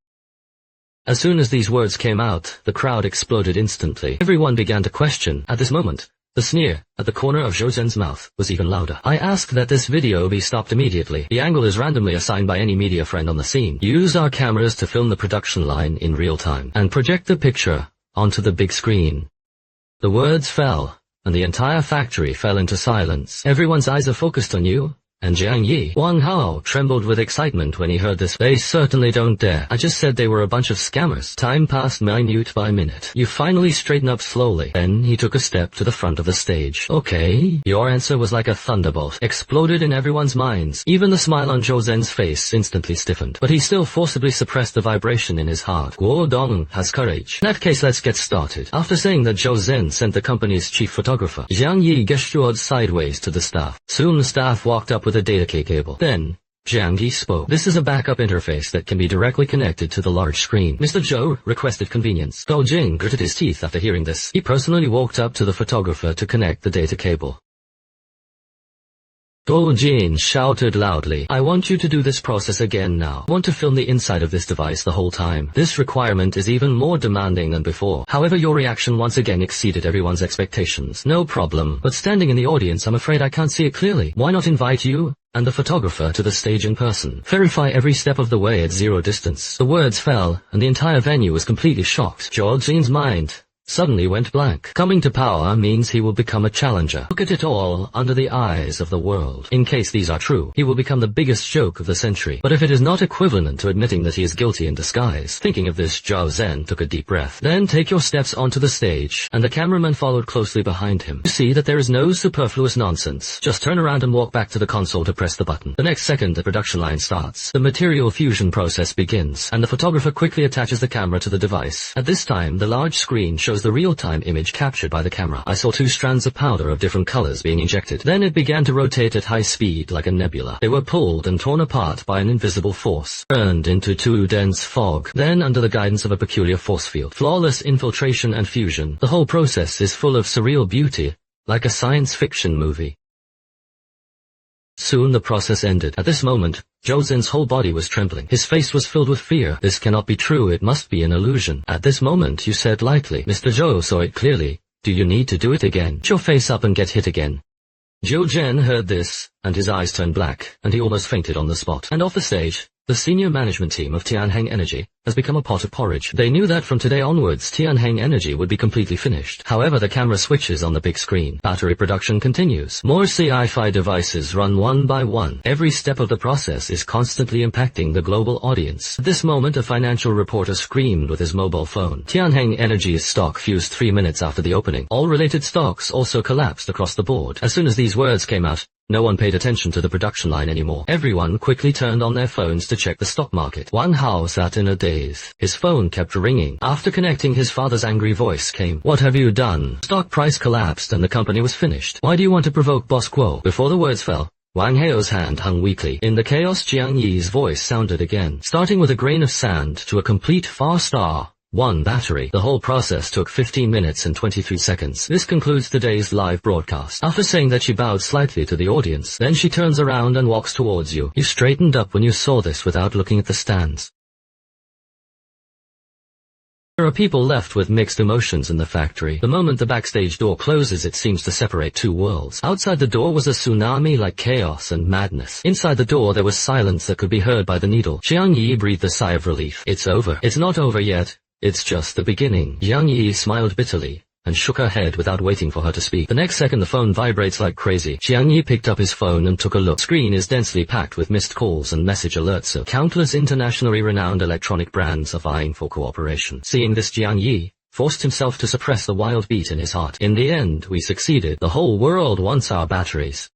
As soon as these words came out, the crowd exploded instantly. Everyone began to question. At this moment, the sneer at the corner of Zhou Zhen's mouth was even louder. "I ask that this video be stopped immediately. The angle is randomly assigned by any media friend on the scene. Use our cameras to film the production line in real time and project the picture onto the big screen." The words fell, and the entire factory fell into silence. Everyone's eyes are focused on you. And Jiang Yi. Wang Hao trembled with excitement when he heard this. "They certainly don't dare. I just said they were a bunch of scammers." Time passed minute by minute. You finally straighten up slowly. Then he took a step to the front of the stage. "Okay." Your answer was like a thunderbolt. Exploded in everyone's minds. Even the smile on Zhou Zhen's face instantly stiffened. But he still forcibly suppressed the vibration in his heart. Guo Dong has courage. "In that case, let's get started." After saying that, Zhou Zhen sent the company's chief photographer, Jiang Yi, gestured sideways to the staff. Soon the staff walked up with a data cable. Then, Jiang Yi spoke. "This is a backup interface that can be directly connected to the large screen." Mr. Zhou requested convenience. Gao Jing gritted his teeth after hearing this. He personally walked up to the photographer to connect the data cable. Gao Jin shouted loudly, "I want you to do this process again now. I want to film the inside of this device the whole time. This requirement is even more demanding than before." However, your reaction once again exceeded everyone's expectations. "No problem. But standing in the audience, I'm afraid I can't see it clearly. Why not invite you and the photographer to the stage in person? Verify every step of the way at 0 distance." The words fell, and the entire venue was completely shocked. Zhao Jin's mind suddenly went blank. Coming to power means he will become a challenger. Look at it all under the eyes of the world. In case these are true, he will become the biggest joke of the century. But if it is not equivalent to admitting that he is guilty in disguise. Thinking of this, Zhao Zhen took a deep breath. "Then take your steps onto the stage," and the cameraman followed closely behind him. "You see that there is no superfluous nonsense. Just turn around and walk back to the console to press the button." The next second, the production line starts. The material fusion process begins, and the photographer quickly attaches the camera to the device. At this time, the large screen shows the real-time image captured by the camera. I saw 2 strands of powder of different colors being injected. Then it began to rotate at high speed like a nebula. They were pulled and torn apart by an invisible force, turned into 2 dense fog. Then, under the guidance of a peculiar force field, flawless infiltration and fusion. The whole process is full of surreal beauty, like a science fiction movie. Soon the process ended. At this moment, Zhou Zhen's whole body was trembling. His face was filled with fear. "This cannot be true. It must be an illusion." At this moment you said lightly, "Mr. Zhou saw it clearly. Do you need to do it again? Put your face up and get hit again." Zhou Zhen heard this, and his eyes turned black, and he almost fainted on the spot. And off the stage, the senior management team of Tianheng Energy has become a pot of porridge. They knew that from today onwards Tianheng Energy would be completely finished. However, the camera switches on the big screen. Battery production continues. More sci-fi devices run one by one. Every step of the process is constantly impacting the global audience. At this moment, a financial reporter screamed with his mobile phone. Tianheng Energy's stock fused 3 minutes after the opening. All related stocks also collapsed across the board. As soon as these words came out, no one paid attention to the production line anymore. Everyone quickly turned on their phones to check the stock market. Wang Hao sat in a daze. His phone kept ringing. After connecting, his father's angry voice came. "What have you done? Stock price collapsed and the company was finished. Why do you want to provoke Boss Guo?" Before the words fell, Wang Hao's hand hung weakly. In the chaos, Jiang Yi's voice sounded again. Starting with a grain of sand to a complete far-star 1 battery. The whole process took 15 minutes and 23 seconds. This concludes today's live broadcast. After saying that, she bowed slightly to the audience. Then she turns around and walks towards you. You straightened up when you saw this without looking at the stands. There are people left with mixed emotions in the factory. The moment the backstage door closes, it seems to separate two worlds. Outside the door was a tsunami like chaos and madness. Inside the door there was silence that could be heard by the needle. Jiang Yi breathed a sigh of relief. It's over. It's not over yet. It's just the beginning. Jiang Yi smiled bitterly and shook her head without waiting for her to speak. The next second the phone vibrates like crazy. Jiang Yi picked up his phone and took a look. Screen is densely packed with missed calls and message alerts of countless internationally renowned electronic brands are vying for cooperation. Seeing this, Jiang Yi forced himself to suppress the wild beat in his heart. In the end, we succeeded. The whole world wants our batteries.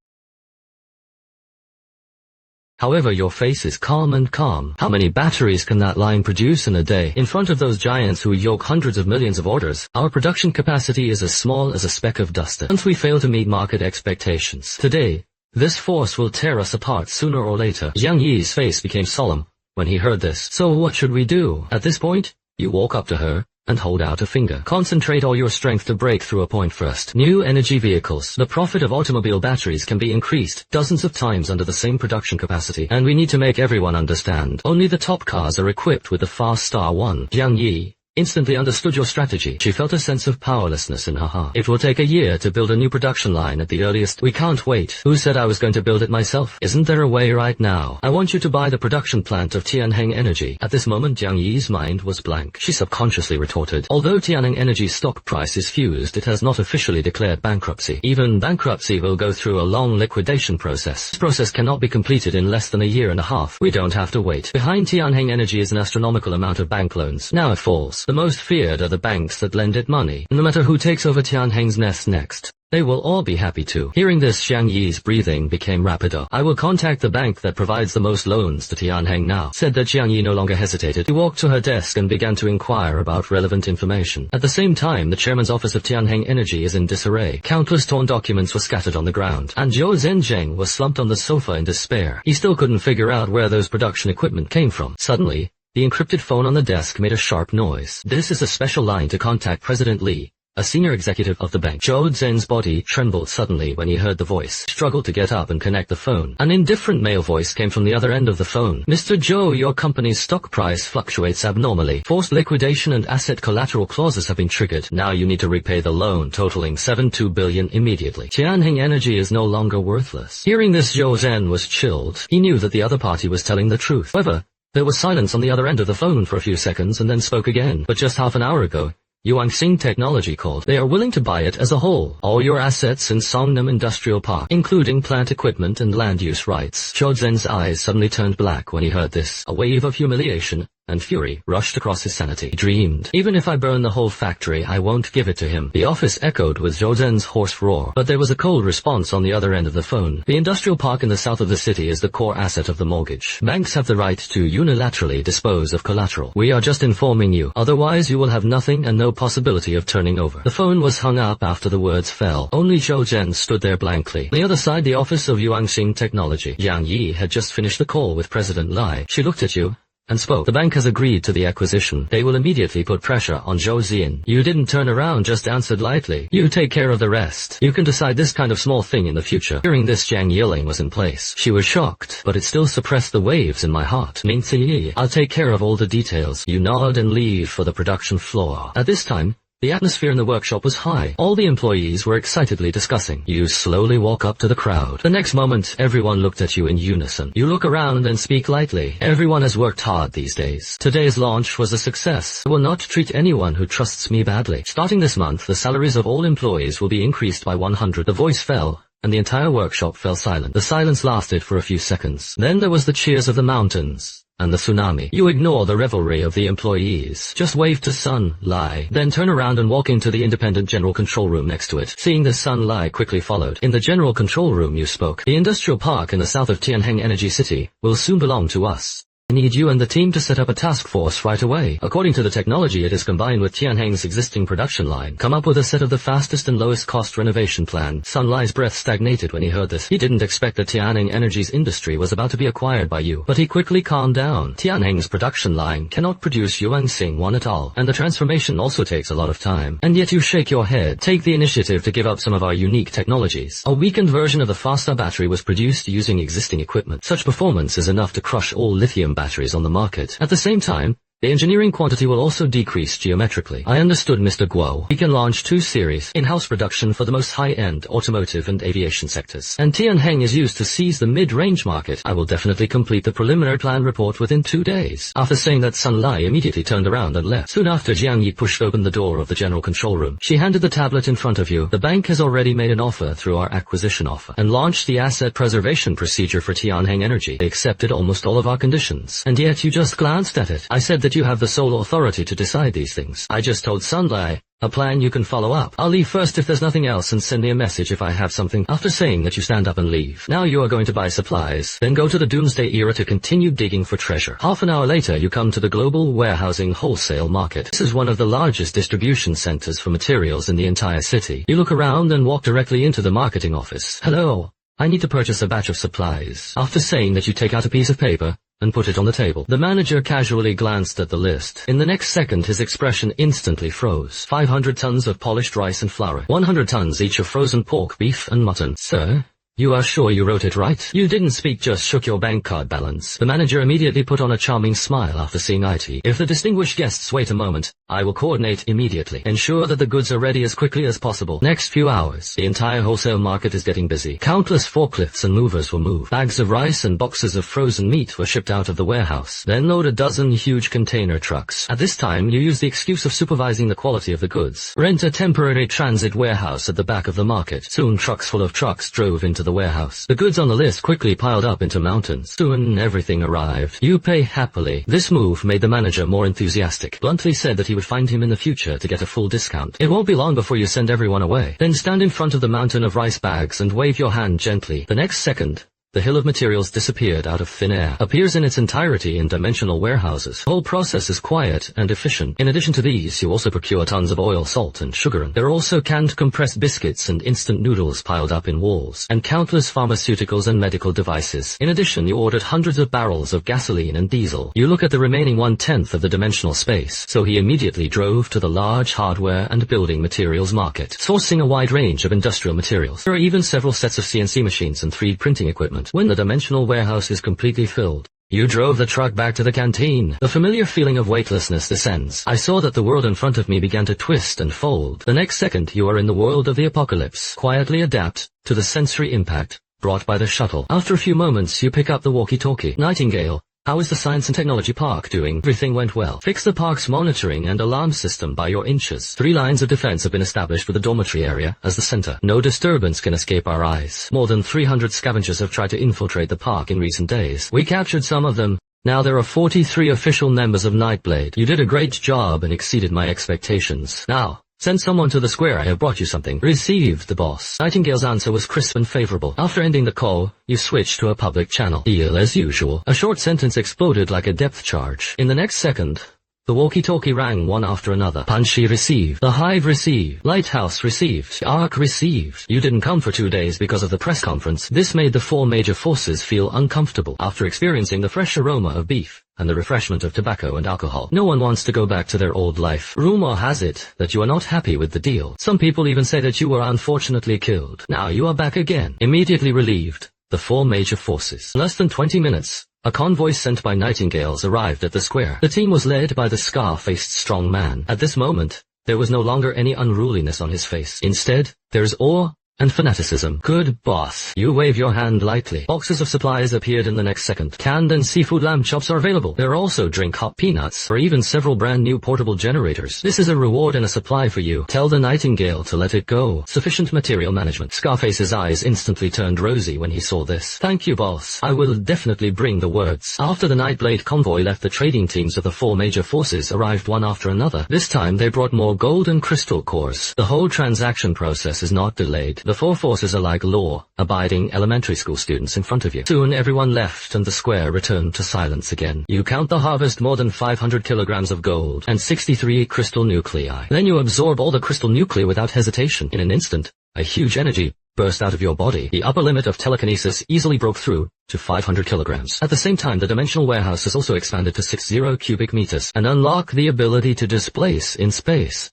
However, your face is calm and calm. How many batteries can that line produce in a day? In front of those giants who yoke hundreds of millions of orders, our production capacity is as small as a speck of dust. Once we fail to meet market expectations today, this force will tear us apart sooner or later. Jiang Yi's face became solemn when he heard this. So what should we do? At this point, you walk up to her and hold out a finger. Concentrate all your strength to break through a point first. New energy vehicles. The profit of automobile batteries can be increased dozens of times under the same production capacity, and we need to make everyone understand. Only the top cars are equipped with the Fast Star 1. Jiang Yi instantly understood your strategy. She felt a sense of powerlessness in her heart. It will take a year to build a new production line at the earliest. We can't wait. Who said I was going to build it myself? Isn't there a way right now? I want you to buy the production plant of Tianheng Energy. At this moment, Jiang Yi's mind was blank. She subconsciously retorted, although Tianheng Energy's stock price is fused, it has not officially declared bankruptcy. Even bankruptcy will go through a long liquidation process. This process cannot be completed in less than a year and a half. We don't have to wait. Behind Tianheng Energy is an astronomical amount of bank loans. Now it falls. The most feared are the banks that lend it money. No matter who takes over Tianheng's nest next, they will all be happy to. Hearing this, Jiang Yi's breathing became rapider. I will contact the bank that provides the most loans to Tianheng now. Said that, Jiang Yi no longer hesitated. He walked to her desk and began to inquire about relevant information. At the same time, the chairman's office of Tianheng Energy is in disarray. Countless torn documents were scattered on the ground, and Zhou Zhenjiang was slumped on the sofa in despair. He still couldn't figure out where those production equipment came from. Suddenly, the encrypted phone on the desk made a sharp noise. This is a special line to contact President Li, a senior executive of the bank. Zhou Zhen's body trembled suddenly when he heard the voice. He struggled to get up and connect the phone. An indifferent male voice came from the other end of the phone. Mr. Zhou, your company's stock price fluctuates abnormally. Forced liquidation and asset collateral clauses have been triggered. Now you need to repay the loan totaling 72 billion immediately. Tianheng Energy is no longer worthless. Hearing this, Zhou Zhen was chilled. He knew that the other party was telling the truth. However, there was silence on the other end of the phone for a few seconds and then spoke again. But just half an hour ago, Yuanxing Technology called. They are willing to buy it as a whole. All your assets in Songnam Industrial Park, including plant equipment and land use rights. Zhou Zhen's eyes suddenly turned black when he heard this. A wave of humiliation and fury rushed across his sanity. He dreamed, even if I burn the whole factory, I won't give it to him. The office echoed with Zhou Zhen's hoarse roar, but there was a cold response on the other end of the phone. The industrial park in the south of the city is the core asset of the mortgage. Banks have the right to unilaterally dispose of collateral. We are just informing you, otherwise you will have nothing and no possibility of turning over. The phone was hung up after the words fell. Only Zhou Zhen stood there blankly. On the other side, the office of Yuanxing Technology. Jiang Yi had just finished the call with President Lai. She looked at you and spoke. The bank has agreed to the acquisition. They will immediately put pressure on Zhou Zian. You didn't turn around, just answered lightly. You take care of the rest. You can decide this kind of small thing in the future. Hearing this, Jiang Yiling was in place. She was shocked, but it still suppressed the waves in my heart. Ming Ziyi, I'll take care of all the details. You nod and leave for the production floor. At this time, the atmosphere in the workshop was high. All the employees were excitedly discussing. You slowly walk up to the crowd. The next moment, everyone looked at you in unison. You look around and speak lightly. Everyone has worked hard these days. Today's launch was a success. I will not treat anyone who trusts me badly. Starting this month, the salaries of all employees will be increased by 100. The voice fell, and the entire workshop fell silent. The silence lasted for a few seconds. Then there was the cheers of the mountains and the tsunami. You ignore the revelry of the employees. Just wave to Sun Lai. Then turn around and walk into the independent general control room next to it. Seeing this, Sun Lai quickly followed. In the general control room, you spoke. The industrial park in the south of Tianheng Energy City will soon belong to us. I need you and the team to set up a task force right away. According to the technology it is combined with Tianheng's existing production line. Come up with a set of the fastest and lowest cost renovation plan. Sun Lai's breath stagnated when he heard this. He didn't expect that Tianheng Energy's industry was about to be acquired by you, but he quickly calmed down. Tianheng's production line cannot produce Yuansing 1 at all, and the transformation also takes a lot of time. And yet you shake your head. Take the initiative to give up some of our unique technologies. A weakened version of the faster battery was produced using existing equipment. Such performance is enough to crush all lithium batteries on the market. At the same time, the engineering quantity will also decrease geometrically. I understood, Mr. Guo. We can launch 2 series in-house production for the most high-end automotive and aviation sectors. And Tianheng is used to seize the mid-range market. I will definitely complete the preliminary plan report within 2 days. After saying that, Sun Lai immediately turned around and left. Soon after, Jiang Yi pushed open the door of the general control room. She handed the tablet in front of you. The bank has already made an offer through our acquisition offer and launched the asset preservation procedure for Tianheng Energy. They accepted almost all of our conditions. And yet you just glanced at it. I said that you have the sole authority to decide these things. I just told Sun Lai, a plan you can follow up. I'll leave first if there's nothing else and send me a message if I have something. After saying that, you stand up and leave. Now you are going to buy supplies, then go to the Doomsday era to continue digging for treasure. Half an hour later you come to the global warehousing wholesale market. This is one of the largest distribution centers for materials in the entire city. You look around and walk directly into the marketing office. Hello. I need to purchase a batch of supplies. After saying that, you take out a piece of paper and put it on the table. The manager casually glanced at the list. In the next second his expression instantly froze. 500 tons of polished rice and flour. 100 tons each of frozen pork, beef and mutton. Sir? You are sure you wrote it right? You didn't speak, just shook your bank card balance. The manager immediately put on a charming smile after seeing IT. If the distinguished guests wait a moment, I will coordinate immediately. Ensure that the goods are ready as quickly as possible. Next few hours, the entire wholesale market is getting busy. Countless forklifts and movers were moved. Bags of rice and boxes of frozen meat were shipped out of the warehouse. Then load a dozen huge container trucks. At this time, you use the excuse of supervising the quality of the goods. Rent a temporary transit warehouse at the back of the market. Soon trucks full of trucks drove into the warehouse. The goods on the list quickly piled up into mountains. Soon everything arrived. You pay happily. This move made the manager more enthusiastic. Bluntly said that he would find him in the future to get a full discount. It won't be long before you send everyone away. Then stand in front of the mountain of rice bags and wave your hand gently. The next second, the hill of materials disappeared out of thin air, appears in its entirety in dimensional warehouses. The whole process is quiet and efficient. In addition to these, you also procure tons of oil, salt, and sugar. There are also canned compressed biscuits and instant noodles piled up in walls, and countless pharmaceuticals and medical devices. In addition, you ordered hundreds of barrels of gasoline and diesel. You look at the remaining 1/10 of the dimensional space, so he immediately drove to the large hardware and building materials market, sourcing a wide range of industrial materials. There are even several sets of CNC machines and 3D printing equipment. When the dimensional warehouse is completely filled, you drove the truck back to the canteen. The familiar feeling of weightlessness descends. I saw that the world in front of me began to twist and fold. The next second you are in the world of the apocalypse. Quietly adapt to the sensory impact brought by the shuttle. After a few moments you pick up the walkie-talkie. Nightingale, how is the Science and Technology Park doing? Everything went well. Fix the park's monitoring and alarm system by your inches. 3 lines of defense have been established with the dormitory area as the center. No disturbance can escape our eyes. More than 300 scavengers have tried to infiltrate the park in recent days. We captured some of them. Now there are 43 official members of Nightblade. You did a great job and exceeded my expectations. Now, send someone to the square. I have brought you something. Received, the boss. Nightingale's answer was crisp and favorable. After ending the call, you switched to a public channel. Deal as usual. A short sentence exploded like a depth charge. In the next second, the walkie-talkie rang one after another. Panshi received. The Hive received. Lighthouse received. Ark received. You didn't come for 2 days because of the press conference. This made the 4 major forces feel uncomfortable after experiencing the fresh aroma of beef and the refreshment of tobacco and alcohol. No one wants to go back to their old life. Rumor has it that you are not happy with the deal. Some people even say that you were unfortunately killed. Now you are back again. Immediately relieved, the 4 major forces. In less than 20 minutes, a convoy sent by Nightingales arrived at the square. The team was led by the scar-faced strong man. At this moment, there was no longer any unruliness on his face. Instead, there is awe and fanaticism. Good boss. You wave your hand lightly. Boxes of supplies appeared in the next second. Canned and seafood lamb chops are available. There are also drink hot peanuts, or even several brand new portable generators. This is a reward and a supply for you. Tell the Nightingale to let it go. Sufficient material management. Scarface's eyes instantly turned rosy when he saw this. Thank you, boss. I will definitely bring the words. After the Nightblade convoy left, the trading teams of the 4 major forces arrived one after another. This time they brought more gold and crystal cores. The whole transaction process is not delayed. The four forces are like law-abiding elementary school students in front of you. Soon everyone left and the square returned to silence again. You count the harvest more than 500 kilograms of gold and 63 crystal nuclei. Then you absorb all the crystal nuclei without hesitation. In an instant, a huge energy burst out of your body. The upper limit of telekinesis easily broke through to 500 kilograms. At the same time, the dimensional warehouse has also expanded to 60 cubic meters and unlock the ability to displace in space.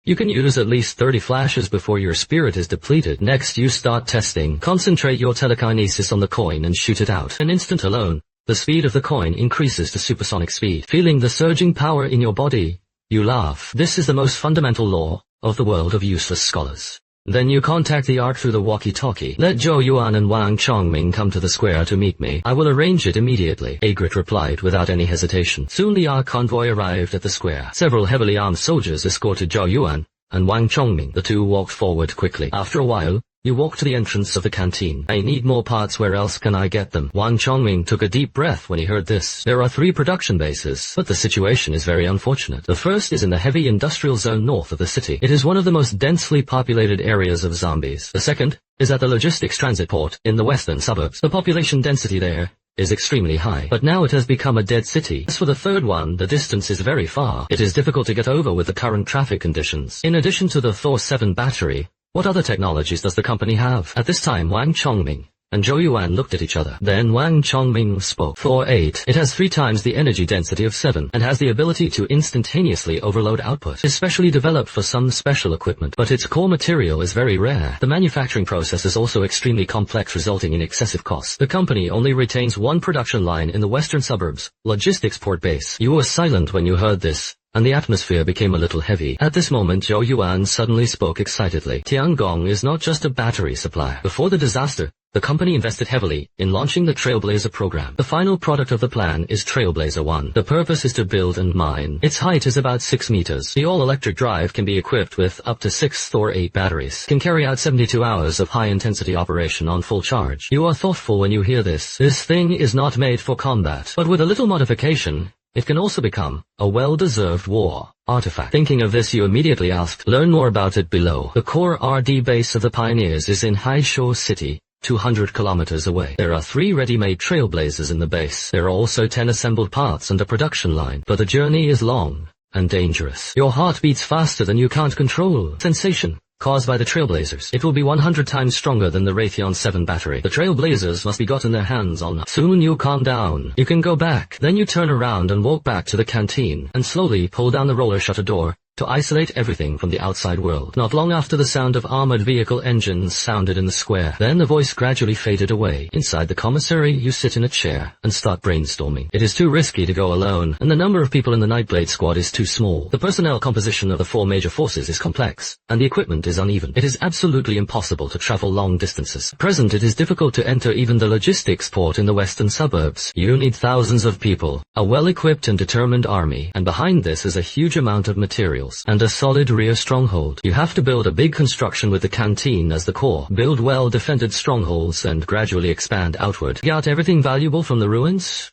You can use at least 30 flashes before your spirit is depleted. Next, you start testing. Concentrate your telekinesis on the coin and shoot it out. An instant alone, the speed of the coin increases to supersonic speed. Feeling the surging power in your body, you laugh. This is the most fundamental law of the world of useless scholars. Then you contact the Ark through the walkie-talkie. Let Zhou Yuan and Wang Chongming come to the square to meet me. I will arrange it immediately. Agrit replied without any hesitation. Soon the Ark convoy arrived at the square. Several heavily armed soldiers escorted Zhou Yuan and Wang Chongming. The two walked forward quickly. After a while, you walk to the entrance of the canteen. I need more parts, where else can I get them? Wang Chongming took a deep breath when he heard this. There are 3 production bases, but the situation is very unfortunate. The first is in the heavy industrial zone north of the city. It is one of the most densely populated areas of zombies. The second is at the logistics transit port in the western suburbs. The population density there is extremely high, but now it has become a dead city. As for the third one, the distance is very far. It is difficult to get over with the current traffic conditions. In addition to the Thor 7 battery, what other technologies does the company have? At this time, Wang Chongming and Zhou Yuan looked at each other. Then Wang Chongming spoke. Thor 8. It has 3 times the energy density of 7, and has the ability to instantaneously overload output, especially developed for some special equipment. But its core material is very rare. The manufacturing process is also extremely complex, resulting in excessive costs. The company only retains 1 production line in the western suburbs, logistics port base. You were silent when you heard this, and the atmosphere became a little heavy. At this moment, Zhou Yuan suddenly spoke excitedly. Tiangong is not just a battery supplier. Before the disaster, the company invested heavily in launching the Trailblazer program. The final product of the plan is Trailblazer 1. The purpose is to build and mine. Its height is about 6 meters. The all-electric drive can be equipped with up to 6 Thor 8 batteries. Can carry out 72 hours of high-intensity operation on full charge. You are thoughtful when you hear this. This thing is not made for combat, but with a little modification, it can also become a well-deserved war artifact. Thinking of this, you immediately asked. Learn more about it below. The core RD base of the Pioneers is in Haishou City, 200 kilometers away. There are 3 ready-made Trailblazers in the base. There are also 10 assembled parts and a production line, but the journey is long and dangerous. Your heart beats faster than you can't control. Sensation caused by the Trailblazers. It will be 100 times stronger than the Raytheon 7 battery. The Trailblazers must be gotten their hands on. Soon you calm down. You can go back. Then you turn around and walk back to the canteen, and slowly pull down the roller shutter door to isolate everything from the outside world. Not long after, the sound of armored vehicle engines sounded in the square. Then the voice gradually faded away. Inside the commissary, you sit in a chair and start brainstorming. It is too risky to go alone, and the number of people in the Nightblade squad is too small. The personnel composition of the 4 major forces is complex, and the equipment is uneven. It is absolutely impossible to travel long distances. At present, it is difficult to enter even the logistics port in the western suburbs. You need thousands of people, a well-equipped and determined army, and behind this is a huge amount of materials and a solid rear stronghold. You have to build a big construction with the canteen as the core, build well-defended strongholds, and gradually expand outward. Get everything valuable from the ruins?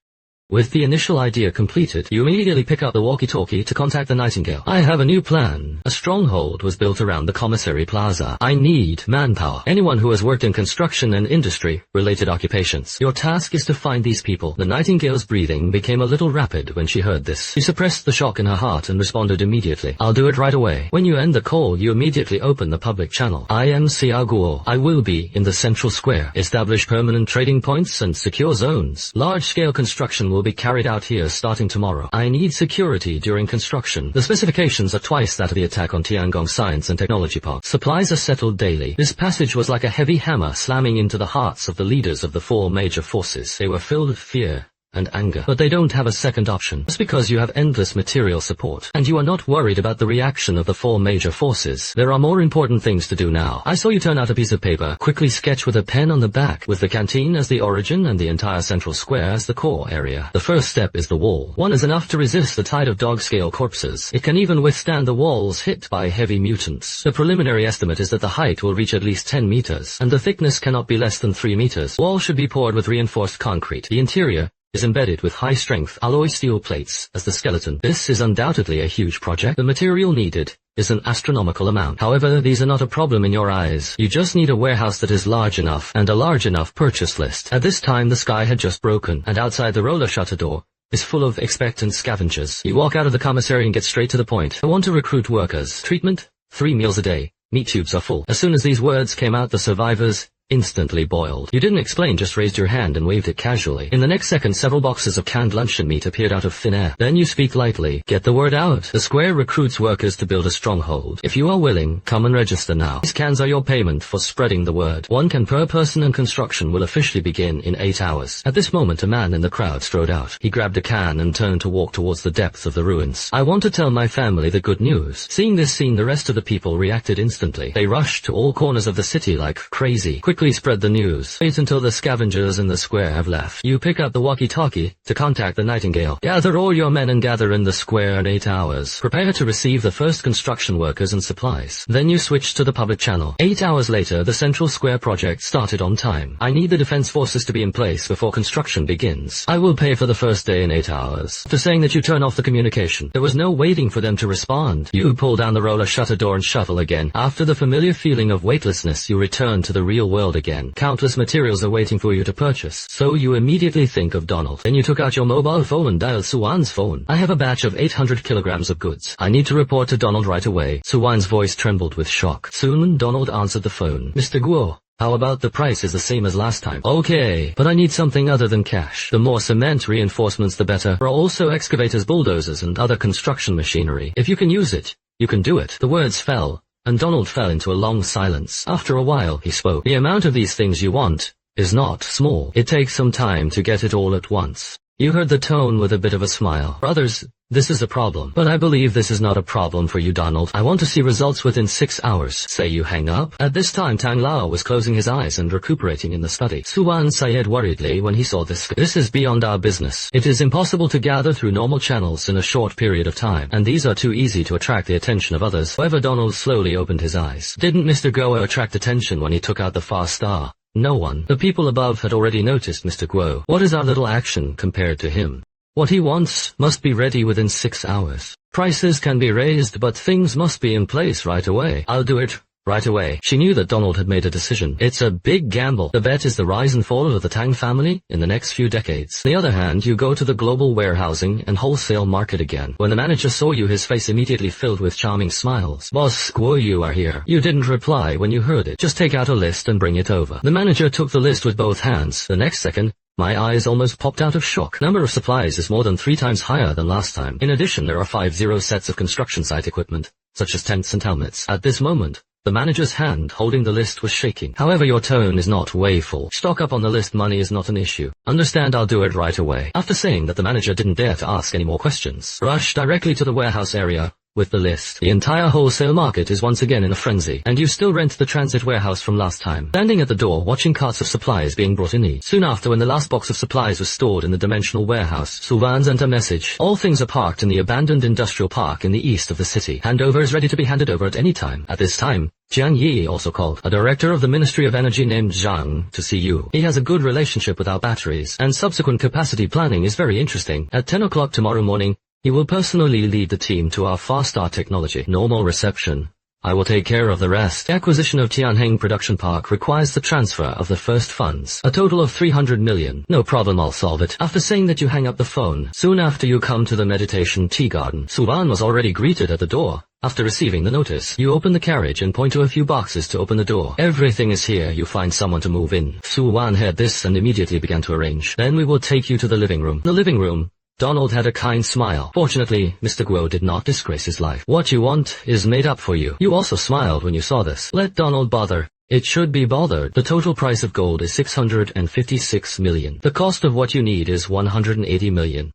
With the initial idea completed, you immediately pick up the walkie-talkie to contact the Nightingale. I have a new plan. A stronghold was built around the commissary plaza. I need manpower. Anyone who has worked in construction and industry-related occupations. Your task is to find these people. The Nightingale's breathing became a little rapid when she heard this. She suppressed the shock in her heart and responded immediately. I'll do it right away. When you end the call, you immediately open the public channel. I am Xiao Guo. I will be in the central square. Establish permanent trading points and secure zones. Large-scale construction will be carried out here starting tomorrow. I need security during construction. The specifications are twice that of the attack on Tiangong Science and Technology Park. Supplies are settled daily. This passage was like a heavy hammer slamming into the hearts of the leaders of the 4 major forces. They were filled with fear and anger, but they don't have a second option. Just because you have endless material support, and you are not worried about the reaction of the 4 major forces, there are more important things to do now. I saw you turn out a piece of paper, quickly sketch with a pen on the back, with the canteen as the origin and the entire central square as the core area. The first step is the wall. 1 is enough to resist the tide of dog-scale corpses. It can even withstand the walls hit by heavy mutants. The preliminary estimate is that the height will reach at least 10 meters, and the thickness cannot be less than 3 meters. Wall should be poured with reinforced concrete. The interior is embedded with high-strength alloy steel plates as the skeleton. This is undoubtedly a huge project. The material needed is an astronomical amount. However, these are not a problem in your eyes. You just need a warehouse that is large enough and a large enough purchase list. At this time the sky had just broken, and outside the roller shutter door is full of expectant scavengers. You walk out of the commissary and get straight to the point. I want to recruit workers. Treatment? 3 meals a day. Meat tubes are full. As soon as these words came out, the survivors instantly boiled. You didn't explain, just raised your hand and waved it casually. In the next second, several boxes of canned luncheon meat appeared out of thin air. Then you speak lightly. Get the word out. The square recruits workers to build a stronghold. If you are willing, come and register now. These cans are your payment for spreading the word. 1 can per person, and construction will officially begin in 8 hours. At this moment, a man in the crowd strode out. He grabbed a can and turned to walk towards the depths of the ruins. I want to tell my family the good news. Seeing this scene, the rest of the people reacted instantly. They rushed to all corners of the city like crazy. Quickly spread the news. Wait until the scavengers in the square have left. You pick up the walkie-talkie to contact the Nightingale. Gather all your men and gather in the square in 8 hours. Prepare to receive the first construction workers and supplies. Then you switch to the public channel. 8 hours later, the Central Square project started on time. I need the defense forces to be in place before construction begins. I will pay for the first day in 8 hours. After saying that, you turn off the communication. There was no waiting for them to respond. You pull down the roller shutter door and shuffle again. After the familiar feeling of weightlessness, you return to the real world again. Countless materials are waiting for you to purchase, so you immediately think of Donald. Then you took out your mobile phone and dialed Suwan's phone. I have a batch of 800 kilograms of goods. I need to report to Donald right away. Suwan's voice trembled with shock. Soon Donald answered the phone. Mr. Guo, how about the price is the same as last time? Okay, but I need something other than cash. The more cement reinforcements the better. There are also excavators, bulldozers, and other construction machinery. If you can use it, you can do it. The words fell, and Donald fell into a long silence. After a while, he spoke. The amount of these things you want is not small. It takes some time to get it all at once. You heard the tone with a bit of a smile. For others, this is a problem. But I believe this is not a problem for you, Donald. I want to see results within 6 hours. Say you hang up. At this time, Tang Lao was closing his eyes and recuperating in the study. Suwan said worriedly when he saw this. This is beyond our business. It is impossible to gather through normal channels in a short period of time, and these are too easy to attract the attention of others. However, Donald slowly opened his eyes. Didn't Mr. Guo attract attention when he took out the far star? No one. The people above had already noticed Mr. Guo. What is our little action compared to him? What he wants must be ready within 6 hours. Prices can be raised, but things must be in place right away. I'll do it right away. She knew that Donald had made a decision. It's a big gamble. The bet is the rise and fall of the Tang family in the next few decades. On the other hand, you go to the global warehousing and wholesale market again. When the manager saw you, his face immediately filled with charming smiles. Boss Guo, you are here. You didn't reply when you heard it. Just take out a list and bring it over. The manager took the list with both hands. The next second, my eyes almost popped out of shock. Number of supplies is more than 3 times higher than last time. In addition, there are 50 sets of construction site equipment, such as tents and helmets. At this moment, the manager's hand holding the list was shaking. However, your tone is not wayful. Stock up on the list, money is not an issue. Understand, I'll do it right away. After saying that, the manager didn't dare to ask any more questions. Rush directly to the warehouse area with the list. The entire wholesale market is once again in a frenzy, and you still rent the transit warehouse from last time. Standing at the door, watching carts of supplies being brought in. Soon after, when the last box of supplies was stored in the dimensional warehouse, Suvan sent a message. All things are parked in the abandoned industrial park in the east of the city. Handover is ready to be handed over at any time. At this time, Jiang Yi also called, a director of the Ministry of Energy named Zhang, to see you. He has a good relationship with our batteries, and subsequent capacity planning is very interesting. At 10 o'clock tomorrow morning, he will personally lead the team to our far-star technology. Normal reception. I will take care of the rest. The acquisition of Tianheng Production Park requires the transfer of the first funds. A total of 300 million. No problem, I'll solve it. After saying that, you hang up the phone. Soon after, you come to the meditation tea garden. Suvan was already greeted at the door. After receiving the notice, you open the carriage and point to a few boxes to open the door. Everything is here. You find someone to move in. Suwan heard this and immediately began to arrange. Then we will take you to the living room. The living room. Donald had a kind smile. Fortunately, Mr. Guo did not disgrace his life. What you want is made up for you. You also smiled when you saw this. Let Donald bother. It should be bothered. The total price of gold is 656 million. The cost of what you need is 180 million.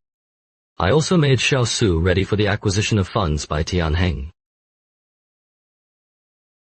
I also made Xiao Su ready for the acquisition of funds by Tianheng.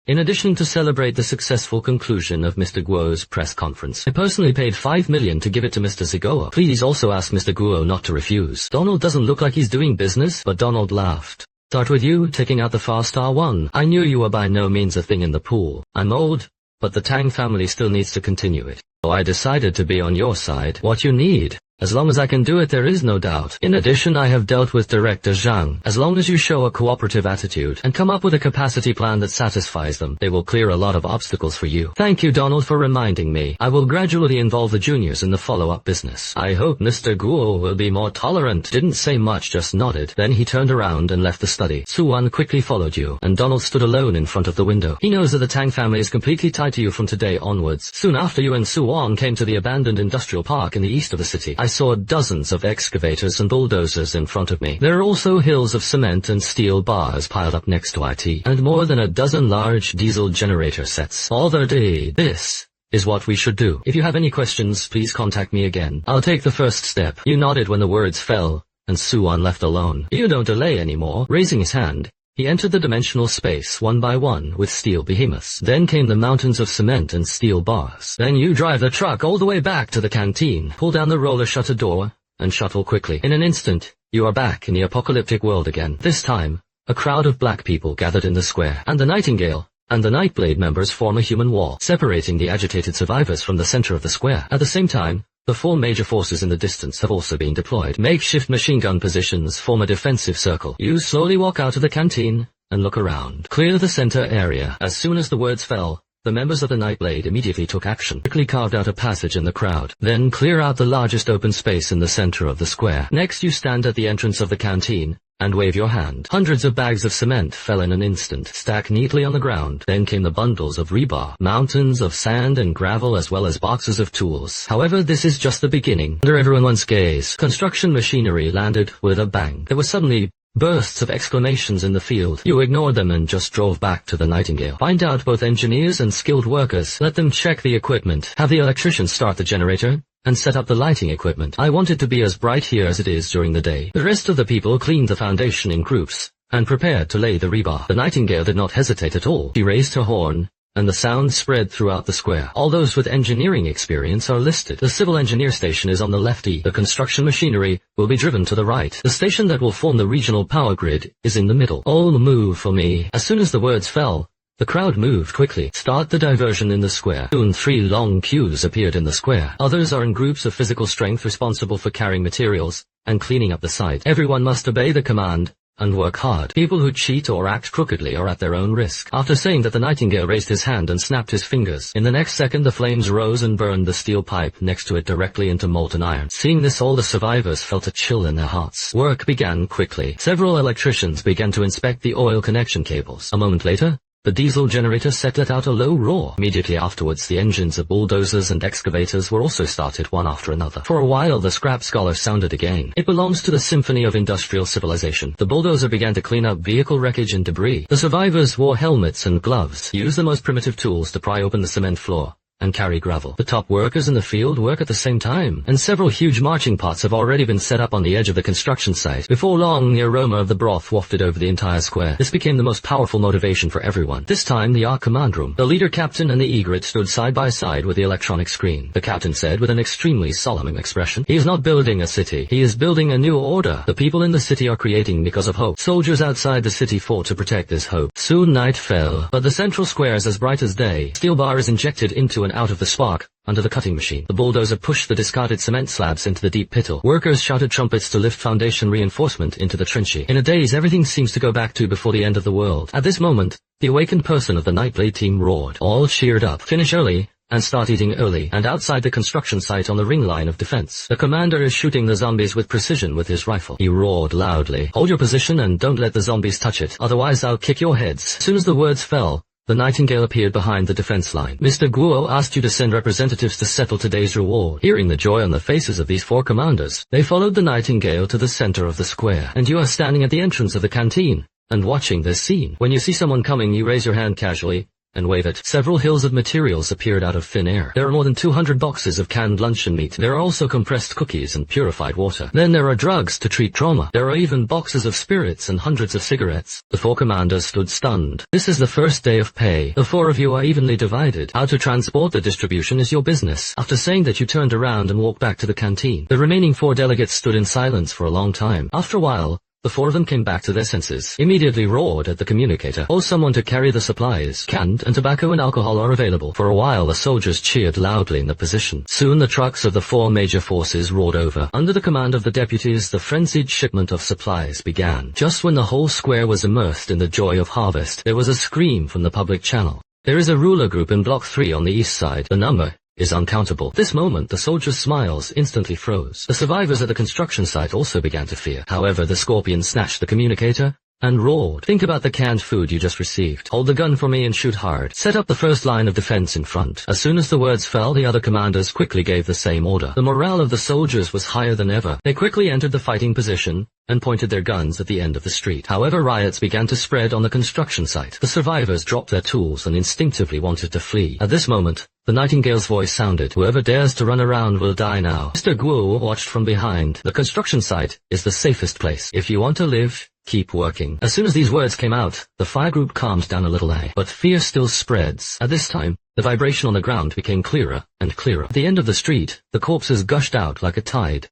In addition, to celebrate the successful conclusion of Mr. Guo's press conference, I personally paid 5 million to give it to Mr. Zigoa. Please also ask Mr. Guo not to refuse. Donald doesn't look like he's doing business, but Donald laughed. Start with you, taking out the far-star one. I knew you were by no means a thing in the pool. I'm old, but the Tang family still needs to continue it. So I decided to be on your side. What you need As long as I can do it, there is no doubt. In addition, I have dealt with Director Zhang. As long as you show a cooperative attitude and come up with a capacity plan that satisfies them, they will clear a lot of obstacles for you. Thank you, Donald, for reminding me. I will gradually involve the juniors in the follow-up business. I hope Mr. Guo will be more tolerant. Didn't say much, just nodded. Then he turned around and left the study. Suwan quickly followed you, and Donald stood alone in front of the window. He knows that the Tang family is completely tied to you from today onwards. Soon after you and Suwan came to the abandoned industrial park in the east of the city, I saw dozens of excavators and bulldozers in front of me. There are also hills of cement and steel bars piled up next to IT, and more than a dozen large diesel generator sets. All the day. This is what we should do. If you have any questions, please contact me again. I'll take the first step. You nodded when the words fell, and Suwan left alone. You don't delay anymore. Raising his hand, he entered the dimensional space one by one with steel behemoths. Then came the mountains of cement and steel bars. Then you drive the truck all the way back to the canteen, pull down the roller shutter door, and shuttle quickly. In an instant, you are back in the apocalyptic world again. This time, a crowd of black people gathered in the square, and the Nightingale and the Nightblade members form a human wall, separating the agitated survivors from the center of the square. At the same time, the 4 major forces in the distance have also been deployed. Makeshift machine gun positions form a defensive circle. You slowly walk out of the canteen and look around. Clear the center area. As soon as the words fell, the members of the Nightblade immediately took action. Quickly carved out a passage in the crowd. Then clear out the largest open space in the center of the square. Next you stand at the entrance of the canteen and wave your hand. Hundreds of bags of cement fell in an instant, stacked neatly on the ground. Then came the bundles of rebar, mountains of sand and gravel, as well as boxes of tools. However, this is just the beginning. Under everyone's gaze, construction machinery landed with a bang. There were suddenly bursts of exclamations in the field. You ignored them and just drove back to the Nightingale. Find out both engineers and skilled workers. Let them check the equipment. Have the electrician start the generator and set up the lighting equipment. I want it to be as bright here as it is during the day. The rest of the people cleaned the foundation in groups and prepared to lay the rebar. The Nightingale did not hesitate at all. She raised her horn, and the sound spread throughout the square. All those with engineering experience are listed. The civil engineer station is on the left. The construction machinery will be driven to the right. The station that will form the regional power grid is in the middle. All move for me. As soon as the words fell, the crowd moved quickly. Start the diversion in the square. Soon 3 long queues appeared in the square. Others are in groups of physical strength responsible for carrying materials and cleaning up the site. Everyone must obey the command and work hard. People who cheat or act crookedly are at their own risk. After saying that, the Nightingale raised his hand and snapped his fingers. In the next second, the flames rose and burned the steel pipe next to it directly into molten iron. Seeing this, all the survivors felt a chill in their hearts. Work began quickly. Several electricians began to inspect the oil connection cables. A moment later, the diesel generator set let out a low roar. Immediately afterwards, the engines of bulldozers and excavators were also started one after another. For a while, the scrap scholar sounded again. It belongs to the symphony of industrial civilization. The bulldozer began to clean up vehicle wreckage and debris. The survivors wore helmets and gloves, used the most primitive tools to pry open the cement floor and carry gravel. The top workers in the field work at the same time, and several huge marching pots have already been set up on the edge of the construction site. Before long, the aroma of the broth wafted over the entire square. This became the most powerful motivation for everyone. This time, the Ark command room. The leader captain and the egret stood side by side with the electronic screen. The captain said with an extremely solemn expression, "He is not building a city. He is building a new order. The people in the city are creating because of hope. Soldiers outside the city fought to protect this hope." Soon night fell, but the central square is as bright as day. Steel bar is injected into and out of the spark under the cutting machine. The bulldozer pushed the discarded cement slabs into the deep pit. Workers shouted trumpets to lift foundation reinforcement into the trenchy. In a daze, everything seems to go back to before the end of the world. At this moment, the awakened person of the Nightblade team roared. All cheered up. Finish early and start eating early. And outside the construction site on the ring line of defense, the commander is shooting the zombies with precision with his rifle. He roared loudly. Hold your position and don't let the zombies touch it, otherwise I'll kick your heads. As soon as the words fell, the Nightingale appeared behind the defense line. Mr. Guo asked you to send representatives to settle today's reward. Hearing the joy on the faces of these 4 commanders, they followed the Nightingale to the center of the square. And you are standing at the entrance of the canteen and watching this scene. When you see someone coming, you raise your hand casually and wave it. Several hills of materials appeared out of thin air. There are more than 200 boxes of canned luncheon meat. There are also compressed cookies and purified water. Then there are drugs to treat trauma. There are even boxes of spirits and hundreds of cigarettes. The 4 commanders stood stunned. This is the first day of pay. The 4 of you are evenly divided. How to transport the distribution is your business. After saying that, you turned around and walked back to the canteen. The remaining 4 delegates stood in silence for a long time. After a while, the four of them came back to their senses, immediately roared at the communicator. "Oh, someone to carry the supplies. Canned and tobacco and alcohol are available." For a while the soldiers cheered loudly in the position. Soon the trucks of the four major forces roared over. Under the command of the deputies, the frenzied shipment of supplies began. Just when the whole square was immersed in the joy of harvest, there was a scream from the public channel. "There is a ruler group in Block 3 on the east side. The number is uncountable." At this moment the soldiers' smiles instantly froze. The survivors at the construction site also began to fear. However, the Scorpion snatched the communicator and roared. "Think about the canned food you just received. Hold the gun for me and shoot hard. Set up the first line of defense in front." As soon as the words fell, the other commanders quickly gave the same order. The morale of the soldiers was higher than ever. They quickly entered the fighting position and pointed their guns at the end of the street. However, riots began to spread on the construction site. The survivors dropped their tools and instinctively wanted to flee. At this moment, the Nightingale's voice sounded. "Whoever dares to run around will die now." Mr. Guo watched from behind. "The construction site is the safest place. If you want to live, keep working." As soon as these words came out, the fire group calmed down a little, but fear still spreads. At this time, the vibration on the ground became clearer and clearer. At the end of the street, the corpses gushed out like a tide.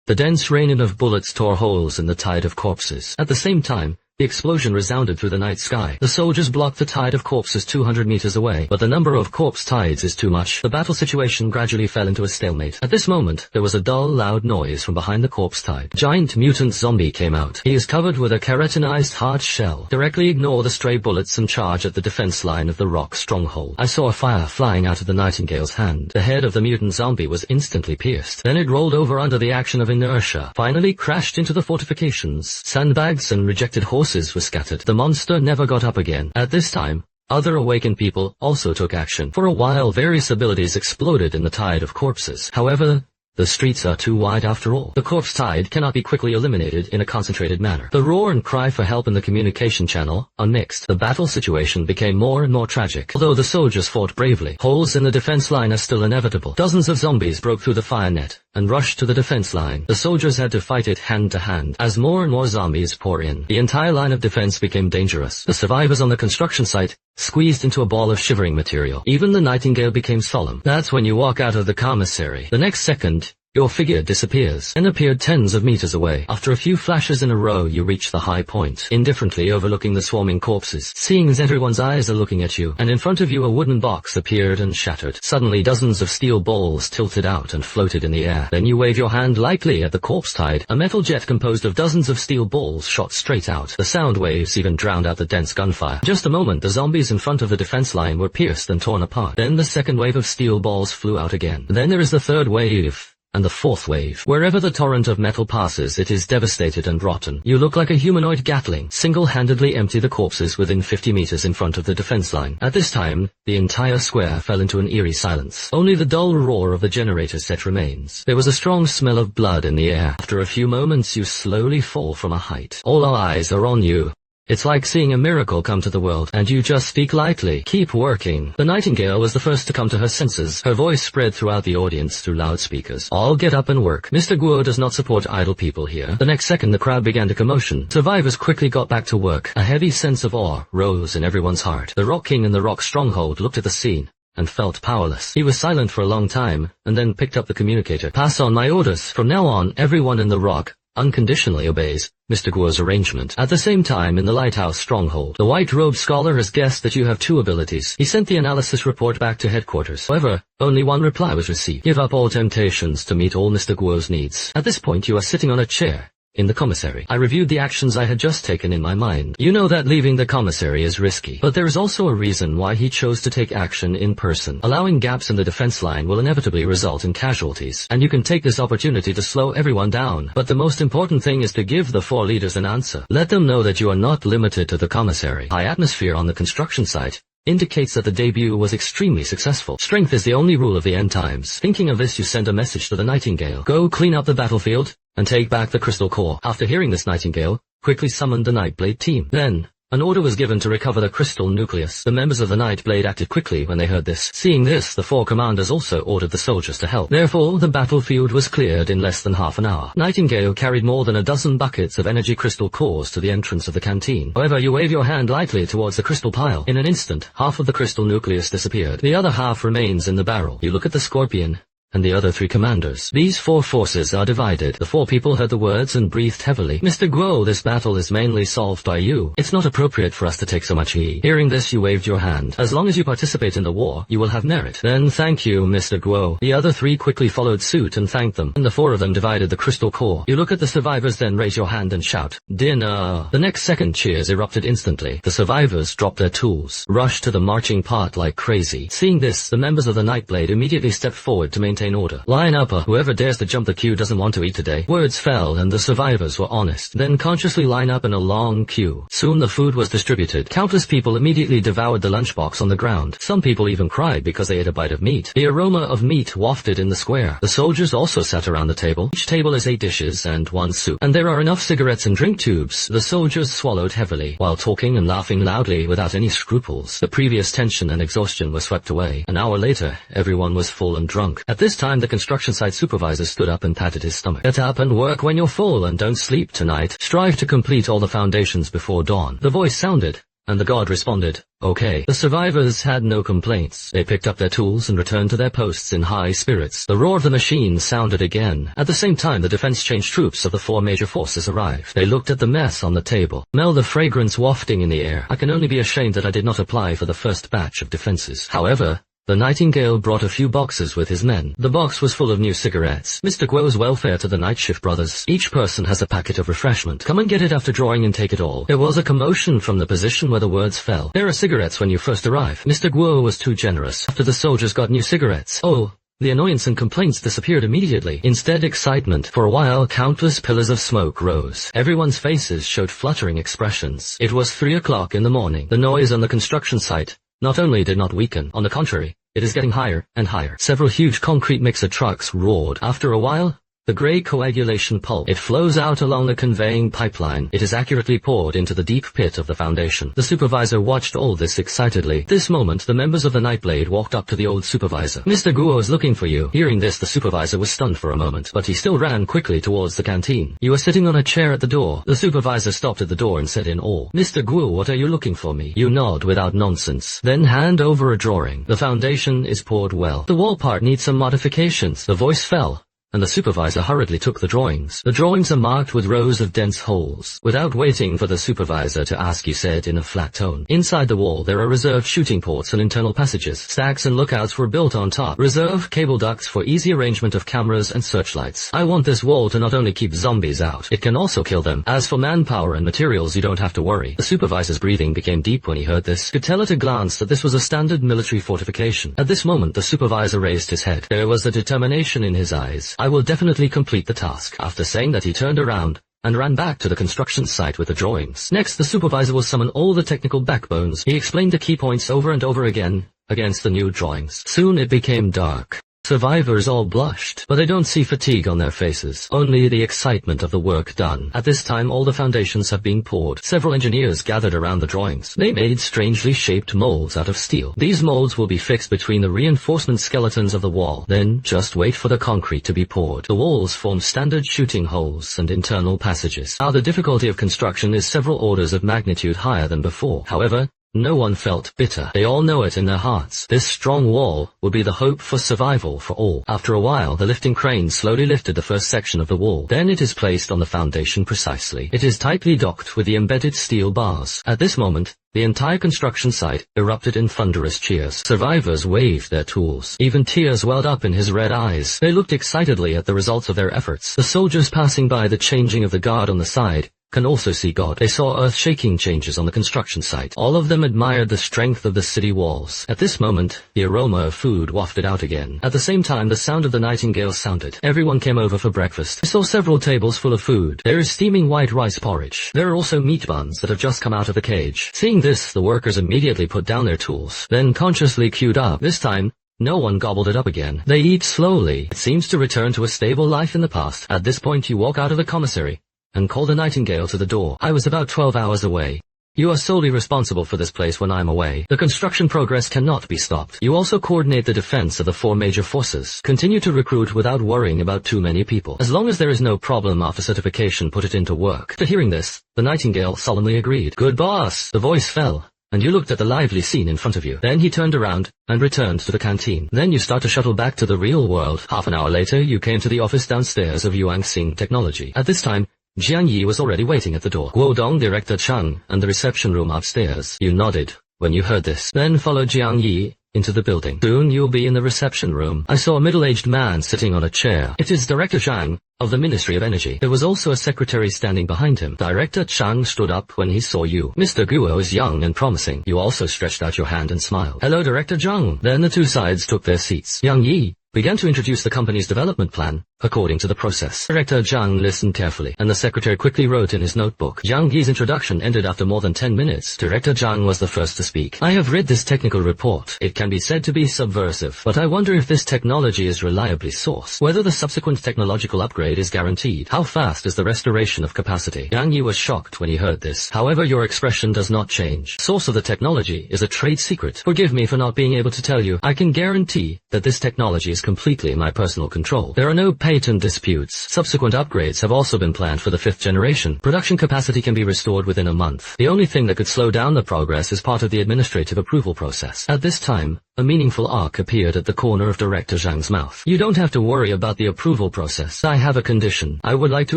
The dense rain of bullets tore holes in the tide of corpses. At the same time, the explosion resounded through the night sky. The soldiers blocked the tide of corpses 200 meters away, but the number of corpse tides is too much. The battle situation gradually fell into a stalemate. At this moment, there was a dull, loud noise from behind the corpse tide. A giant mutant zombie came out. He is covered with a keratinized hard shell. Directly ignore the stray bullets and charge at the defense line of the rock stronghold. I saw a fire flying out of the Nightingale's hand. The head of the mutant zombie was instantly pierced. Then it rolled over under the action of inertia, finally crashed into the fortifications. Sandbags and rejected horses were scattered. The monster never got up again. At this time, other awakened people also took action. For a while, various abilities exploded in the tide of corpses. However, the streets are too wide after all. The corpse tide cannot be quickly eliminated in a concentrated manner. The roar and cry for help in the communication channel are mixed. The battle situation became more and more tragic. Although the soldiers fought bravely, holes in the defense line are still inevitable. Dozens of zombies broke through the fire net and rushed to the defense line. The soldiers had to fight it hand to hand. As more and more zombies pour in, the entire line of defense became dangerous. The survivors on the construction site squeezed into a ball of shivering material. Even the Nightingale became solemn. That's when you walk out of the commissary. The next second, your figure disappears and appeared tens of meters away. After a few flashes in a row, you reach the high point, indifferently overlooking the swarming corpses. Seeing as everyone's eyes are looking at you, and in front of you a wooden box appeared and shattered. Suddenly dozens of steel balls tilted out and floated in the air. Then you wave your hand lightly at the corpse tide. A metal jet composed of dozens of steel balls shot straight out. The sound waves even drowned out the dense gunfire. In just a moment, the zombies in front of the defense line were pierced and torn apart. Then the second wave of steel balls flew out again. Then there is the third wave. And the fourth wave. Wherever the torrent of metal passes, it is devastated and rotten. You look like a humanoid Gatling. Single-handedly empty the corpses within 50 meters in front of the defense line. At this time, the entire square fell into an eerie silence. Only the dull roar of the generator set remains. There was a strong smell of blood in the air. After a few moments, you slowly fall from a height. All our eyes are on you. It's like seeing a miracle come to the world, and you just speak lightly. Keep working. The Nightingale was the first to come to her senses. Her voice spread throughout the audience through loudspeakers. All get up and work. Mr. Guo does not support idle people here. The next second the crowd began to commotion. Survivors quickly got back to work. A heavy sense of awe rose in everyone's heart. The Rock King in the Rock Stronghold looked at the scene and felt powerless. He was silent for a long time, and then picked up the communicator. "Pass on my orders. From now on, everyone in the Rock unconditionally obeys Mr. Guo's arrangement." At the same time, in the Lighthouse Stronghold, the white-robed scholar has guessed that you have two abilities. He sent the analysis report back to headquarters. However, only one reply was received. "Give up all temptations to meet all Mr. Guo's needs." At this point, you are sitting on a chair in the commissary. I reviewed the actions I had just taken in my mind. You know that leaving the commissary is risky, but there is also a reason why he chose to take action in person. Allowing gaps in the defense line will inevitably result in casualties, and you can take this opportunity to slow everyone down. But the most important thing is to give the four leaders an answer. Let them know that you are not limited to the commissary. High atmosphere on the construction site indicates that the debut was extremely successful. Strength is the only rule of the end times. Thinking of this, you send a message to the Nightingale. "Go clean up the battlefield and take back the crystal core." After hearing this, Nightingale quickly summoned the Nightblade team. Then, an order was given to recover the crystal nucleus. The members of the Nightblade acted quickly when they heard this. Seeing this, the four commanders also ordered the soldiers to help. Therefore, the battlefield was cleared in less than half an hour. Nightingale carried more than a dozen buckets of energy crystal cores to the entrance of the canteen. However, you wave your hand lightly towards the crystal pile. In an instant, half of the crystal nucleus disappeared. The other half remains in the barrel. You look at the Scorpion and the other 3 commanders. These 4 forces are divided. The 4 people heard the words and breathed heavily. Mr. Guo, this battle is mainly solved by you. It's not appropriate for us to take so much heed. Hearing this, you waved your hand. As long as you participate in the war, you will have merit. Then thank you, Mr. Guo. The other 3 quickly followed suit and thanked them, and the 4 of them divided the crystal core. You look at the survivors, then raise your hand and shout, "Dinner!" The next second, cheers erupted instantly. The survivors dropped their tools, rushed to the marching part like crazy. Seeing this, the members of the Nightblade immediately stepped forward to maintain order. Line up, whoever dares to jump the queue doesn't want to eat today. Words fell, and the survivors were honest. Then consciously line up in a long queue. Soon the food was distributed. Countless people immediately devoured the lunchbox on the ground. Some people even cried because they ate a bite of meat. The aroma of meat wafted in the square. The soldiers also sat around the table. Each table is 8 dishes and 1 soup. And there are enough cigarettes and drink tubes. The soldiers swallowed heavily, while talking and laughing loudly without any scruples. The previous tension and exhaustion were swept away. An hour later, everyone was full and drunk. At this time, the construction site supervisor stood up and patted his stomach. Get up and work when you're full, and don't sleep tonight. Strive to complete all the foundations before dawn. The voice sounded, and the god responded, "Okay." The survivors had no complaints. They picked up their tools and returned to their posts in high spirits. The roar of the machine sounded again. At the same time, the defense-changed troops of the 4 major forces arrived. They looked at the mess on the table. Smell the fragrance wafting in the air. I can only be ashamed that I did not apply for the first batch of defenses. However, the Nightingale brought a few boxes with his men. The box was full of new cigarettes. Mr. Guo's welfare to the night shift brothers. Each person has a packet of refreshment. Come and get it after drawing and take it all. There was a commotion from the position where the words fell. There are cigarettes when you first arrive. Mr. Guo was too generous. After the soldiers got new cigarettes. Oh, the annoyance and complaints disappeared immediately. Instead, excitement. For a while, countless pillars of smoke rose. Everyone's faces showed fluttering expressions. It was 3 o'clock in the morning. The noise on the construction site not only did not weaken, on the contrary, it is getting higher and higher. Several huge concrete mixer trucks roared. After a while, the gray coagulation pulp. It flows out along the conveying pipeline. It is accurately poured into the deep pit of the foundation. The supervisor watched all this excitedly. At this moment, the members of the Nightblade walked up to the old supervisor. "Mr. Guo is looking for you." Hearing this, the supervisor was stunned for a moment, but he still ran quickly towards the canteen. "You are sitting on a chair at the door." The supervisor stopped at the door and said in awe, "Mr. Guo, what are you looking for me?" You nod without nonsense. Then hand over a drawing. The foundation is poured well. The wall part needs some modifications. The voice fell, and the supervisor hurriedly took the drawings. The drawings are marked with rows of dense holes. Without waiting for the supervisor to ask, he said in a flat tone, "Inside the wall there are reserved shooting ports and internal passages. Stacks and lookouts were built on top. Reserve cable ducts for easy arrangement of cameras and searchlights. I want this wall to not only keep zombies out, it can also kill them. As for manpower and materials, you don't have to worry." The supervisor's breathing became deep when he heard this. Could tell at a glance that this was a standard military fortification. At this moment, the supervisor raised his head. There was a determination in his eyes. "I will definitely complete the task." After saying that, he turned around and ran back to the construction site with the drawings. Next, the supervisor will summon all the technical backbones. He explained the key points over and over again against the new drawings. Soon it became dark. Survivors all blushed, but they don't see fatigue on their faces, only the excitement of the work done. At this time, all the foundations have been poured. Several engineers gathered around the drawings. They made strangely shaped molds out of steel. These molds will be fixed between the reinforcement skeletons of the wall. Then, just wait for the concrete to be poured. The walls form standard shooting holes and internal passages. Now, the difficulty of construction is several orders of magnitude higher than before. However, no one felt bitter. They all know it in their hearts. This strong wall will be the hope for survival for all. After a while, the lifting crane slowly lifted the first section of the wall. Then it is placed on the foundation precisely. It is tightly docked with the embedded steel bars. At this moment, the entire construction site erupted in thunderous cheers. Survivors waved their tools. Even tears welled up in his red eyes. They looked excitedly at the results of their efforts. The soldiers passing by the changing of the guard on the side can also see God. They saw earth-shaking changes on the construction site. All of them admired the strength of the city walls. At this moment, the aroma of food wafted out again. At the same time, the sound of the Nightingale sounded. Everyone came over for breakfast. I saw several tables full of food. There is steaming white rice porridge. There are also meat buns that have just come out of the cage. Seeing this, the workers immediately put down their tools, then consciously queued up. This time, no one gobbled it up again. They eat slowly. It seems to return to a stable life in the past. At this point, you walk out of the commissary and call the Nightingale to the door. I was about 12 hours away. You are solely responsible for this place when I'm away. The construction progress cannot be stopped. You also coordinate the defense of the 4 major forces. Continue to recruit without worrying about too many people. As long as there is no problem after certification, put it into work. After hearing this, the Nightingale solemnly agreed. Good boss. The voice fell, and you looked at the lively scene in front of you. Then he turned around and returned to the canteen. Then you start to shuttle back to the real world. Half an hour later, you came to the office downstairs of Yuanxing Technology. At this time, Jiang Yi was already waiting at the door. Guo Dong, Director Chang, and the reception room upstairs. You nodded when you heard this. Then followed Jiang Yi into the building. Soon you'll be in the reception room. I saw a middle-aged man sitting on a chair. It is Director Zhang of the Ministry of Energy. There was also a secretary standing behind him. Director Chang stood up when he saw you. Mr. Guo is young and promising. You also stretched out your hand and smiled. Hello, Director Zhang. Then the two sides took their seats. Yang Yi began to introduce the company's development plan, according to the process. Director Zhang listened carefully, and the secretary quickly wrote in his notebook. Jiang Yi's introduction ended after more than 10 minutes. Director Zhang was the first to speak. I have read this technical report. It can be said to be subversive, but I wonder if this technology is reliably sourced, whether the subsequent technological upgrade is guaranteed. How fast is the restoration of capacity? Jiang Yi was shocked when he heard this. However, your expression does not change. Source of the technology is a trade secret. Forgive me for not being able to tell you. I can guarantee that this technology is completely in my personal control. There are no patent disputes. Subsequent upgrades have also been planned for the 5th generation. Production capacity can be restored within a month. The only thing that could slow down the progress is part of the administrative approval process. At this time, a meaningful arc appeared at the corner of Director Zhang's mouth. You don't have to worry about the approval process. I have a condition. I would like to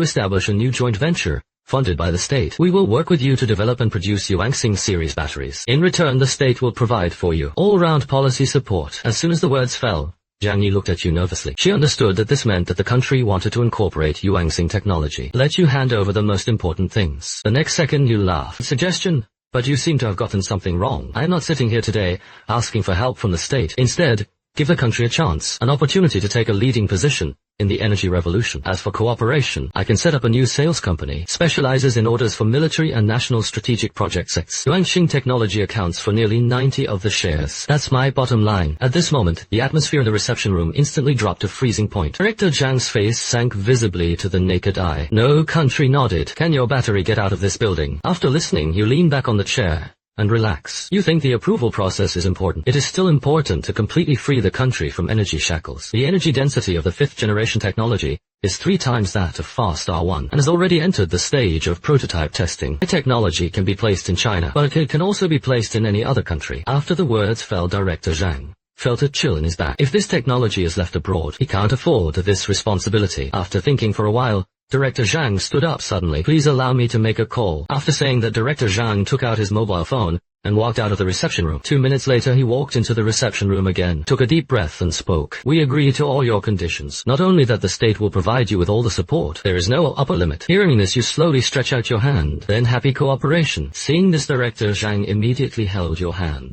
establish a new joint venture funded by the state. We will work with you to develop and produce Yuanxing series batteries. In return, the state will provide for you all-round policy support. As soon as the words fell, Jiang Yi looked at you nervously. She understood that this meant that the country wanted to incorporate Yuanxing technology. Let you hand over the most important things. The next second you laughed. Suggestion? But you seem to have gotten something wrong. I am not sitting here today asking for help from the state. Instead, give the country a chance, an opportunity to take a leading position in the energy revolution. As for cooperation, I can set up a new sales company, specializes in orders for military and national strategic project sects. Yuanxing Technology accounts for nearly 90 of the shares. That's my bottom line. At this moment, the atmosphere in the reception room instantly dropped to freezing point. Director Zhang's face sank visibly to the naked eye. No country nodded. Can your battery get out of this building? After listening, you lean back on the chair and relax. You think the approval process is important. It is still important to completely free the country from energy shackles. The energy density of the 5th generation technology is 3 times that of Fast R1 and has already entered the stage of prototype testing. The technology can be placed in China, but it can also be placed in any other country. After the words fell, Director Zhang felt a chill in his back. If this technology is left abroad, he can't afford this responsibility. After thinking for a while, Director Zhang stood up suddenly. Please allow me to make a call. After saying that, Director Zhang took out his mobile phone and walked out of the reception room. 2 minutes later, he walked into the reception room again, took a deep breath and spoke. We agree to all your conditions. Not only that the state will provide you with all the support, there is no upper limit. Hearing this, you slowly stretch out your hand. Then happy cooperation. Seeing this, Director Zhang immediately held your hand.